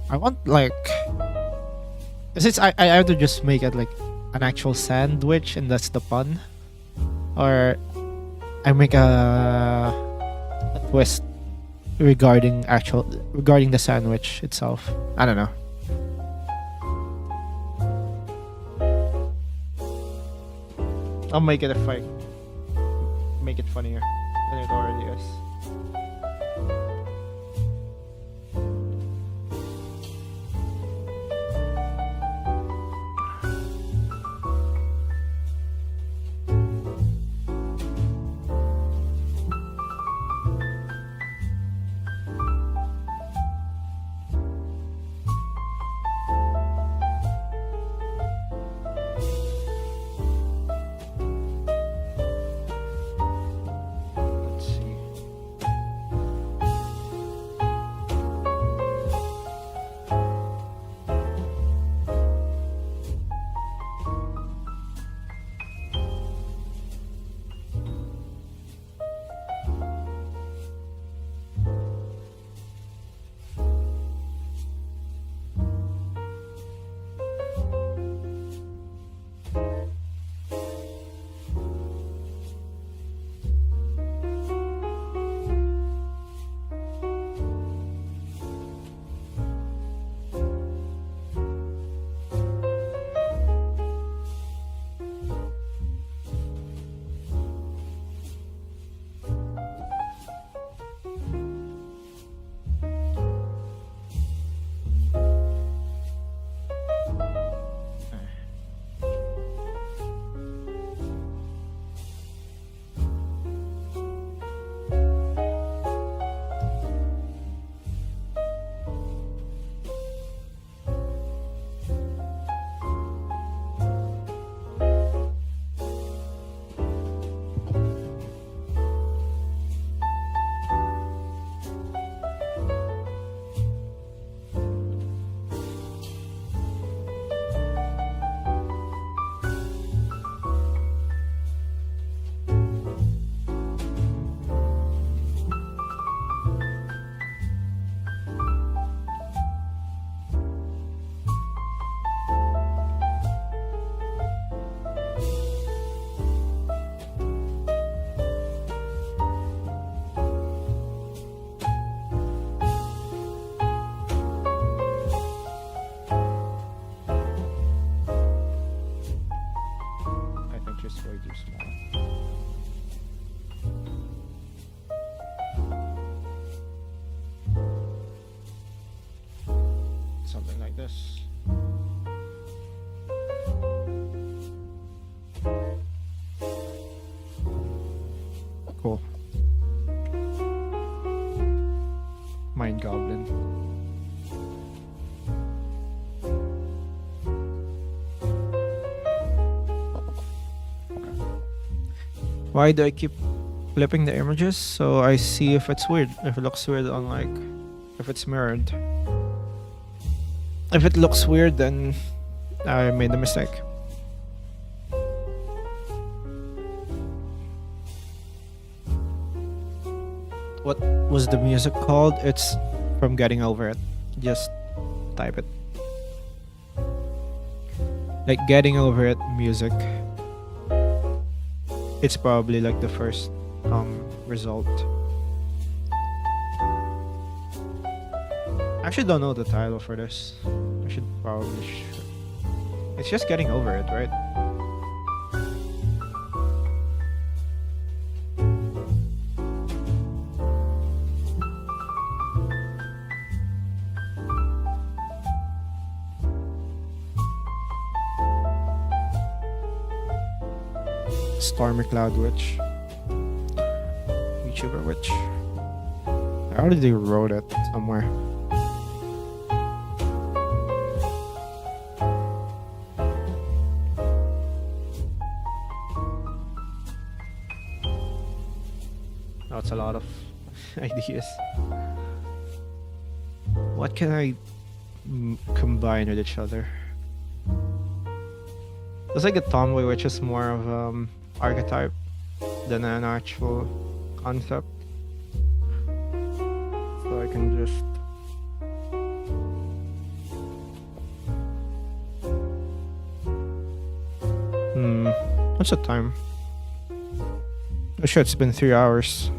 I want like, since I have to just make it like an actual sandwich and that's the pun, or I make a twist regarding the sandwich itself. I don't know. I'll make it if I make it funnier than it already is. Something like this. Cool. Mind Goblin. Why do I keep flipping the images? So I see if it's weird, if it looks weird on like, if it's mirrored. If it looks weird, then I made a mistake. What was the music called? It's from Getting Over It. Just type it. Like Getting Over It music. it's probably like the first result. I actually don't know the title for this. I should probably. It's just getting over it, right? Stormy Cloud Witch. YouTuber Witch. I already wrote it somewhere. That's a lot of ideas. What can I combine with each other? It's like a tomboy, which is more of archetype than an actual concept. So I can just what's the time? Oh shit, it's been 3 hours.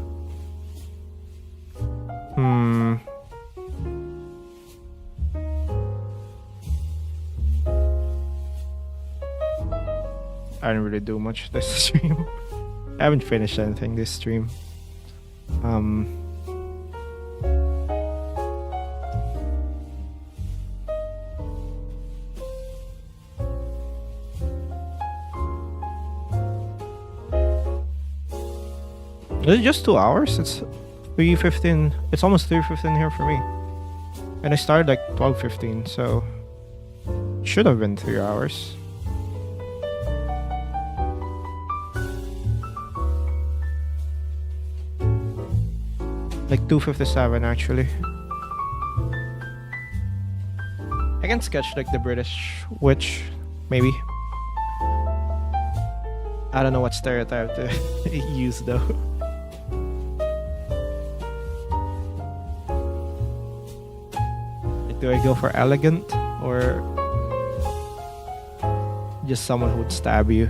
I didn't really do much this stream. I haven't finished anything this stream. Is it just 2 hours? It's 3:15. It's almost 3:15 here for me. And I started like 12:15, so it should have been 3 hours. Like 2:57 actually. I can sketch like the British witch, maybe. I don't know what stereotype to use though. Like, do I go for elegant or just someone who would stab you?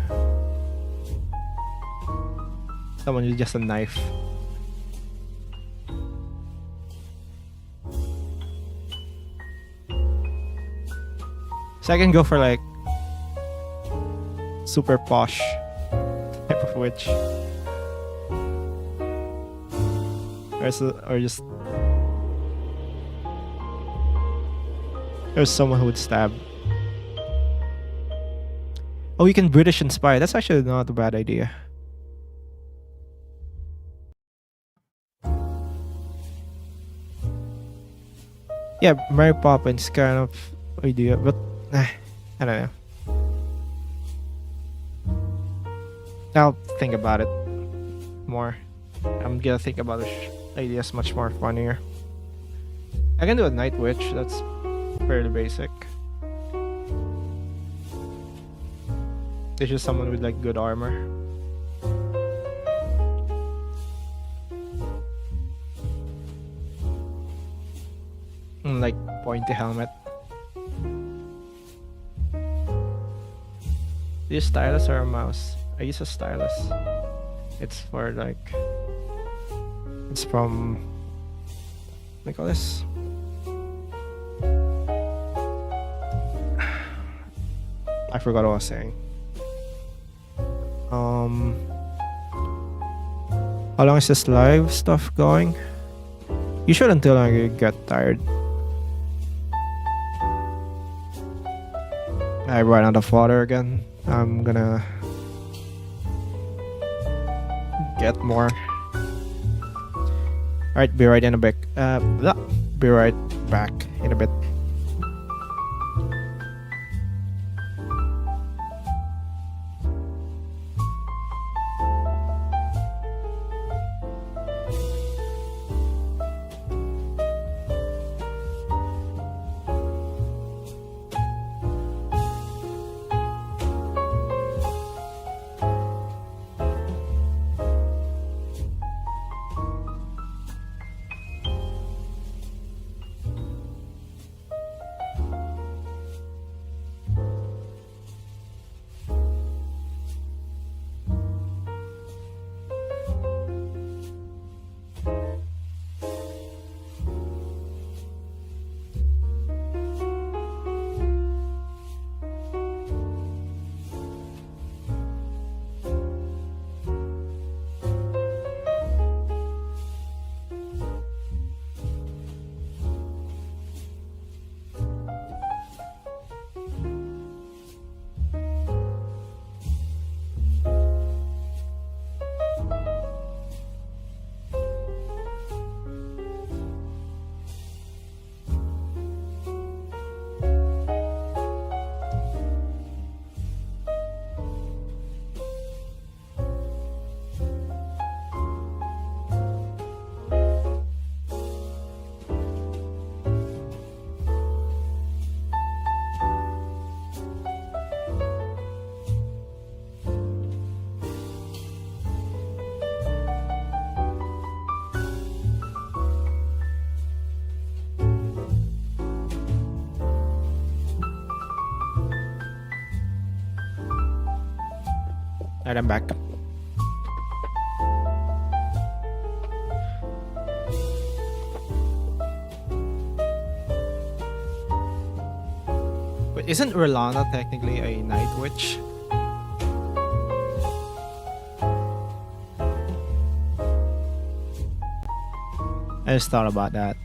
Someone with just a knife. So I can go for like super posh type of witch, or just there's someone who would stab. Oh, you can British inspire. That's actually not a bad idea. Yeah, Mary Poppins kind of idea, but I don't know. I'll think about it more. I'm gonna think about the ideas much more funnier. I can do a Night Witch. That's fairly basic. It's just someone with like good armor. And like pointy helmet. Do you use stylus or a mouse? I use a stylus. It's for like... It's from... What do you call this? I forgot what I was saying. How long is this live stuff going? You should until I get tired. I ran out of water again. I'm gonna get more. Alright, be right in a bit. Be right back in a bit. Alright, I'm back. Wait, isn't Rolana technically a night witch? I just thought about that.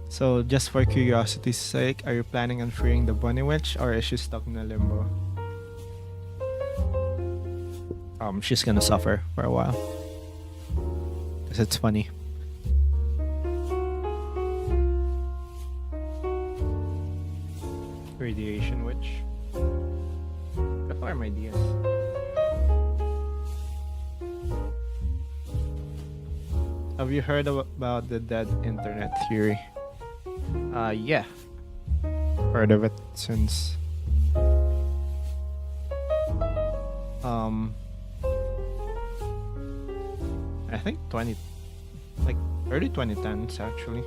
So, just for curiosity's sake, are you planning on freeing the bunny witch, or is she stuck in a limbo? She's gonna suffer for a while. Because it's funny. Radiation witch. What are my ideas? Have you heard about the dead internet theory? Yeah. Heard of it since I think early 2010s actually.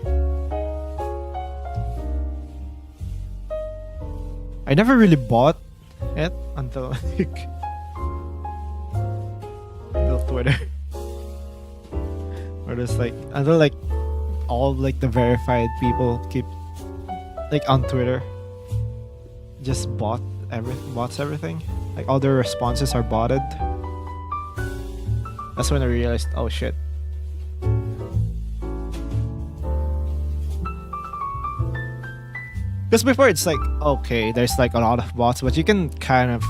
I never really bought it until until Twitter. Or just until all the verified people keep on Twitter just bots everything. Like all their responses are botted. That's when I realized, oh shit. Because before it's okay, there's a lot of bots, but you can kind of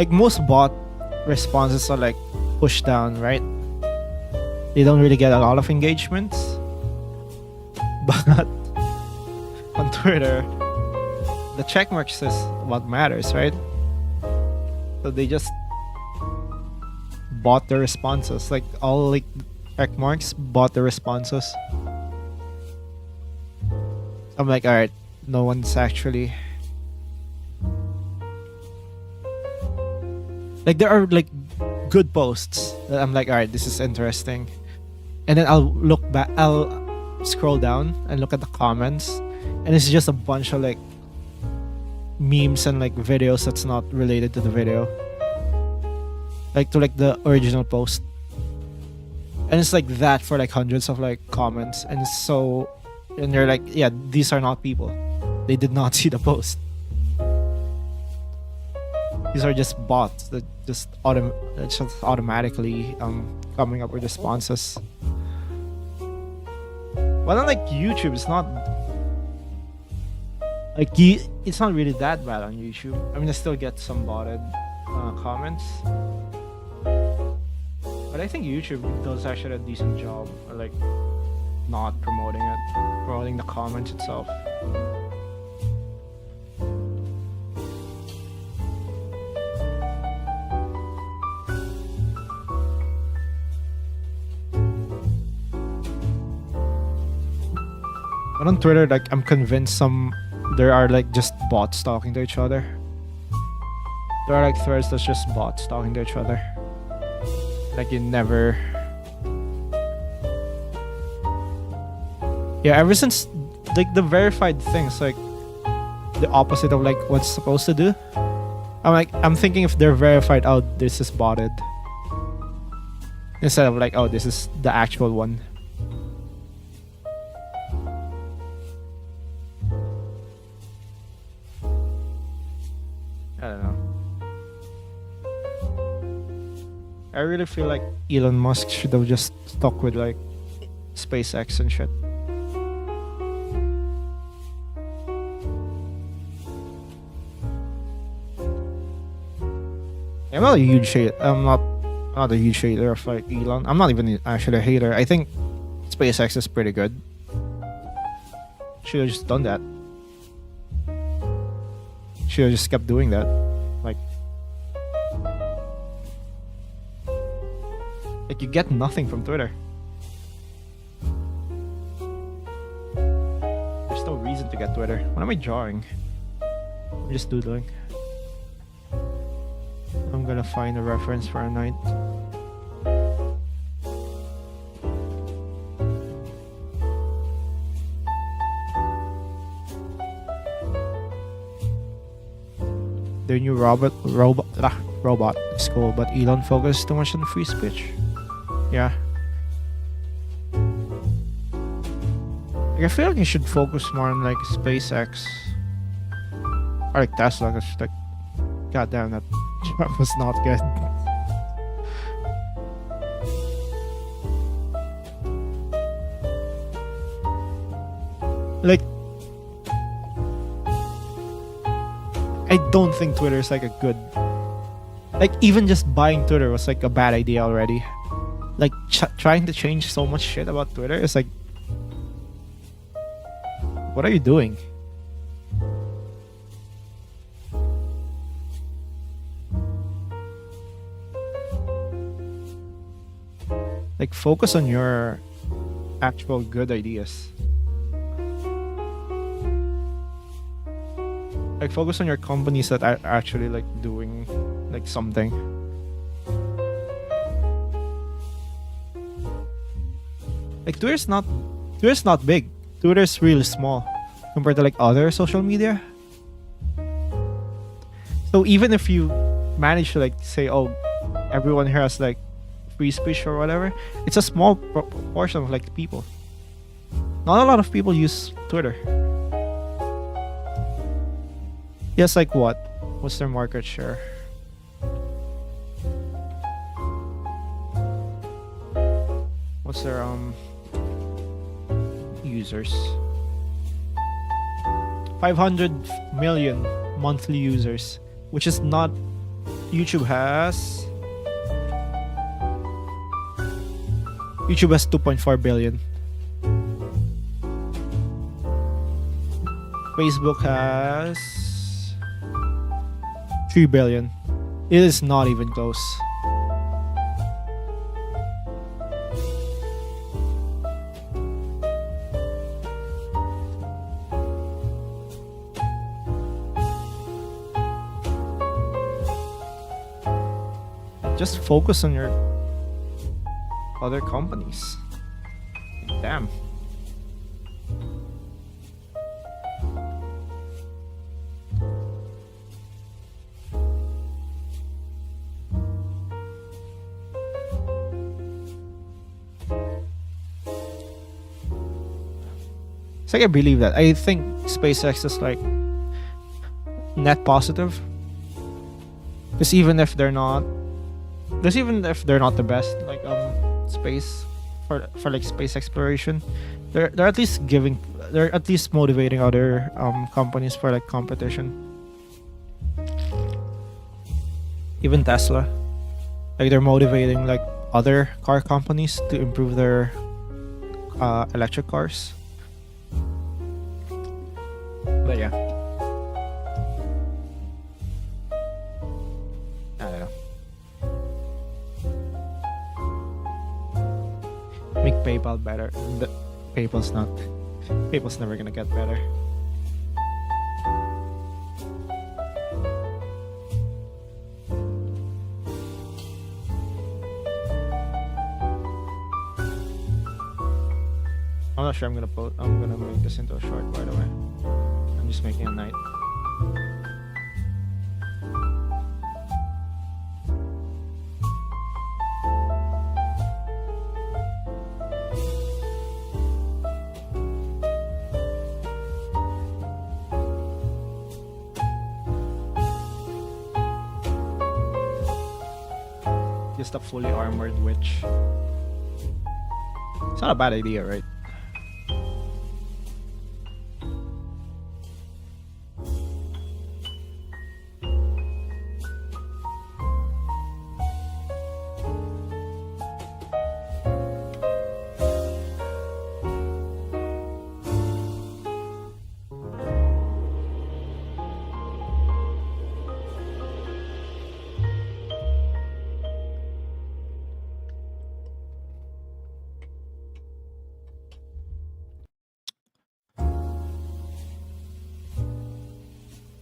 most bot responses are pushed down, right? They don't really get a lot of engagements. But on Twitter, the checkmarks is what matters, right? So they just bought the responses. All checkmarks bought the responses. I'm alright, no one's actually there are good posts that I'm alright, this is interesting. And then I'll look back, I'll scroll down and look at the comments, and it's just a bunch of memes and videos that's not related to the video, to the original post. And it's that for hundreds of comments, and it's so, and you're yeah, these are not people, they did not see the post. These are just bots that just automatically coming up with responses. Well, unlike YouTube, it's not it's not really that bad on YouTube. I mean, I still get some botted comments, but I think YouTube does actually a decent job of not promoting it, promoting the comments itself. But on Twitter, I'm convinced there are just bots talking to each other. There are threads that's just bots talking to each other. You never. Yeah, ever since the verified things the opposite of what's supposed to do. I'm thinking if they're verified, oh, this is botted, instead of oh, this is the actual one. I don't know. I really feel Elon Musk should have just stuck with SpaceX and shit. I'm not a huge hater. I'm not a huge hater of Elon. I'm not even actually a hater. I think SpaceX is pretty good. Should have just done that. Should have just kept doing that. You get nothing from Twitter. There's no reason to get Twitter. What am I drawing? I'm just doodling. I'm gonna find a reference for a night. their new robot is cool, but Elon focused too much on free speech. Yeah. Like, I feel like you should focus more on like SpaceX or like Tesla, because like, goddamn, that truck was not good. Like, I don't think Twitter is like a good. Like, even just buying Twitter was like a bad idea already. Like, trying to change so much shit about Twitter is like, what are you doing? Like, focus on your actual good ideas. Like, focus on your companies that are actually like doing like something. Like, Twitter's not big. Twitter's really small compared to like other social media. So even if you manage to like say, oh, everyone here has like free speech or whatever, it's a small proportion of like people. Not a lot of people use Twitter. Yes, like what? What's their market share? What's their users? 500 million monthly users, which is not. YouTube has 2.4 billion. Facebook has 3 billion. It is not even close. Just focus on your other companies. Damn. It's like I believe that. I think SpaceX is like net positive. Because even if they're not the best like space for like space exploration, they're at least motivating other companies for like competition. Even Tesla, like they're motivating like other car companies to improve their electric cars. But yeah, I don't know. Make PayPal better. PayPal's never gonna get better. I'm not sure I'm gonna make this into a short, by the way. I'm just making a night. Just a fully armored witch. It's not a bad idea, right?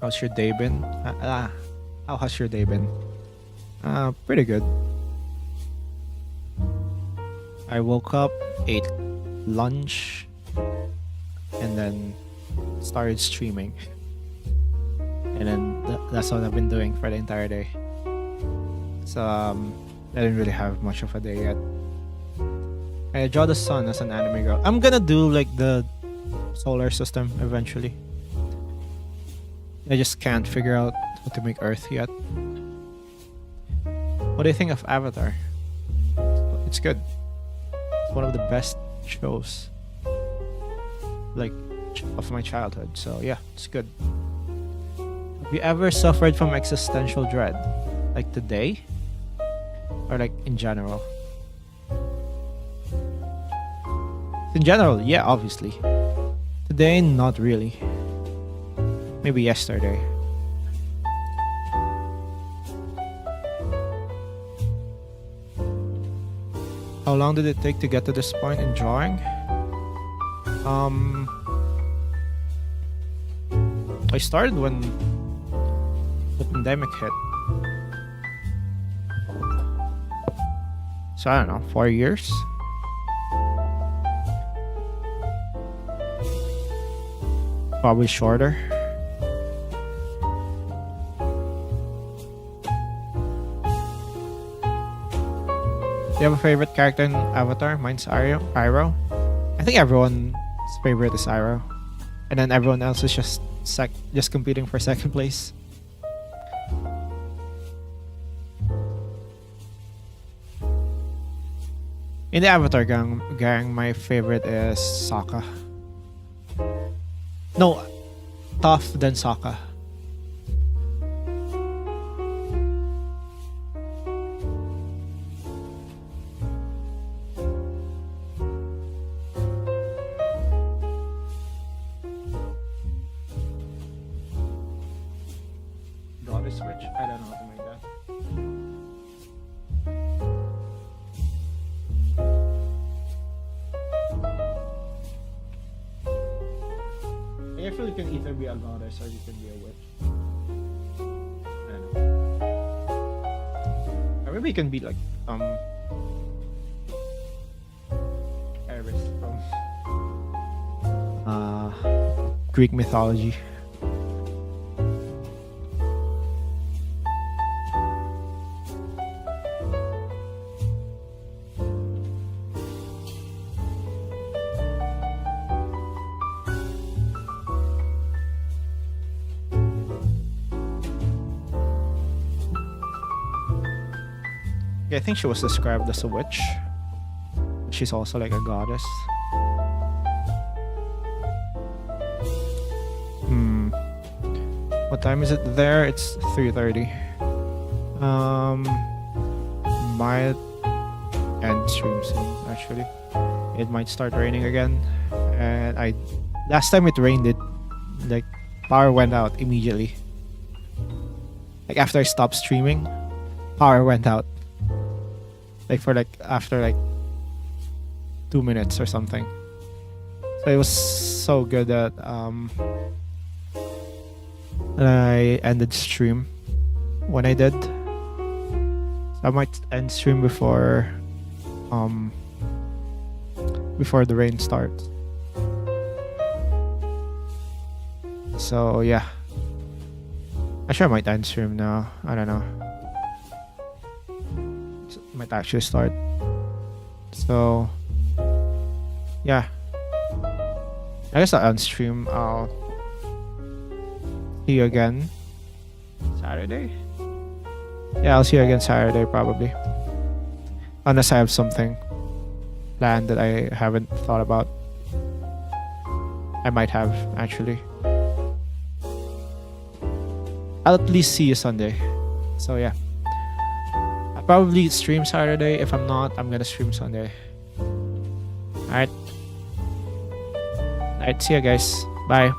How's your day been? How has your day been? Pretty good. I woke up, ate lunch, and then started streaming. and then that's what I've been doing for the entire day. So I didn't really have much of a day yet. I draw the sun as an anime girl. I'm gonna do like the solar system eventually. I just can't figure out how to make Earth yet. What do you think of Avatar? It's good. It's one of the best shows, like, of my childhood. So yeah, it's good. Have you ever suffered from existential dread, like today, or like in general? In general, yeah, obviously. Today, not really. Maybe yesterday. How long did it take to get to this point in drawing? I started when the pandemic hit. So I don't know, 4 years? Probably shorter. Do you have a favorite character in Avatar? Mine's Iroh. I think everyone's favorite is Iroh, and then everyone else is just competing for second place. In the Avatar gang, my favorite is Sokka. No, Toph then Sokka. Goddess switch? I don't know how to make that. I feel you can either be a goddess or you can be a witch. I don't know. Or maybe you can be like Eris from Greek mythology. I think she was described as a witch. She's also like a goddess. What time is it there? It's 3:30. Might end stream soon, actually. It might start raining again. And last time it rained, like power went out immediately. Like after I stopped streaming, power went out. Like for after 2 minutes or something. So it was so good that I ended stream when I did. So I might end stream before the rain starts. So yeah. Actually I might end stream now. I don't know. Might actually start. So yeah, I guess I'll unstream. I'll see you again Saturday. Yeah, I'll see you again Saturday probably, unless I have something planned that I haven't thought about. I might have, actually. I'll at least see you Sunday. So yeah, probably stream Saturday. If I'm not, I'm gonna stream Sunday. Alright, see ya guys. Bye.